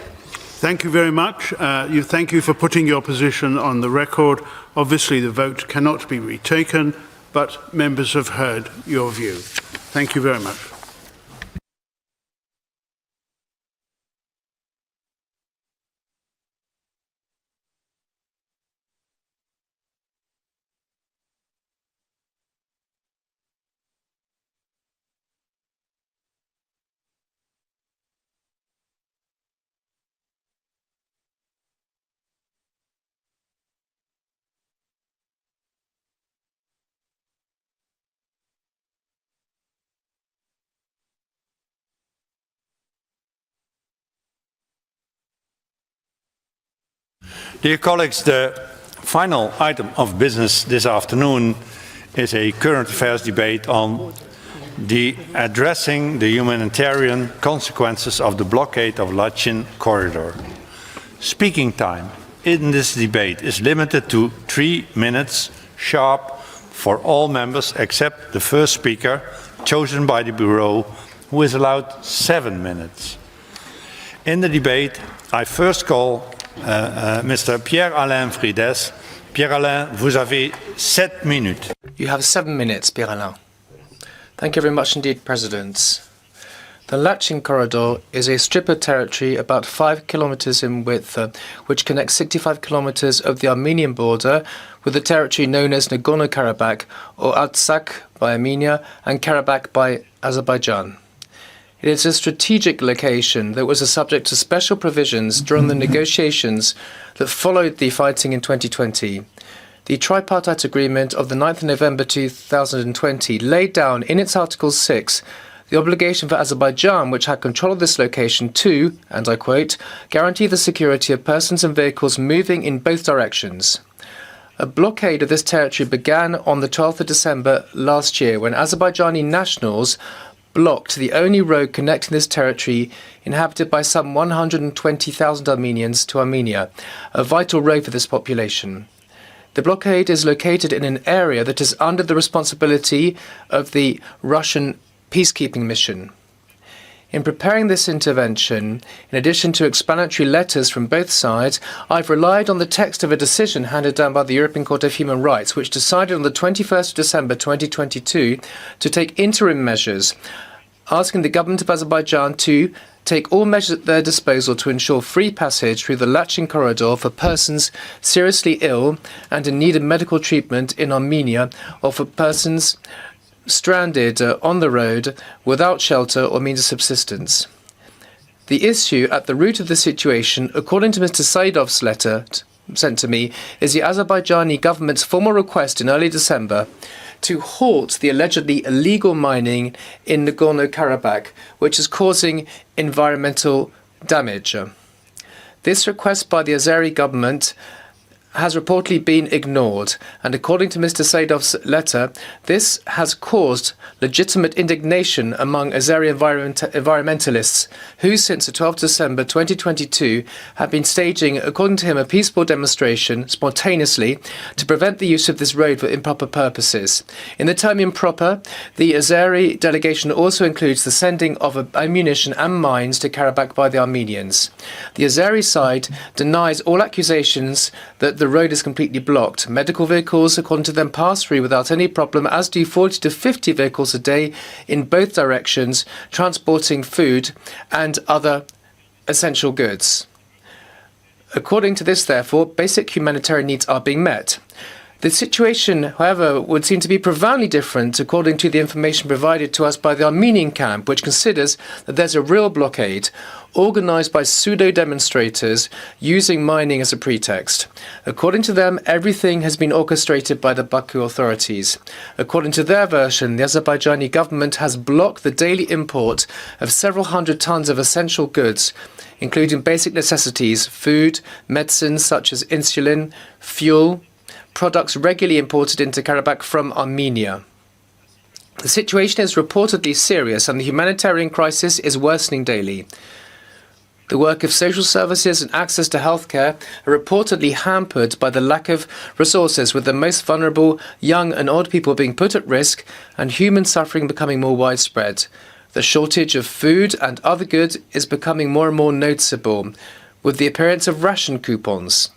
Thank you very much. Thank you for putting your position on the record. Obviously, the vote cannot be retaken, but members have heard your view. Thank you very much. Dear colleagues, the final item of business this afternoon is a current affairs debate on addressing the humanitarian consequences of the blockade of Lachin corridor. Speaking time in this debate is limited to 3 minutes sharp for all members except the first speaker, chosen by the Bureau, who is allowed 7 minutes. In the debate, I first call Mr. Pierre-Alain Frides. Pierre-Alain, vous avez 7 minutes. You have 7 minutes, Pierre-Alain. Thank you very much indeed, President. The Lachin corridor is a strip of territory about 5 kilometers in width, which connects 65 kilometers of the Armenian border with the territory known as Nagorno-Karabakh, or Artsakh by Armenia, and Karabakh by Azerbaijan. It is a strategic location that was a subject to special provisions during the negotiations that followed the fighting in 2020. The tripartite agreement of the 9th of November 2020 laid down in its Article 6 the obligation for Azerbaijan, which had control of this location, to, and I quote, guarantee the security of persons and vehicles moving in both directions. A blockade of this territory began on the 12th of December last year when Azerbaijani nationals blocked the only road connecting this territory inhabited by some 120,000 Armenians to Armenia, a vital road for this population. The blockade is located in an area that is under the responsibility of the Russian peacekeeping mission. In preparing this intervention, in addition to explanatory letters from both sides, I've relied on the text of a decision handed down by the European Court of Human Rights, which decided on the 21st of December 2022 to take interim measures, asking the government of Azerbaijan to take all measures at their disposal to ensure free passage through the Lachin corridor for persons seriously ill and in need of medical treatment in Armenia, or for persons stranded on the road without shelter or means of subsistence. The issue at the root of the situation, according to Mr. Saidov's letter sent to me, is the Azerbaijani government's formal request in early December to halt the allegedly illegal mining in Nagorno-Karabakh, which is causing environmental damage. This request by the Azeri government has reportedly been ignored, and according to Mr. Saidov's letter, this has caused legitimate indignation among Azeri environmentalists who, since the 12th December 2022, have been staging, according to him, a peaceful demonstration spontaneously to prevent the use of this road for improper purposes. In the term improper, the Azeri delegation also includes the sending of ammunition and mines to Karabakh by the Armenians. The Azeri side denies all accusations that the road is completely blocked. Medical vehicles, according to them, pass through without any problem, as do 40 to 50 vehicles a day in both directions, transporting food and other essential goods. According to this, therefore, basic humanitarian needs are being met. The situation, however, would seem to be profoundly different according to the information provided to us by the Armenian camp, which considers that there's a real blockade organized by pseudo-demonstrators using mining as a pretext. According to them, everything has been orchestrated by the Baku authorities. According to their version, the Azerbaijani government has blocked the daily import of several hundred tons of essential goods, including basic necessities, food, medicines such as insulin, fuel, products regularly imported into Karabakh from Armenia. The situation is reportedly serious and the humanitarian crisis is worsening daily. The work of social services and access to healthcare are reportedly hampered by the lack of resources, with the most vulnerable, young and old people being put at risk and human suffering becoming more widespread. The shortage of food and other goods is becoming more and more noticeable, with the appearance of ration coupons.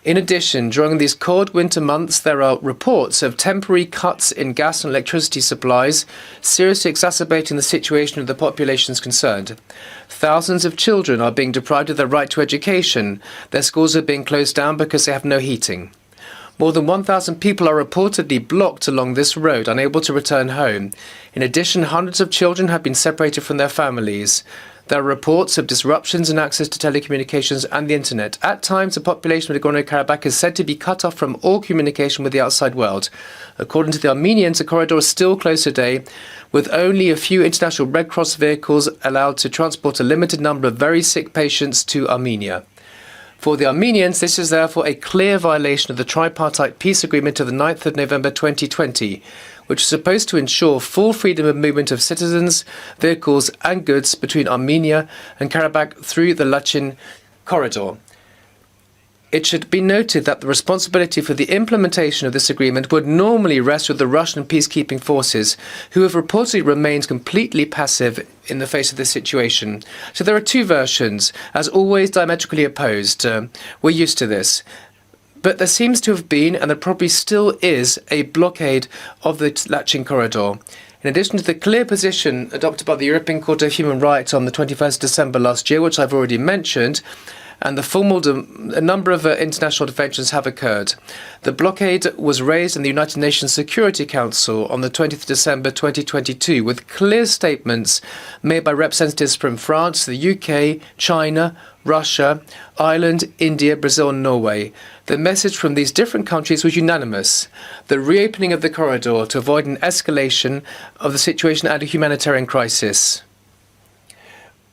In addition, during these cold winter months, there are reports of temporary cuts in gas and electricity supplies, seriously exacerbating the situation of the populations concerned. Thousands of children are being deprived of their right to education. Their schools are being closed down because they have no heating. More than 1,000 people are reportedly blocked along this road, unable to return home. In addition, hundreds of children have been separated from their families. There are reports of disruptions in access to telecommunications and the internet. At times, the population of Nagorno-Karabakh is said to be cut off from all communication with the outside world. According to the Armenians, the corridor is still closed today, with only a few international Red Cross vehicles allowed to transport a limited number of very sick patients to Armenia. For the Armenians, this is therefore a clear violation of the tripartite peace agreement of the 9th of November 2020, which is supposed to ensure full freedom of movement of citizens, vehicles and goods between Armenia and Karabakh through the Lachin corridor. It should be noted that the responsibility for the implementation of this agreement would normally rest with the Russian peacekeeping forces, who have reportedly remained completely passive in the face of this situation. So there are two versions, as always diametrically opposed. We're used to this. But there seems to have been, and there probably still is, a blockade of the Lachin corridor. In addition to the clear position adopted by the European Court of Human Rights on the 21st December last year, which I've already mentioned, and a number of international interventions have occurred. The blockade was raised in the United Nations Security Council on the 20th December 2022, with clear statements made by representatives from France, the UK, China, Russia, Ireland, India, Brazil and Norway. The message from these different countries was unanimous: the reopening of the corridor to avoid an escalation of the situation and a humanitarian crisis.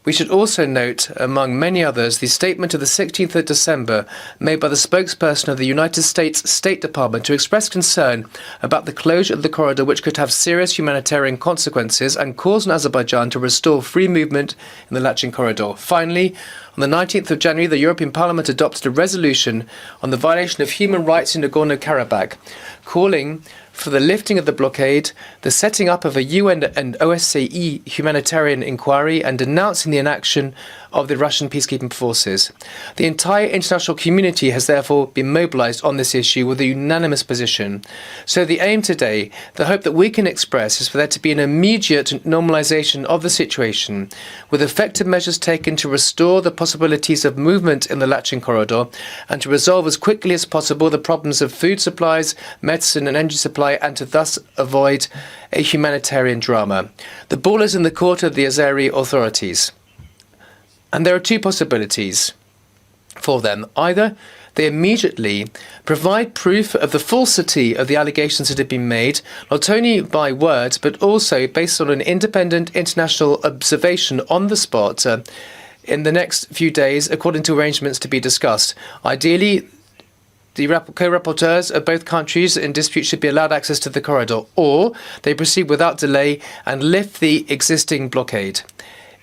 We should also note, among many others, the statement of the 16th of December made by the spokesperson of the United States State Department to express concern about the closure of the corridor, which could have serious humanitarian consequences and cause Azerbaijan to restore free movement in the Lachin corridor. Finally, on the 19th of January, the European Parliament adopted a resolution on the violation of human rights in Nagorno-Karabakh, calling for the lifting of the blockade, the setting up of a UN and OSCE humanitarian inquiry, and denouncing the inaction of the Russian peacekeeping forces. The entire international community has therefore been mobilized on this issue with a unanimous position. So the aim today, the hope that we can express, is for there to be an immediate normalization of the situation, with effective measures taken to restore the possibilities of movement in the Lachin corridor and to resolve as quickly as possible the problems of food supplies, medicine and energy supply, and to thus avoid a humanitarian drama. The ball is in the court of the Azeri authorities. And there are two possibilities for them. Either they immediately provide proof of the falsity of the allegations that have been made, not only by words, but also based on an independent international observation on the spot in the next few days, according to arrangements to be discussed. Ideally, the co-rapporteurs of both countries in dispute should be allowed access to the corridor, or they proceed without delay and lift the existing blockade.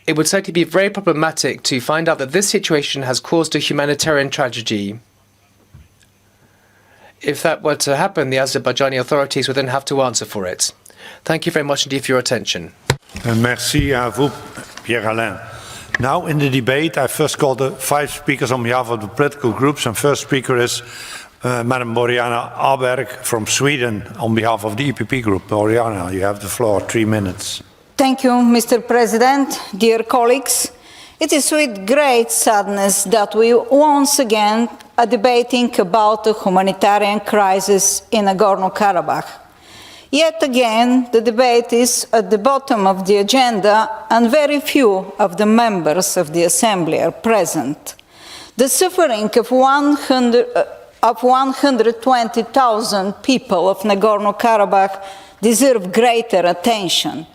It would certainly be very problematic to find out that this situation has caused a humanitarian tragedy. If that were to happen, the Azerbaijani authorities would then have to answer for it. Thank you very much indeed for your attention. Merci à vous, Pierre-Alain. Now in the debate, I first call the 5 speakers on behalf of the political groups, and first speaker is Madam Boriana Aberg from Sweden on behalf of the EPP group. Boriana, you have the floor, 3 minutes. Thank you, Mr. President, dear colleagues. It is with great sadness that we once again are debating about the humanitarian crisis in Nagorno-Karabakh. Yet again, the debate is at the bottom of the agenda and very few of the members of the Assembly are present. The suffering of 120,000 people of Nagorno-Karabakh deserve greater attention.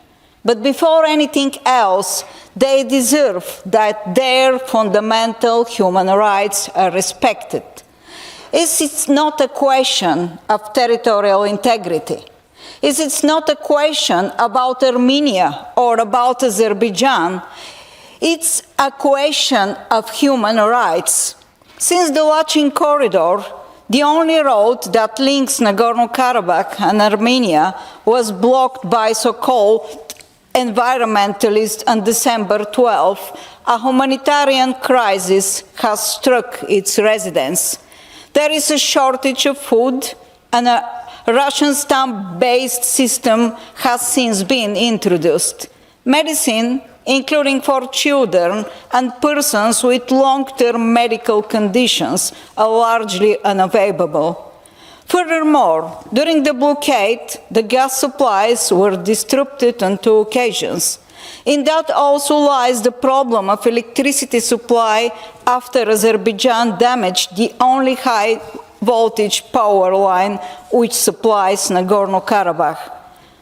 But before anything else, they deserve that their fundamental human rights are respected. It's not a question of territorial integrity. It's not a question about Armenia or about Azerbaijan. It's a question of human rights. Since the Lachin corridor, the only road that links Nagorno-Karabakh and Armenia was blocked by so-called environmentalists on December 12, a humanitarian crisis has struck its residents. There is a shortage of food, and a Russian stamp-based system has since been introduced. Medicine, including for children and persons with long-term medical conditions, are largely unavailable. Furthermore, during the blockade, the gas supplies were disrupted on 2 occasions. In that also lies the problem of electricity supply after Azerbaijan damaged the only high-voltage power line which supplies Nagorno-Karabakh.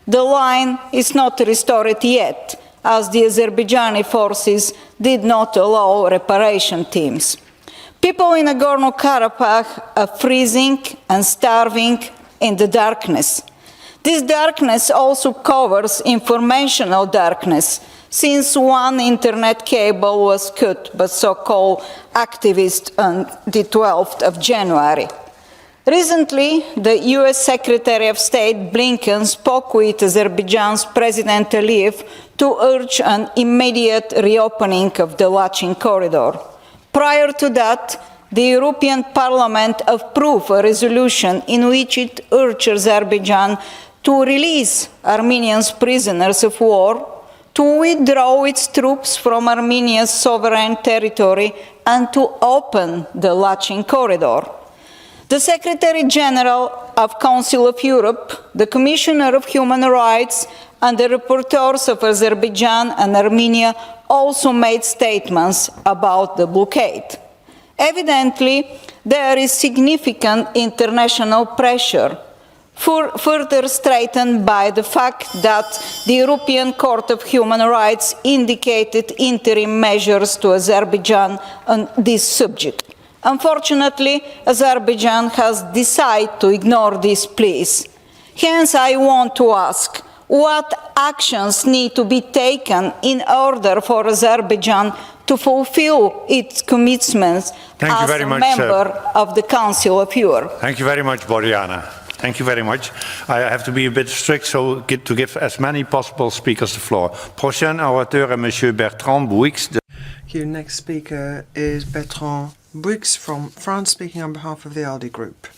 The line is not restored yet, as the Azerbaijani forces did not allow reparation teams. People in Nagorno-Karabakh are freezing and starving in the darkness. This darkness also covers informational darkness, since one internet cable was cut by so-called activists on the 12th of January. Recently, the US Secretary of State Blinken spoke with Azerbaijan's President Aliyev to urge an immediate reopening of the Lachin corridor. Prior to that, the European Parliament approved a resolution in which it urged Azerbaijan to release Armenian prisoners of war, to withdraw its troops from Armenia's sovereign territory, and to open the Lachin corridor. The Secretary General of Council of Europe, the Commissioner of Human Rights, and the rapporteurs of Azerbaijan and Armenia also made statements about the blockade. Evidently, there is significant international pressure, further strengthened by the fact that the European Court of Human Rights indicated interim measures to Azerbaijan on this subject. Unfortunately, Azerbaijan has decided to ignore these pleas. Hence, I want to ask, what actions need to be taken in order for Azerbaijan to fulfill its commitments as a member of the Council of Europe? Thank you very much, Boriana. Thank you very much. I have to be a bit strict, so to give as many possible speakers the floor. Prochain orateur est Monsieur Bertrand Bouix. Your next speaker is Bertrand Bouix from France, speaking on behalf of the ALDE Group.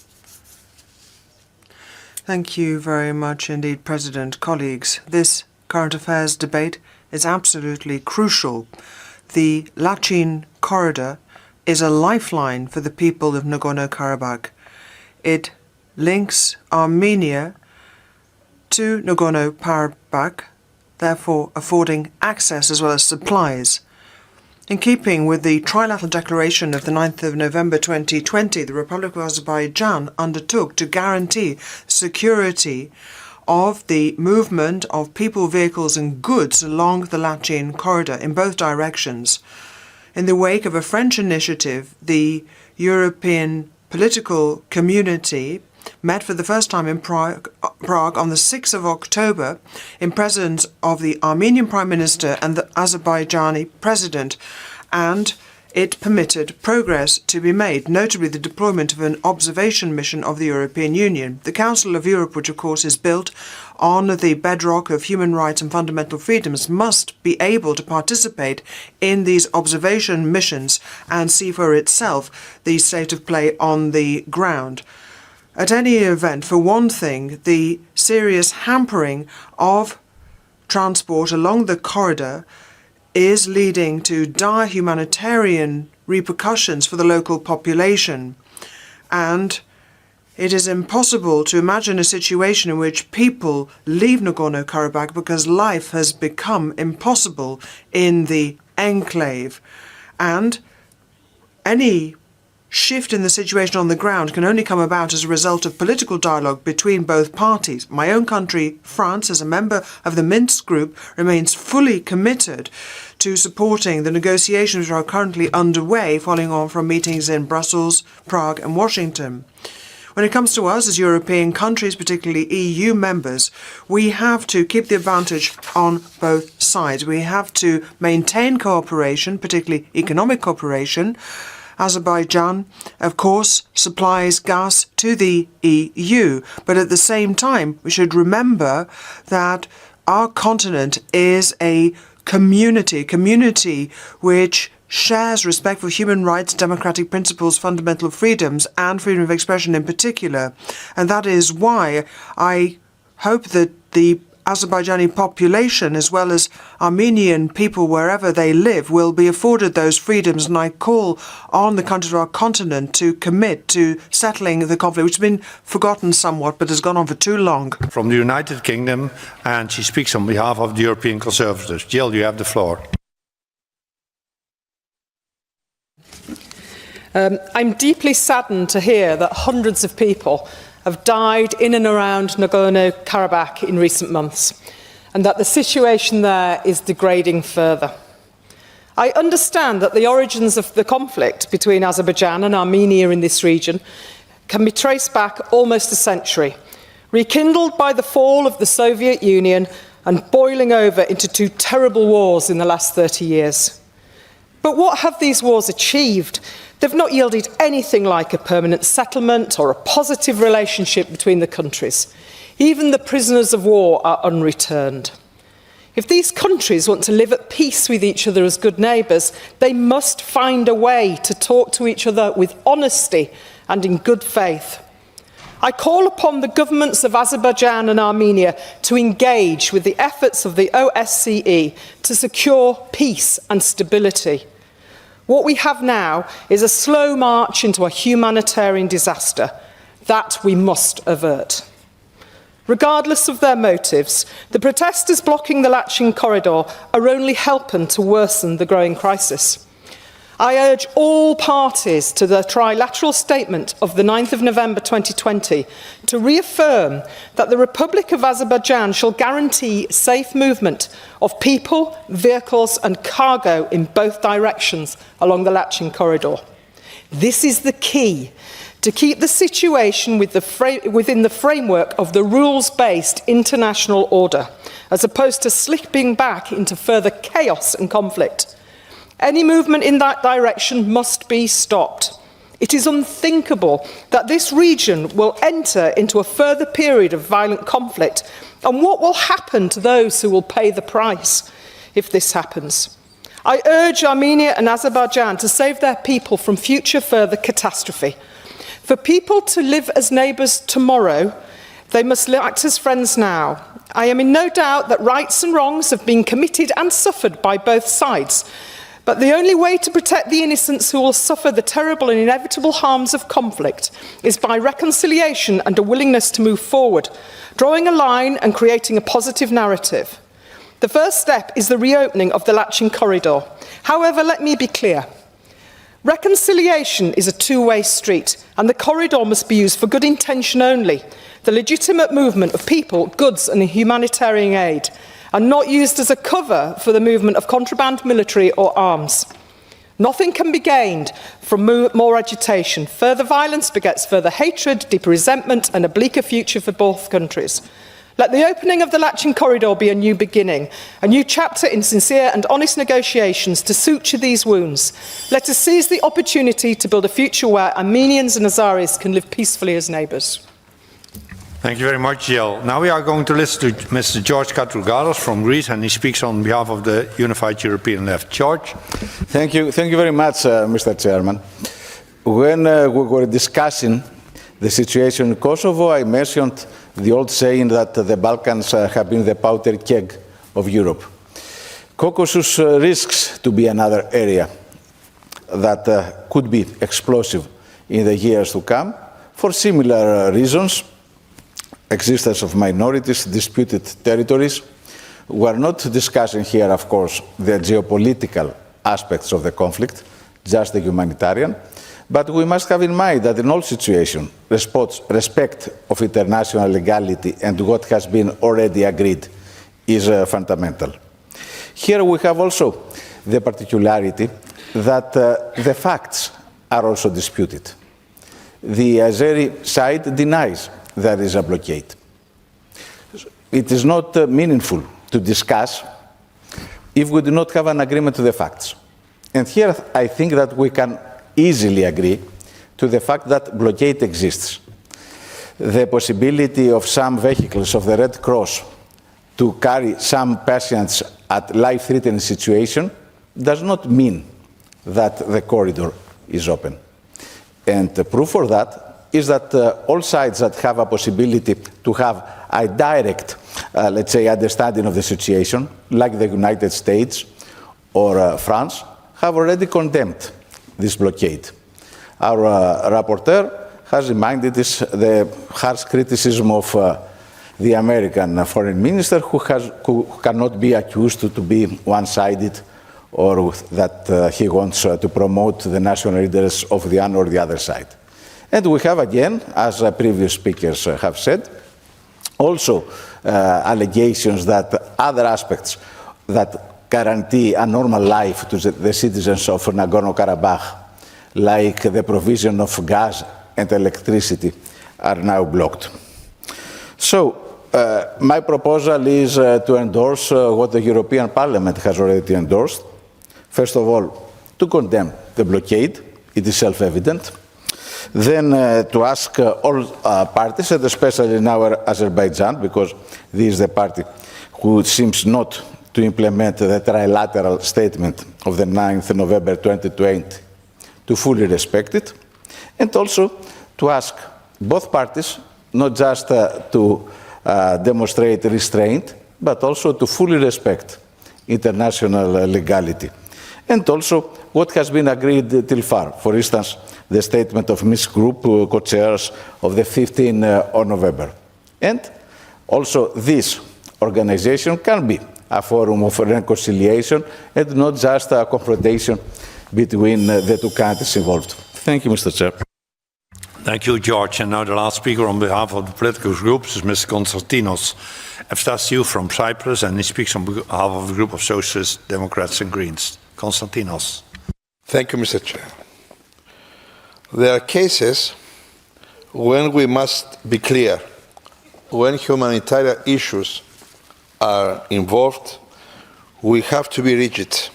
Thank you very much indeed, President. Colleagues, this current affairs debate is absolutely crucial. The Lachin corridor is a lifeline for the people of Nagorno-Karabakh. It links Armenia to Nagorno-Karabakh, therefore affording access as well as supplies. In keeping with the trilateral declaration of the 9th of November 2020, the Republic of Azerbaijan undertook to guarantee security of the movement of people, vehicles and goods along the Lachin corridor in both directions. In the wake of a French initiative, the European political community met for the first time in Prague on the 6th of October in presence of the Armenian Prime Minister and the Azerbaijani President, and it permitted progress to be made, notably the deployment of an observation mission of the European Union. The Council of Europe, which of course is built on the bedrock of human rights and fundamental freedoms, must be able to participate in these observation missions and see for itself the state of play on the ground. At any event, for one thing, the serious hampering of transport along the corridor is leading to dire humanitarian repercussions for the local population. And it is impossible to imagine a situation in which people leave Nagorno-Karabakh because life has become impossible in the enclave. And any shift in the situation on the ground can only come about as a result of political dialogue between both parties. My own country, France, as a member of the Minsk group, remains fully committed to supporting the negotiations which are currently underway following on from meetings in Brussels, Prague and Washington. When it comes to us as European countries, particularly EU members, we have to keep the advantage on both sides. We have to maintain cooperation, particularly economic cooperation. Azerbaijan, of course, supplies gas to the EU, but at the same time, we should remember that our continent is a community which shares respect for human rights, democratic principles, fundamental freedoms, and freedom of expression in particular. And that is why I hope that the Azerbaijani population, as well as Armenian people wherever they live, will be afforded those freedoms, and I call on the countries of our continent to commit to settling the conflict, which has been forgotten somewhat but has gone on for too long. From the United Kingdom, and she speaks on behalf of the European Conservatives. Jill, you have the floor. I'm deeply saddened to hear that hundreds of people have died in and around Nagorno-Karabakh in recent months, and that the situation there is degrading further. I understand that the origins of the conflict between Azerbaijan and Armenia in this region can be traced back almost a century, rekindled by the fall of the Soviet Union and boiling over into two terrible wars in the last 30 years. But what have these wars achieved? They've not yielded anything like a permanent settlement or a positive relationship between the countries. Even the prisoners of war are unreturned. If these countries want to live at peace with each other as good neighbours, they must find a way to talk to each other with honesty and in good faith. I call upon the governments of Azerbaijan and Armenia to engage with the efforts of the OSCE to secure peace and stability. What we have now is a slow march into a humanitarian disaster that we must avert. Regardless of their motives, the protesters blocking the Lachin corridor are only helping to worsen the growing crisis. I urge all parties to the trilateral statement of the 9th of November 2020 to reaffirm that the Republic of Azerbaijan shall guarantee safe movement of people, vehicles and cargo in both directions along the Lachin corridor. This is the key to keep the situation within the framework of the rules-based international order, as opposed to slipping back into further chaos and conflict. Any movement in that direction must be stopped. It is unthinkable that this region will enter into a further period of violent conflict, and what will happen to those who will pay the price if this happens. I urge Armenia and Azerbaijan to save their people from future further catastrophe. For people to live as neighbours tomorrow, they must act as friends now. I am in no doubt that rights and wrongs have been committed and suffered by both sides. But the only way to protect the innocents who will suffer the terrible and inevitable harms of conflict is by reconciliation and a willingness to move forward, drawing a line and creating a positive narrative. The first step is the reopening of the Lachin corridor. However, let me be clear. Reconciliation is a two-way street, and the corridor must be used for good intention only, the legitimate movement of people, goods and humanitarian aid, and not used as a cover for the movement of contraband, military or arms. Nothing can be gained from more agitation. Further violence begets further hatred, deeper resentment and a bleaker future for both countries. Let the opening of the Lachin corridor be a new beginning, a new chapter in sincere and honest negotiations to suture these wounds. Let us seize the opportunity to build a future where Armenians and Azeris can live peacefully as neighbours. Thank you very much, Jill. Now we are going to listen to Mr. George Katrougalos from Greece, and he speaks on behalf of the Unified European Left. George? Thank you very much, Mr. Chairman. When we were discussing the situation in Kosovo, I mentioned the old saying that the Balkans have been the powder keg of Europe. Caucasus risks to be another area that could be explosive in the years to come for similar reasons. Existence of minorities, disputed territories. We are not discussing here, of course, the geopolitical aspects of the conflict, just the humanitarian, but we must have in mind that in all situations, respect of international legality and what has been already agreed is fundamental. Here we have also the particularity that the facts are also disputed. The Azeri side denies there is a blockade. It is not meaningful to discuss if we do not have an agreement to the facts. And here I think that we can easily agree to the fact that blockade exists. The possibility of some vehicles of the Red Cross to carry some patients at life-threatening situation does not mean that the corridor is open. And the proof for that is that all sides that have a possibility to have a direct, let's say, understanding of the situation, like the United States or France, have already condemned this blockade. Our rapporteur has reminded us the harsh criticism of the American foreign minister, who cannot be accused to be one-sided or that he wants to promote the national interests of the one or the other side. And we have again, as previous speakers have said, also allegations that other aspects that guarantee a normal life to the citizens of Nagorno-Karabakh, like the provision of gas and electricity, are now blocked. So my proposal is to endorse what the European Parliament has already endorsed. First of all, to condemn the blockade. It is self-evident. Then to ask all parties, and especially now Azerbaijan, because this is the party who seems not to implement the trilateral statement of the 9th November 2020, to fully respect it, and also to ask both parties not just to demonstrate restraint, but also to fully respect international legality. And also what has been agreed till far. For instance, the statement of Minsk Group co-chairs of the 15th of November. And also this organization can be a forum of reconciliation and not just a confrontation between the two countries involved. Thank you, Mr. Chair. Thank you, George. And now the last speaker on behalf of the political groups is Mr. Konstantinos Efstasiou from Cyprus, and he speaks on behalf of the group of Socialists, Democrats and Greens. Konstantinos. Thank you, Mr. Chair. There are cases when we must be clear, when humanitarian issues are involved, we have to be rigid.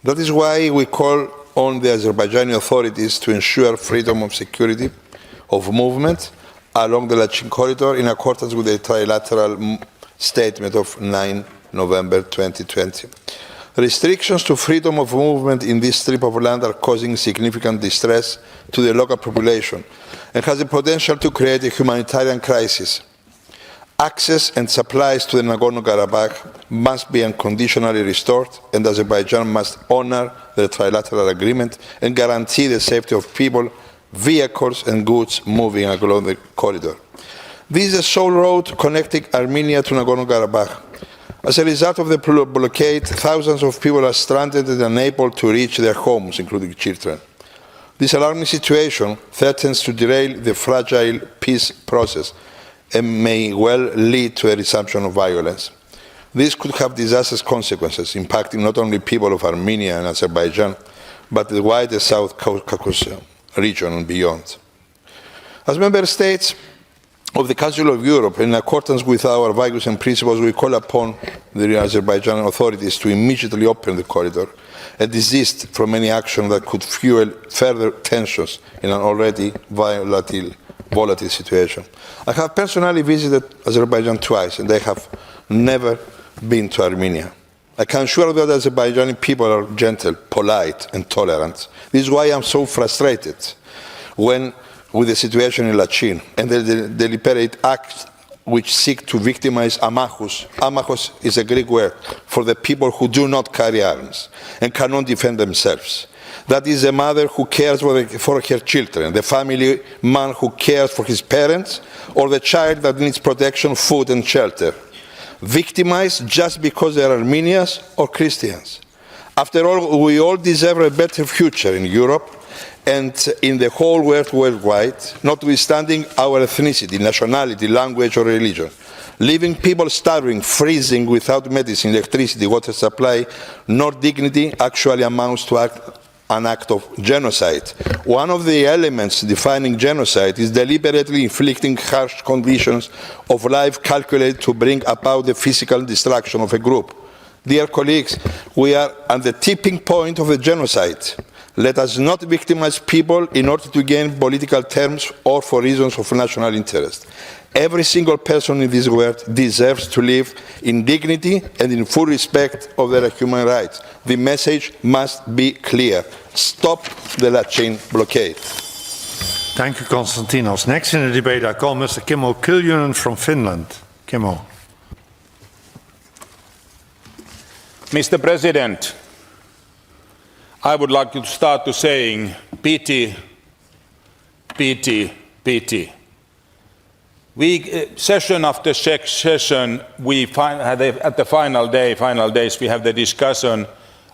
That is why we call on the Azerbaijani authorities to ensure freedom of security of movement along the Lachin corridor in accordance with the trilateral statement of 9 November 2020. Restrictions to freedom of movement in this strip of land are causing significant distress to the local population and has the potential to create a humanitarian crisis. Access and supplies to the Nagorno-Karabakh must be unconditionally restored, and Azerbaijan must honor the trilateral agreement and guarantee the safety of people, vehicles and goods moving along the corridor. This is the sole road connecting Armenia to Nagorno-Karabakh. As a result of the blockade, thousands of people are stranded and unable to reach their homes, including children. This alarming situation threatens to derail the fragile peace process and may well lead to a resumption of violence. This could have disastrous consequences, impacting not only people of Armenia and Azerbaijan, but the wider South Caucasus region and beyond. As member states of the Council of Europe, in accordance with our values and principles, we call upon the Azerbaijani authorities to immediately open the corridor and desist from any action that could fuel further tensions in an already volatile situation. I have personally visited Azerbaijan twice, and I have never been to Armenia. I can assure that Azerbaijani people are gentle, polite, and tolerant. This is why I'm so frustrated with the situation in Lachin and the deliberate acts which seek to victimize amachos. Amachos is a Greek word for the people who do not carry arms and cannot defend themselves. That is a mother who cares for her children, the family man who cares for his parents, or the child that needs protection, food, and shelter. Victimized just because they are Armenians or Christians. After all, we all deserve a better future in Europe and in the whole world worldwide, notwithstanding our ethnicity, nationality, language, or religion. Leaving people starving, freezing without medicine, electricity, water supply, nor dignity actually amounts to an act of genocide. One of the elements defining genocide is deliberately inflicting harsh conditions of life calculated to bring about the physical destruction of a group. Dear colleagues, we are at the tipping point of the genocide. Let us not victimize people in order to gain political terms or for reasons of national interest. Every single person in this world deserves to live in dignity and in full respect of their human rights. The message must be clear. Stop the Lachin blockade. Thank you, Konstantinos. Next in the debate, I call Mr. Kimmo Kiljunen from Finland. Kimmo. Mr. President, I would like to start to saying pity, pity, pity. Session after session, at the final days, we have the discussion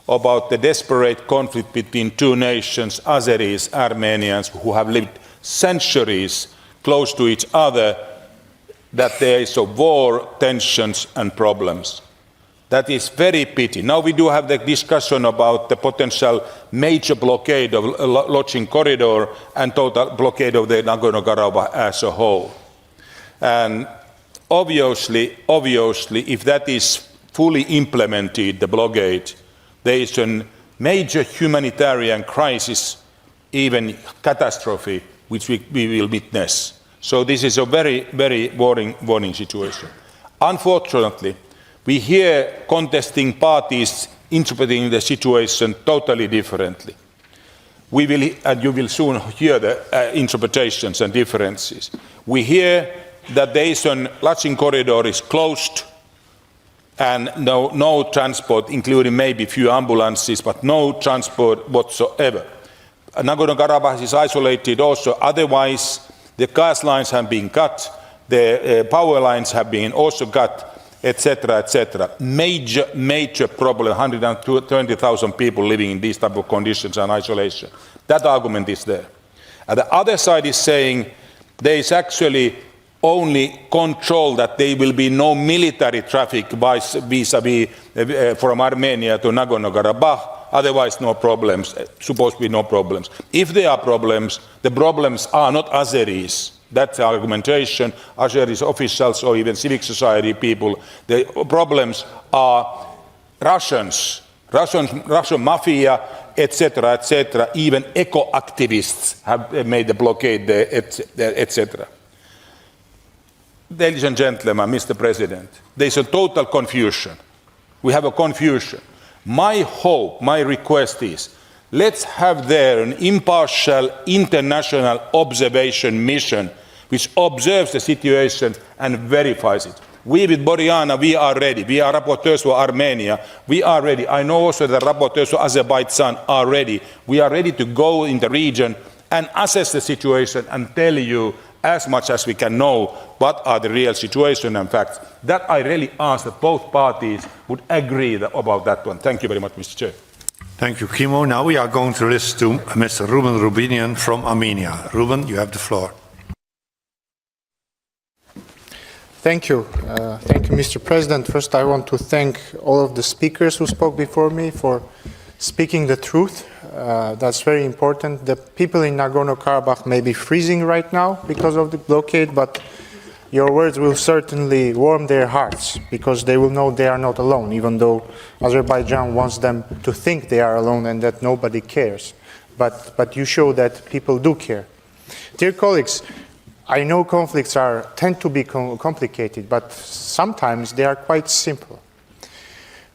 about the desperate conflict between two nations, Azeris, Armenians, who have lived centuries close to each other, that there is a war, tensions, and problems. That is very pity. Now we do have the discussion about the potential major blockade of Lachin corridor and total blockade of the Nagorno-Karabakh as a whole. And obviously, if that is fully implemented, the blockade, there is a major humanitarian crisis, even catastrophe, which we will witness. So this is a very, very warning situation. Unfortunately, we hear contesting parties interpreting the situation totally differently. And you will soon hear the interpretations and differences. We hear that the Lachin corridor is closed and no transport, including maybe a few ambulances, but no transport whatsoever. Nagorno-Karabakh is isolated also. Otherwise, the gas lines have been cut, the power lines have been also cut, etc., etc. Major problem, 120,000 people living in these type of conditions and isolation. That argument is there. And the other side is saying there is actually only control, that there will be no military traffic vis-a-vis from Armenia to Nagorno-Karabakh, otherwise no problems, supposed to be no problems. If there are problems, the problems are not Azeris. That's the argumentation. Azeris officials or even civic society people, the problems are Russians, Russian mafia, etc., etc. Even eco-activists have made the blockade there, etc. Ladies and gentlemen, Mr. President, there is a total confusion. We have a confusion. My hope, my request is, let's have there an impartial international observation mission which observes the situation and verifies it. We with Boriana, we are ready. We are rapporteurs for Armenia. We are ready. I know also the rapporteurs for Azerbaijan are ready. We are ready to go in the region and assess the situation and tell you as much as we can know what are the real situation and facts. That I really ask that both parties would agree about that one. Thank you very much, Mr. Chair. Thank you, Kimo. Now we are going to listen to Mr. Ruben Rubinian from Armenia. Ruben, you have the floor. Thank you. Thank you, Mr. President. First, I want to thank all of the speakers who spoke before me for speaking the truth. That's very important. The people in Nagorno-Karabakh may be freezing right now because of the blockade, but your words will certainly warm their hearts because they will know they are not alone, even though Azerbaijan wants them to think they are alone and that nobody cares. But you show that people do care. Dear colleagues, I know conflicts tend to be complicated, but sometimes they are quite simple.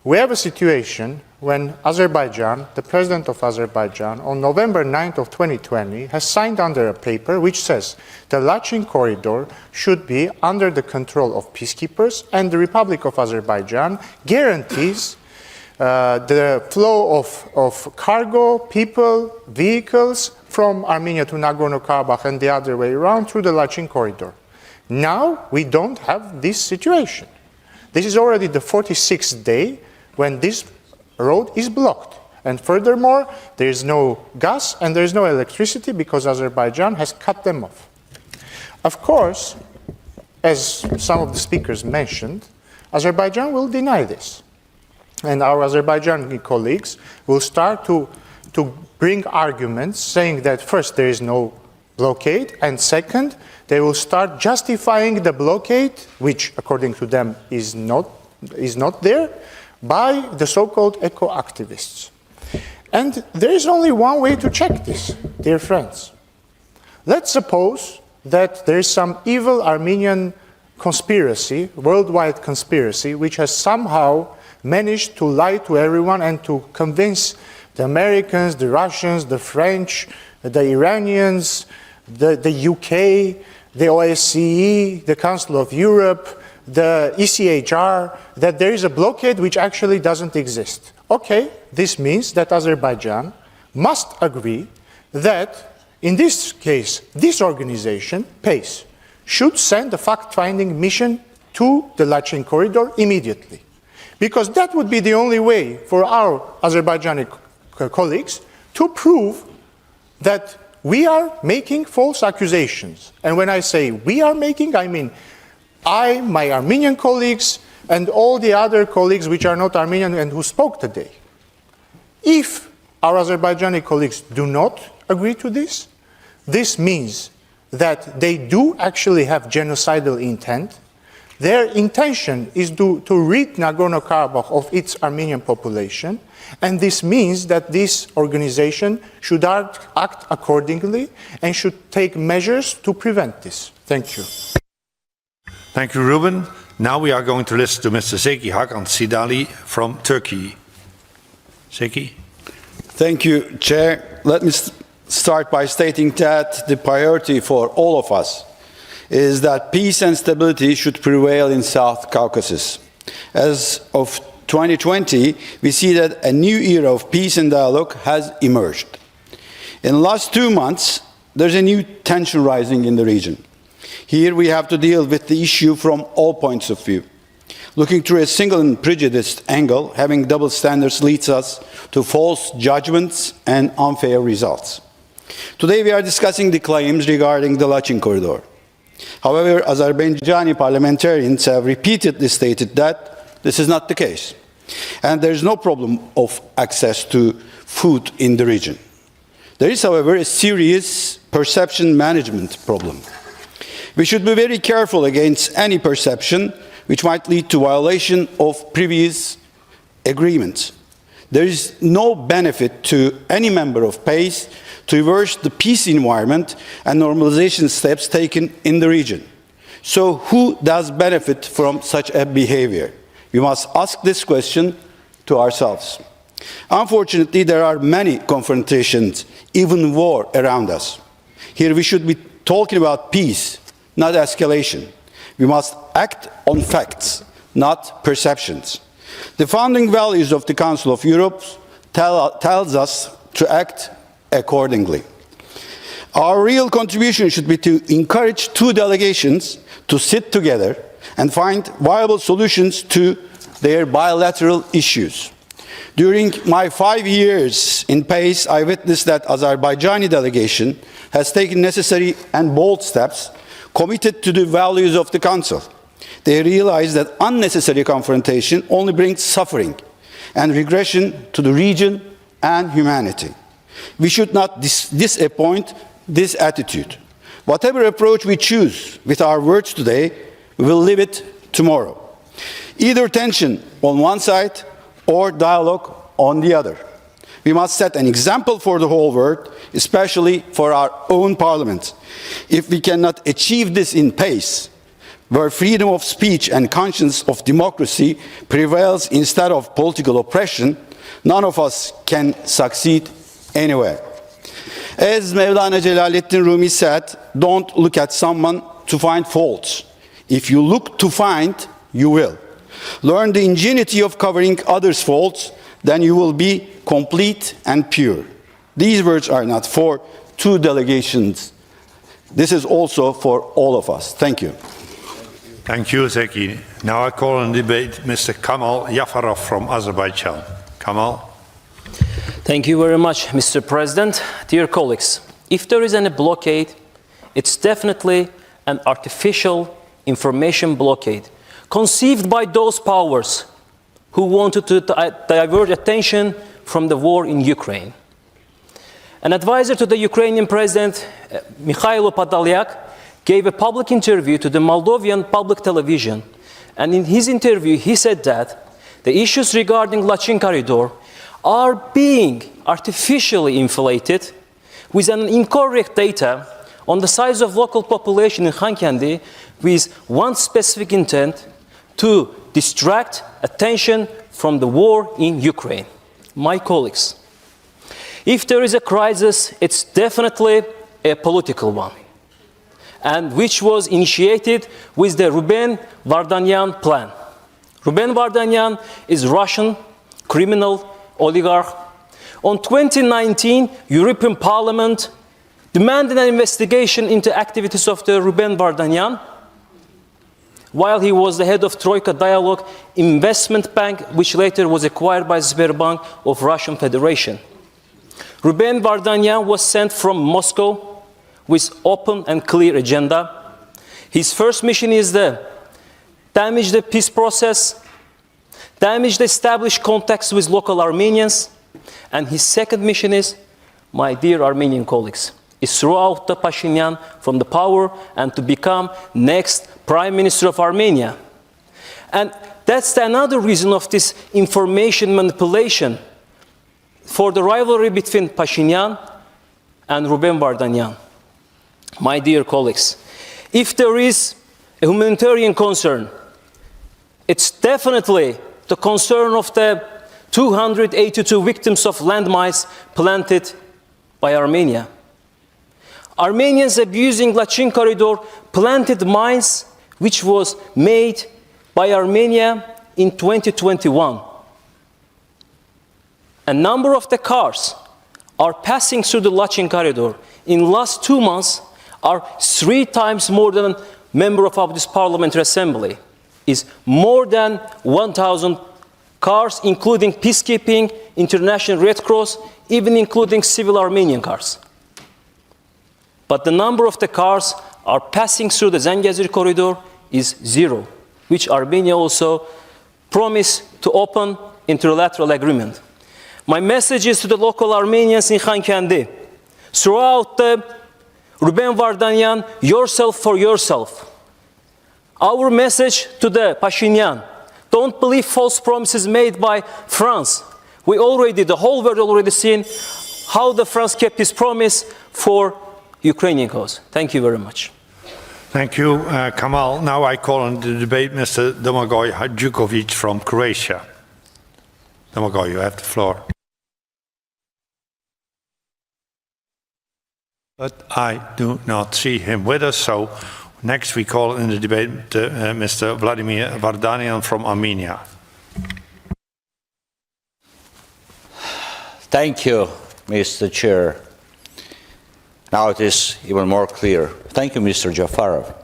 We have a situation when Azerbaijan, the president of Azerbaijan, on November 9th of 2020, has signed under a paper which says the Lachin corridor should be under the control of peacekeepers, and the Republic of Azerbaijan guarantees the flow of cargo, people, vehicles from Armenia to Nagorno-Karabakh and the other way around through the Lachin corridor. Now we don't have this situation. This is already the 46th day when this road is blocked. And furthermore, there is no gas and there is no electricity because Azerbaijan has cut them off. Of course, as some of the speakers mentioned, Azerbaijan will deny this. And our Azerbaijani colleagues will start to bring arguments saying that first there is no blockade, and second, they will start justifying the blockade, which according to them is not there, by the so-called eco-activists. And there is only one way to check this, dear friends. Let's suppose that there is some evil Armenian conspiracy, worldwide conspiracy, which has somehow managed to lie to everyone and to convince the Americans, the Russians, the French, the Iranians, the UK, the OSCE, the Council of Europe, the ECHR, that there is a blockade which actually doesn't exist. Okay, this means that Azerbaijan must agree that, in this case, this organization, PACE, should send a fact-finding mission to the Lachin corridor immediately. Because that would be the only way for our Azerbaijani colleagues to prove that we are making false accusations. And when I say we are making, I mean I, my Armenian colleagues, and all the other colleagues which are not Armenian and who spoke today. If our Azerbaijani colleagues do not agree to this, this means that they do actually have genocidal intent. Their intention is to rid Nagorno-Karabakh of its Armenian population, and this means that this organization should act accordingly and should take measures to prevent this. Thank you. Thank you, Ruben. Now we are going to listen to Mr. Zeki Hakan Sidali from Turkey. Zeki? Thank you, Chair. Let me start by stating that the priority for all of us is that peace and stability should prevail in South Caucasus. As of 2020, we see that a new era of peace and dialogue has emerged. In the last 2 months, there's a new tension rising in the region. Here we have to deal with the issue from all points of view. Looking through a single and prejudiced angle, having double standards leads us to false judgments and unfair results. Today we are discussing the claims regarding the Lachin corridor. However, Azerbaijani parliamentarians have repeatedly stated that this is not the case, and there is no problem of access to food in the region. There is, however, a serious perception management problem. We should be very careful against any perception which might lead to violation of previous agreements. There is no benefit to any member of PACE to reverse the peace environment and normalization steps taken in the region. So who does benefit from such a behavior? We must ask this question to ourselves. Unfortunately, there are many confrontations, even war, around us. Here we should be talking about peace, not escalation. We must act on facts, not perceptions. The founding values of the Council of Europe tells us to act accordingly. Our real contribution should be to encourage two delegations to sit together and find viable solutions to their bilateral issues. During my 5 years in PACE, I witnessed that Azerbaijani delegation has taken necessary and bold steps committed to the values of the Council. They realize that unnecessary confrontation only brings suffering and regression to the region and humanity. We should not disappoint this attitude. Whatever approach we choose with our words today, we will live it tomorrow. Either tension on one side or dialogue on the other. We must set an example for the whole world, especially for our own parliament. If we cannot achieve this in PACE, where freedom of speech and conscience of democracy prevails instead of political oppression, none of us can succeed anywhere. As Mevlana Celaleddin Rumi said, don't look at someone to find faults. If you look to find, you will. Learn the ingenuity of covering others' faults, then you will be complete and pure. These words are not for two delegations. This is also for all of us. Thank you. Thank you, Zeki. Now I call on debate Mr. Kamal Yafarov from Azerbaijan. Kamal. Thank you very much, Mr. President. Dear colleagues, if there is any blockade, it's definitely an artificial information blockade conceived by those powers who wanted to divert attention from the war in Ukraine. An advisor to the Ukrainian President, Mikhailo Podolyak, gave a public interview to the Moldovan public television, and in his interview he said that the issues regarding Lachin corridor are being artificially inflated with an incorrect data on the size of local population in Khankendi with one specific intent to distract attention from the war in Ukraine. My colleagues, if there is a crisis, it's definitely a political one, and which was initiated with the Ruben Vardanyan plan. Ruben Vardanyan is Russian criminal oligarch. On 2019, European Parliament demanded an investigation into activities of the Ruben Vardanyan while he was the head of Troika Dialogue Investment Bank, which later was acquired by Sberbank of Russian Federation. Ruben Vardanyan was sent from Moscow with open and clear agenda. His first mission is to damage the peace process, damage the established contacts with local Armenians, and his second mission is, my dear Armenian colleagues, is throw out the Pashinyan from the power and to become next Prime Minister of Armenia. And that's another reason of this information manipulation for the rivalry between Pashinyan and Ruben Vardanyan. My dear colleagues, if there is a humanitarian concern, it's definitely the concern of the 282 victims of landmines planted by Armenia. Armenians abusing Lachin corridor planted mines which was made by Armenia in 2021. A number of the cars are passing through the Lachin corridor in last 2 months are 3 times more than a member of this parliamentary assembly. Is more than 1,000 cars, including peacekeeping, International Red Cross, even including civil Armenian cars. But the number of the cars are passing through the Zangezur corridor is 0, which Armenia also promised to open into trilateral agreement. My message is to the local Armenians in Khankendi. Throughout the Ruben Vardanyan, yourself for yourself. Our message to the Pashinyan, don't believe false promises made by France. The whole world already seen how the France kept his promise for Ukrainian cause. Thank you very much. Thank you, Kamal. Now I call on the debate Mr. Domagoj Hadjukovic from Croatia. Domagoj, you have the floor. But I do not see him with us, so next we call in the debate Mr. Vladimir Vardanyan from Armenia. Thank you, Mr. Chair. Now it is even more clear. Thank you, Mr. Jafarov.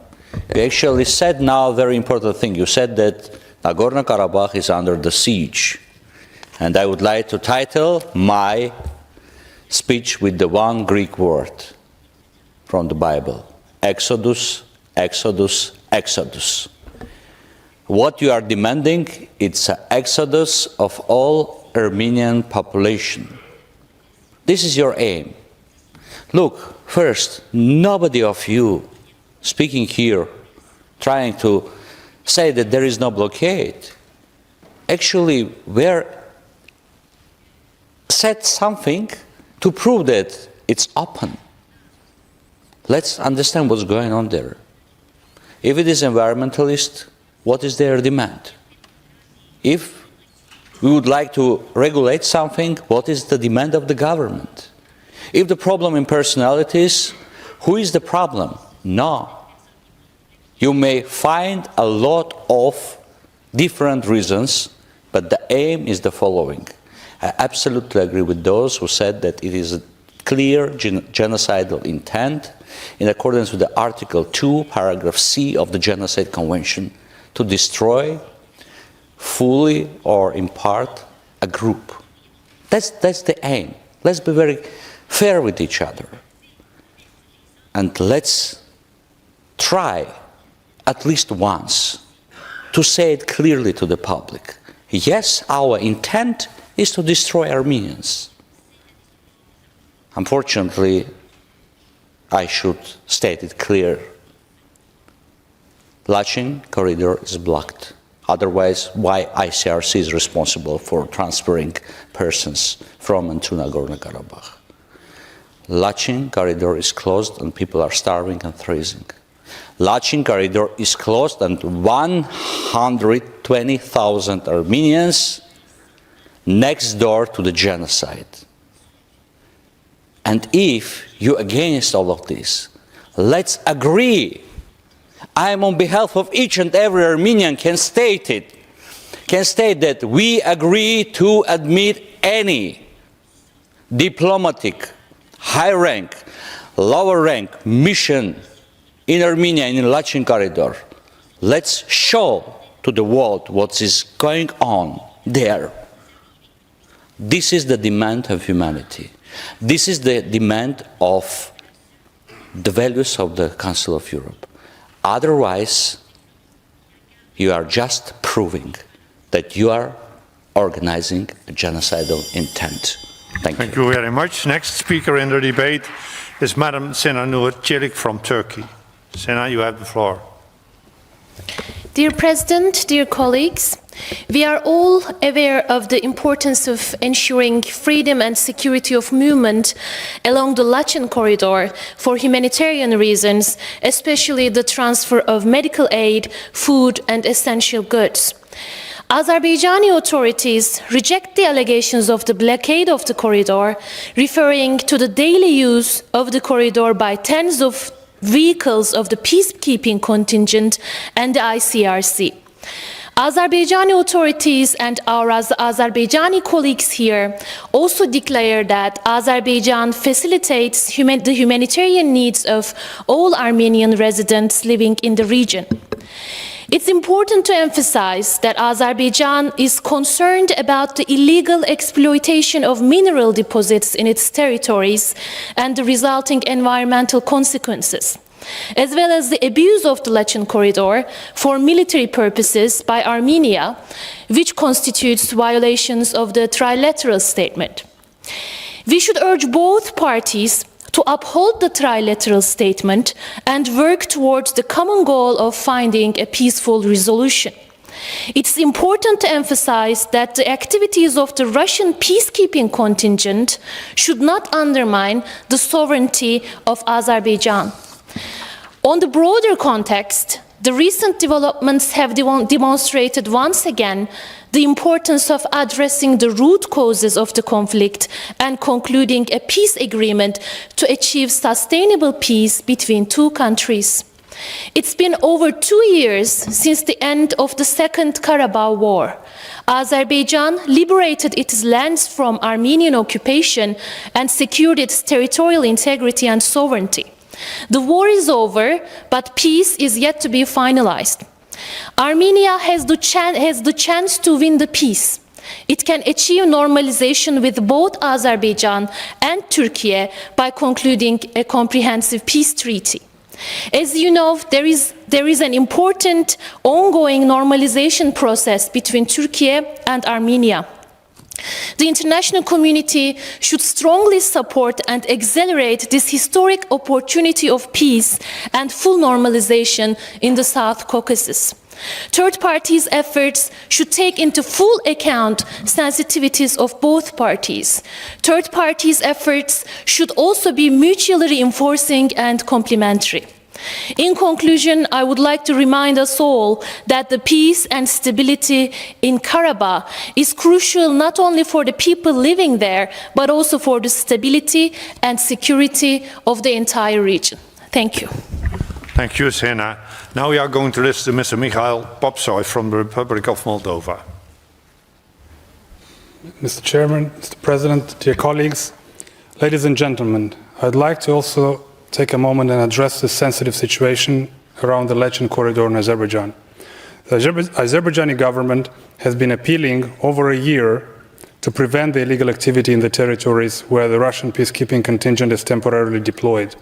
You actually said now a very important thing. You said that Nagorno-Karabakh is under the siege. And I would like to title my speech with the one Greek word from the Bible. Exodus, Exodus, Exodus. What you are demanding, it's an exodus of all Armenian population. This is your aim. Look, first, nobody of you speaking here, trying to say that there is no blockade, actually said something to prove that it's open. Let's understand what's going on there. If it is environmentalist, what is their demand? If we would like to regulate something, what is the demand of the government? If the problem in personalities, who is the problem? No. You may find a lot of different reasons, but the aim is the following. I absolutely agree with those who said that it is a clear genocidal intent in accordance with the Article 2, Paragraph C of the Genocide Convention to destroy fully or in part a group. That's the aim. Let's be very fair with each other. And let's try at least once to say it clearly to the public. Yes, our intent is to destroy Armenians. Unfortunately, I should state it clear. Lachin corridor is blocked. Otherwise, why ICRC is responsible for transferring persons from and to Nagorno-Karabakh? Lachin corridor is closed and people are starving and freezing. Lachin corridor is closed and 120,000 Armenians next door to the genocide. And if you're against all of this, let's agree. I am on behalf of each and every Armenian can state that we agree to admit any diplomatic, high rank, lower rank mission in Armenia in the Lachin corridor. Let's show to the world what is going on there. This is the demand of humanity. This is the demand of the values of the Council of Europe. Otherwise, you are just proving that you are organizing a genocidal intent. Thank you. Thank you very much. Next speaker in the debate is Madam Senanur Çelik from Turkey. Sena, you have the floor. Dear President, dear colleagues, we are all aware of the importance of ensuring freedom and security of movement along the Lachin corridor for humanitarian reasons, especially the transfer of medical aid, food and essential goods. Azerbaijani authorities reject the allegations of the blockade of the corridor, referring to the daily use of the corridor by tens of vehicles of the peacekeeping contingent and the ICRC. Azerbaijani authorities and our Azerbaijani colleagues here also declare that Azerbaijan facilitates the humanitarian needs of all Armenian residents living in the region. It's important to emphasize that Azerbaijan is concerned about the illegal exploitation of mineral deposits in its territories and the resulting environmental consequences, as well as the abuse of the Lachin corridor for military purposes by Armenia, which constitutes violations of the trilateral statement. We should urge both parties to uphold the trilateral statement and work towards the common goal of finding a peaceful resolution. It's important to emphasize that the activities of the Russian peacekeeping contingent should not undermine the sovereignty of Azerbaijan. On the broader context, the recent developments have demonstrated once again the importance of addressing the root causes of the conflict and concluding a peace agreement to achieve sustainable peace between two countries. It's been over 2 years since the end of the Second Karabakh War. Azerbaijan liberated its lands from Armenian occupation and secured its territorial integrity and sovereignty. The war is over, but peace is yet to be finalized. Armenia has the chance to win the peace. It can achieve normalization with both Azerbaijan and Turkey by concluding a comprehensive peace treaty. As you know, there is an important ongoing normalization process between Turkey and Armenia. The international community should strongly support and accelerate this historic opportunity of peace and full normalization in the South Caucasus. Third parties' efforts should take into full account sensitivities of both parties. Third parties' efforts should also be mutually reinforcing and complementary. In conclusion, I would like to remind us all that the peace and stability in Karabakh is crucial not only for the people living there, but also for the stability and security of the entire region. Thank you. Thank you, Sena. Now we are going to listen to Mr. Mikhail Popsoy from the Republic of Moldova. Mr. Chairman, Mr. President, dear colleagues, ladies and gentlemen, I'd like to also take a moment and address the sensitive situation around the Lachin corridor in Azerbaijan. The Azerbaijani government has been appealing over a year to prevent the illegal activity in the territories where the Russian peacekeeping contingent is temporarily deployed.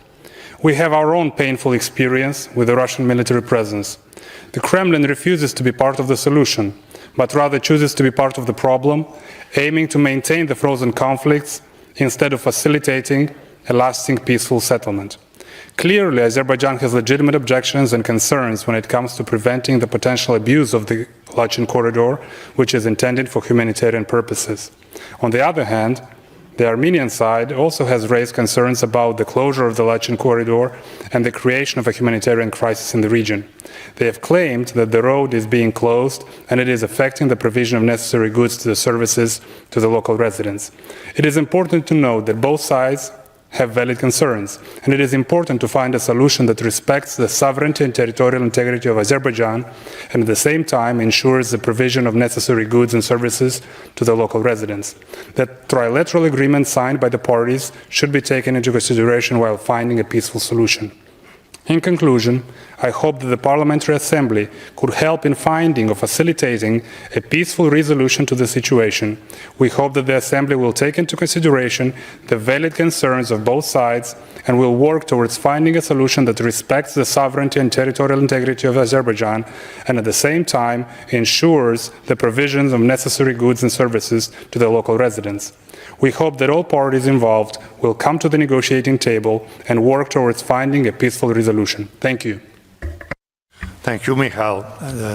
We have our own painful experience with the Russian military presence. The Kremlin refuses to be part of the solution, but rather chooses to be part of the problem, aiming to maintain the frozen conflicts instead of facilitating a lasting peaceful settlement. Clearly, Azerbaijan has legitimate objections and concerns when it comes to preventing the potential abuse of the Lachin corridor, which is intended for humanitarian purposes. On the other hand, the Armenian side also has raised concerns about the closure of the Lachin corridor and the creation of a humanitarian crisis in the region. They have claimed that the road is being closed and it is affecting the provision of necessary goods to the services to the local residents. It is important to note that both sides have valid concerns, and it is important to find a solution that respects the sovereignty and territorial integrity of Azerbaijan and at the same time ensures the provision of necessary goods and services to the local residents. The trilateral agreement signed by the parties should be taken into consideration while finding a peaceful solution. In conclusion, I hope that the Parliamentary Assembly could help in finding or facilitating a peaceful resolution to the situation. We hope that the Assembly will take into consideration the valid concerns of both sides and will work towards finding a solution that respects the sovereignty and territorial integrity of Azerbaijan and at the same time ensures the provision of necessary goods and services to the local residents. We hope that all parties involved will come to the negotiating table and work towards finding a peaceful resolution. Thank you. Thank you, Mikhail.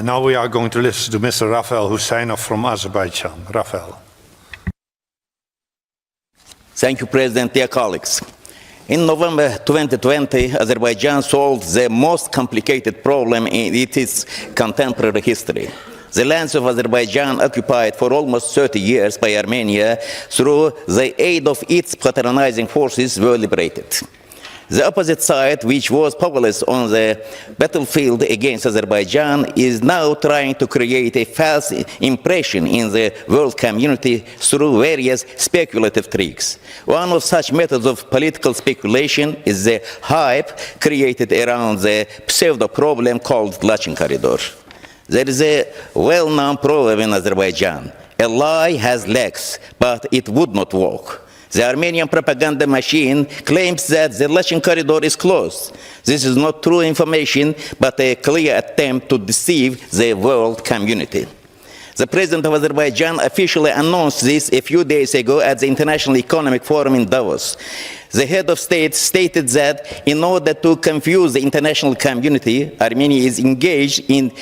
Now we are going to listen to Mr. Rafael Husseinov from Azerbaijan. Rafael. Thank you, President, dear colleagues. In November 2020, Azerbaijan solved the most complicated problem in its contemporary history. The lands of Azerbaijan, occupied for almost 30 years by Armenia, through the aid of its patronizing forces, were liberated. The opposite side, which was powerless on the battlefield against Azerbaijan, is now trying to create a false impression in the world community through various speculative tricks. One of such methods of political speculation is the hype created around the pseudo-problem called Lachin corridor. There is a well-known proverb in Azerbaijan: a lie has legs, but it would not walk. The Armenian propaganda machine claims that the Lachin corridor is closed. This is not true information, but a clear attempt to deceive the world community. The President of Azerbaijan officially announced this a few days ago at the International Economic Forum in Davos. The head of state stated that in order to confuse the international community, Armenia is engaged in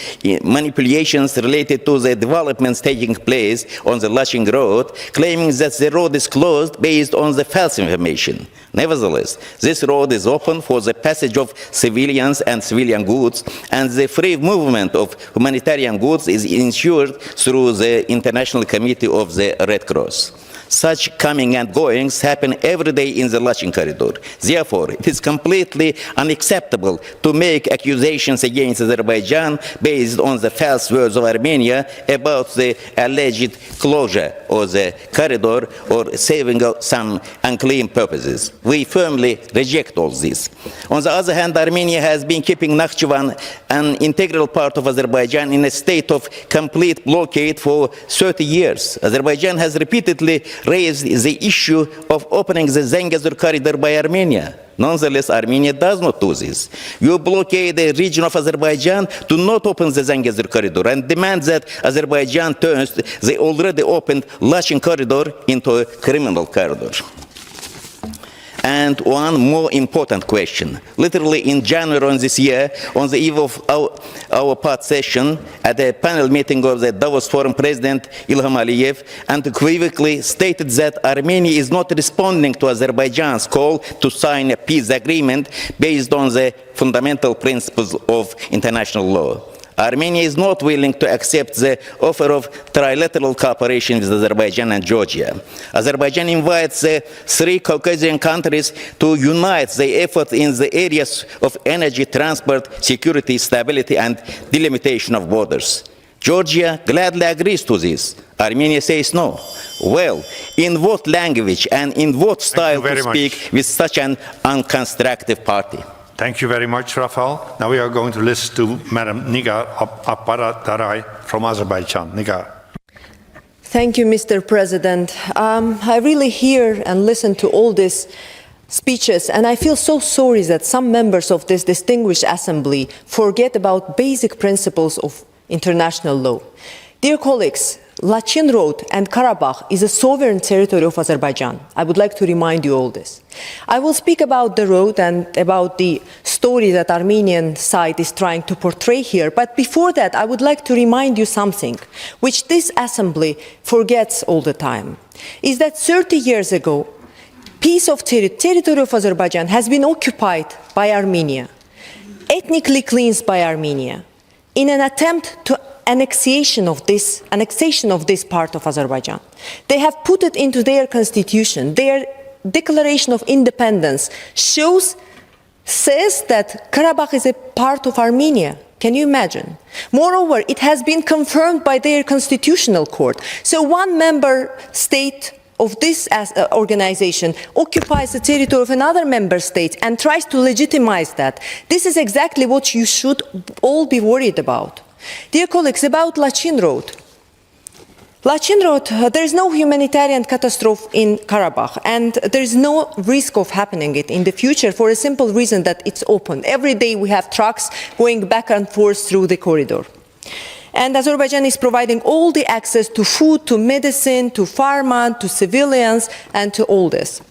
manipulations related to the developments taking place on the Lachin road, claiming that the road is closed based on the false information. Nevertheless, this road is open for the passage of civilians and civilian goods, and the free movement of humanitarian goods is ensured through the International Committee of the Red Cross. Such coming and goings happen every day in the Lachin corridor. Therefore, it is completely unacceptable to make accusations against Azerbaijan based on the false words of Armenia about the alleged closure of the corridor or saving of some unclean purposes. We firmly reject all this. On the other hand, Armenia has been keeping Nakhchivan, an integral part of Azerbaijan, in a state of complete blockade for 30 years. Azerbaijan has repeatedly raised the issue of opening the Zangezur corridor by Armenia. Nonetheless, Armenia does not do this. You blockade the region of Azerbaijan, do not open the Zangezur corridor, and demand that Azerbaijan turns the already opened Lachin corridor into a criminal corridor. And one more important question. Literally in January of this year, on the eve of our part session, at a panel meeting of the Davos Forum President Ilham Aliyev unequivocally stated that Armenia is not responding to Azerbaijan's call to sign a peace agreement based on the fundamental principles of international law. Armenia is not willing to accept the offer of trilateral cooperation with Azerbaijan and Georgia. Azerbaijan invites the three Caucasian countries to unite their efforts in the areas of energy, transport, security, stability, and delimitation of borders. Georgia gladly agrees to this. Armenia says no. Well, in what language and in what style to speak with such an unconstructive party? Thank you very much, Rafael. Now we are going to listen to Madam Nigar Aparataray from Azerbaijan. Nigar. Thank you, Mr. President. I really hear and listen to all these speeches, and I feel so sorry that some members of this distinguished assembly forget about basic principles of international law. Dear colleagues, Lachin Road and Karabakh is a sovereign territory of Azerbaijan. I would like to remind you all this. I will speak about the road and about the story that Armenian side is trying to portray here. But before that, I would like to remind you something, which this assembly forgets all the time, is that 30 years ago, piece of territory of Azerbaijan has been occupied by Armenia, ethnically cleansed by Armenia, in an attempt to annexation of this part of Azerbaijan. They have put it into their constitution. Their declaration of independence says that Karabakh is a part of Armenia. Can you imagine? Moreover, it has been confirmed by their constitutional court. So one member state of this organization occupies the territory of another member state and tries to legitimize that. This is exactly what you should all be worried about. Dear colleagues, about Lachin Road. Lachin Road, there is no humanitarian catastrophe in Karabakh, and there is no risk of happening it in the future for a simple reason that it's open. Every day we have trucks going back and forth through the corridor. And Azerbaijan is providing all the access to food, to medicine, to pharma, to civilians, and to all this.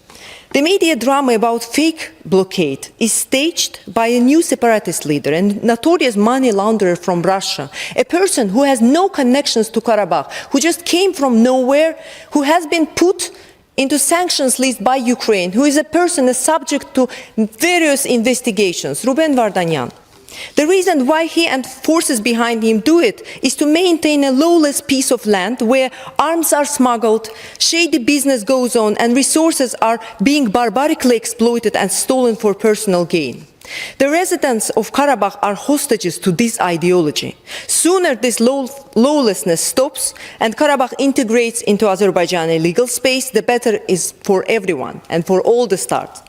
The media drama about fake blockade is staged by a new separatist leader and notorious money launderer from Russia, a person who has no connections to Karabakh, who just came from nowhere, who has been put into sanctions list by Ukraine, who is a person subject to various investigations, Ruben Vardanyan. The reason why he and forces behind him do it is to maintain a lawless piece of land where arms are smuggled, shady business goes on, and resources are being barbarically exploited and stolen for personal gain. The residents of Karabakh are hostages to this ideology. Sooner this lawlessness stops and Karabakh integrates into Azerbaijani legal space, the better is for everyone and for all the states.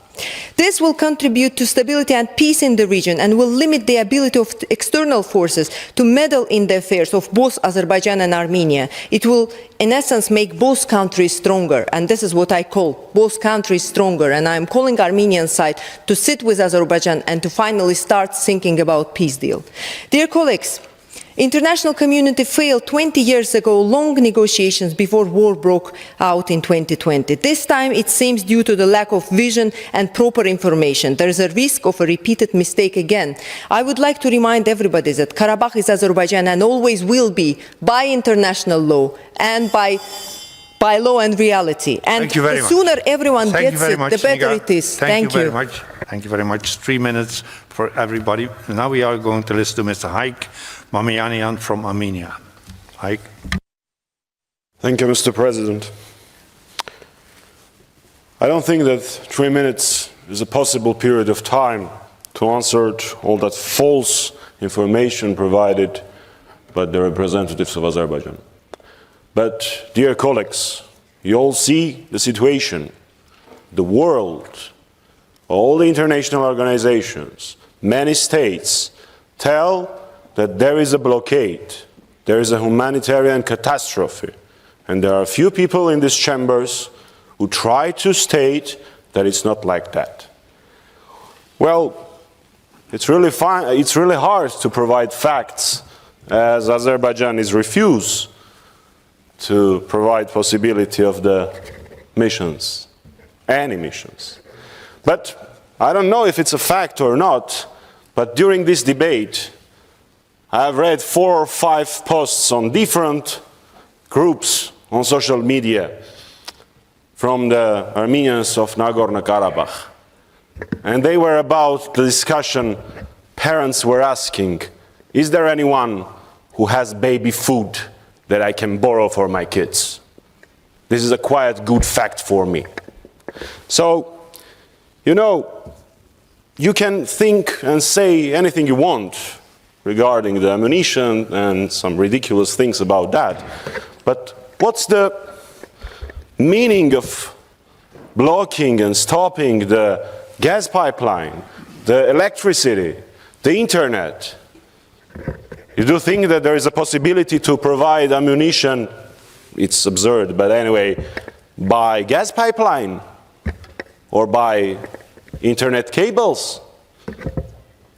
This will contribute to stability and peace in the region and will limit the ability of external forces to meddle in the affairs of both Azerbaijan and Armenia. It will, in essence, make both countries stronger, and this is what I call both countries stronger, and I'm calling Armenian side to sit with Azerbaijan and to finally start thinking about peace deal. Dear colleagues, international community failed 20 years ago long negotiations before war broke out in 2020. This time it seems due to the lack of vision and proper information. There is a risk of a repeated mistake again. I would like to remind everybody that Karabakh is Azerbaijan and always will be by international law and by law and reality. And the sooner everyone gets it, the better it is. Thank you very much. Thank you very much. 3 minutes for everybody. Now we are going to listen to Mr. Haik Mamianian from Armenia. Haik. Thank you, Mr. President. I don't think that 3 minutes is a possible period of time to answer all that false information provided by the representatives of Azerbaijan. But, dear colleagues, you all see the situation. The world, all the international organizations, many states tell that there is a blockade, there is a humanitarian catastrophe, and there are a few people in these chambers who try to state that it's not like that. Well, it's really hard to provide facts, as Azerbaijan is refused to provide possibility of the missions, any missions. But I don't know if it's a fact or not, but during this debate, I have read 4 or 5 posts on different groups on social media from the Armenians of Nagorno-Karabakh. And they were about the discussion parents were asking, is there anyone who has baby food that I can borrow for my kids? This is a quite good fact for me. So, you know, you can think and say anything you want regarding the ammunition and some ridiculous things about that. But what's the meaning of blocking and stopping the gas pipeline, the electricity, the internet? You do think that there is a possibility to provide ammunition, it's absurd, but anyway, by gas pipeline or by internet cables?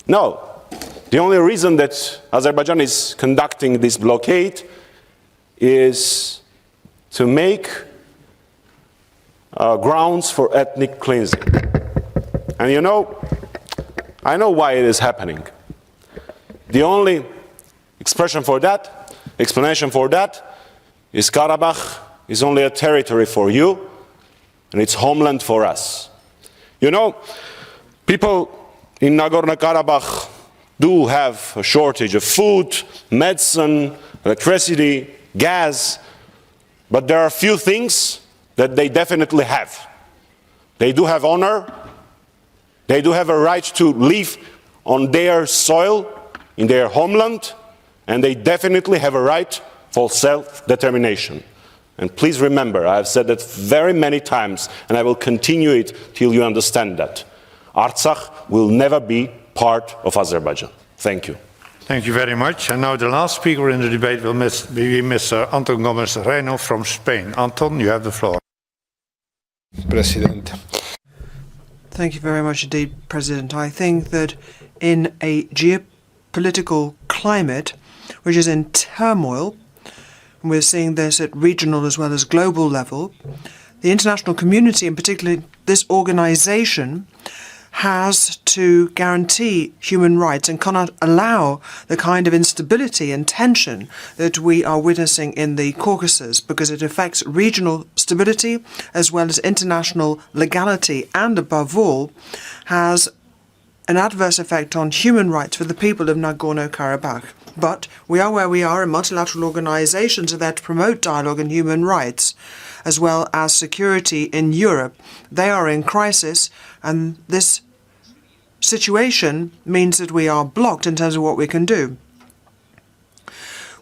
No. The only reason that Azerbaijan is conducting this blockade is to make grounds for ethnic cleansing. And you know, I know why it is happening. The only explanation for that is Karabakh is only a territory for you and it's homeland for us. You know, people in Nagorno-Karabakh do have a shortage of food, medicine, electricity, gas, but there are a few things that they definitely have. They do have honor, they do have a right to live on their soil, in their homeland, and they definitely have a right for self-determination. And please remember, I have said that very many times, and I will continue it till you understand that. Artsakh will never be part of Azerbaijan. Thank you. Thank you very much. And now the last speaker in the debate will be Mr. Anton Gómez Reino from Spain. Anton, you have the floor. President. Thank you very much indeed, President. I think that in a geopolitical climate which is in turmoil, and we're seeing this at regional as well as global level, the international community, and particularly this organization, has to guarantee human rights and cannot allow the kind of instability and tension that we are witnessing in the Caucasus, because it affects regional stability as well as international legality, and above all has an adverse effect on human rights for the people of Nagorno-Karabakh. But we are where we are, and multilateral organizations are there to promote dialogue and human rights, as well as security in Europe. They are in crisis, and this situation means that we are blocked in terms of what we can do.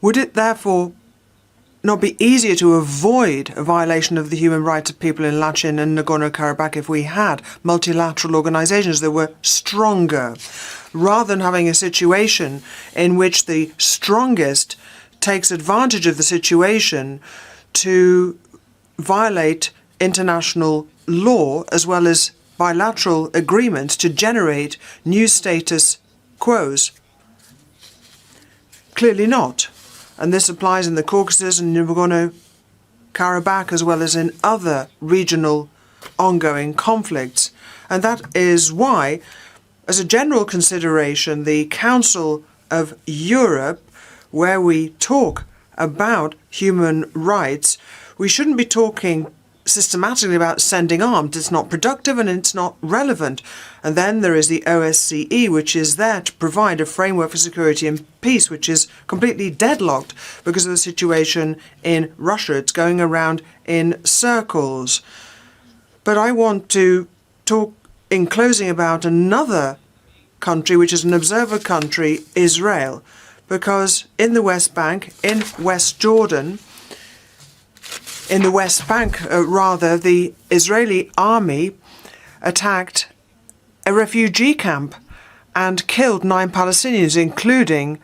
Would it therefore not be easier to avoid a violation of the human rights of people in Lachin and Nagorno-Karabakh if we had multilateral organizations that were stronger, rather than having a situation in which the strongest takes advantage of the situation to violate international law as well as bilateral agreements to generate new status quos? Clearly not. And this applies in the Caucasus and Nagorno-Karabakh as well as in other regional ongoing conflicts. And that is why, as a general consideration, the Council of Europe, where we talk about human rights, we shouldn't be talking systematically about sending arms. It's not productive and it's not relevant. And then there is the OSCE, which is there to provide a framework for security and peace, which is completely deadlocked because of the situation in Russia. It's going around in circles. But I want to talk in closing about another country, which is an observer country, Israel, because in the West Bank, in West Jordan, in the West Bank, the Israeli army attacked a refugee camp and killed 9 Palestinians, including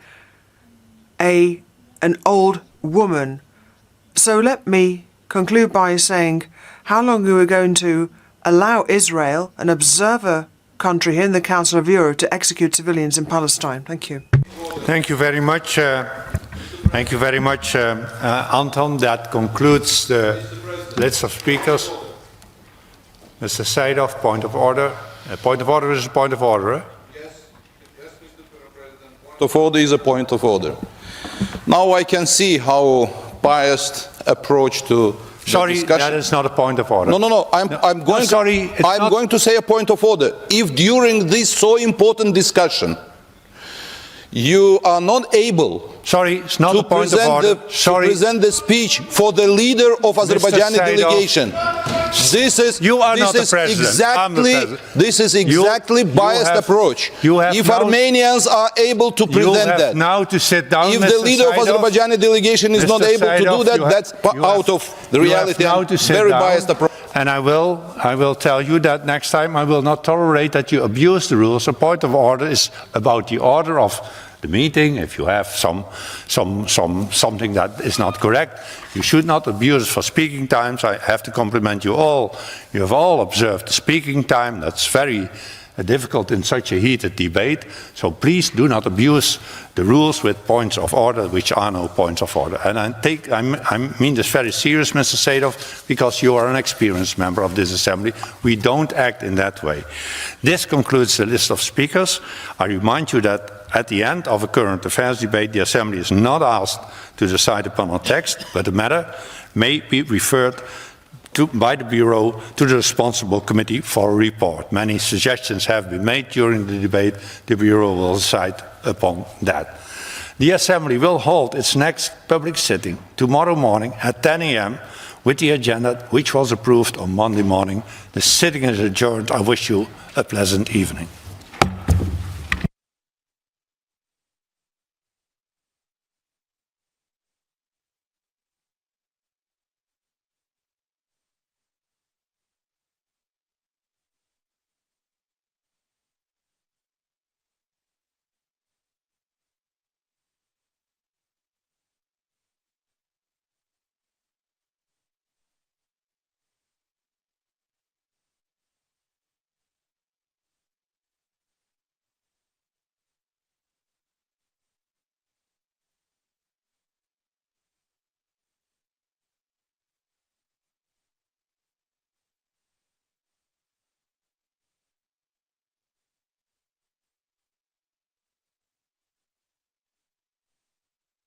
an old woman. So let me conclude by saying how long we are going to allow Israel, an observer country here in the Council of Europe, to execute civilians in Palestine. Thank you. Thank you very much. Thank you very much, Anton. That concludes the list of speakers. Mr. Seidov, point of order. A point of order is a point of order. Yes, Mr. President. Point of order is a point of order. Now I can see how biased approach to Sorry, the discussion. that is not a point of order. No. I'm going to say a point of order. If during this so important discussion you are not able it's not a point of order. to present the speech for the leader of Azerbaijani delegation, this is exactly biased approach. If Armenians are able to present that, now to sit down, if the leader of Azerbaijani delegation is not able to do that, that's out of the reality and very biased approach. And I will tell you that next time I will not tolerate that you abuse the rules. A point of order is about the order of the meeting. If you have something that is not correct, you should not abuse it for speaking times. I have to compliment you all. You have all observed the speaking time. That's very difficult in such a heated debate. So please do not abuse the rules with points of order, which are no points of order. And I mean this very serious, Mr. Seidov, because you are an experienced member of this assembly. We don't act in that way. This concludes the list of speakers. I remind you that at the end of a current affairs debate, the assembly is not asked to decide upon a text, but the matter may be referred by the Bureau to the responsible committee for a report. Many suggestions have been made during the debate. The Bureau will decide upon that. The Assembly will hold its next public sitting tomorrow morning at 10 a.m. with the agenda which was approved on Monday morning. The sitting is adjourned. I wish you a pleasant evening.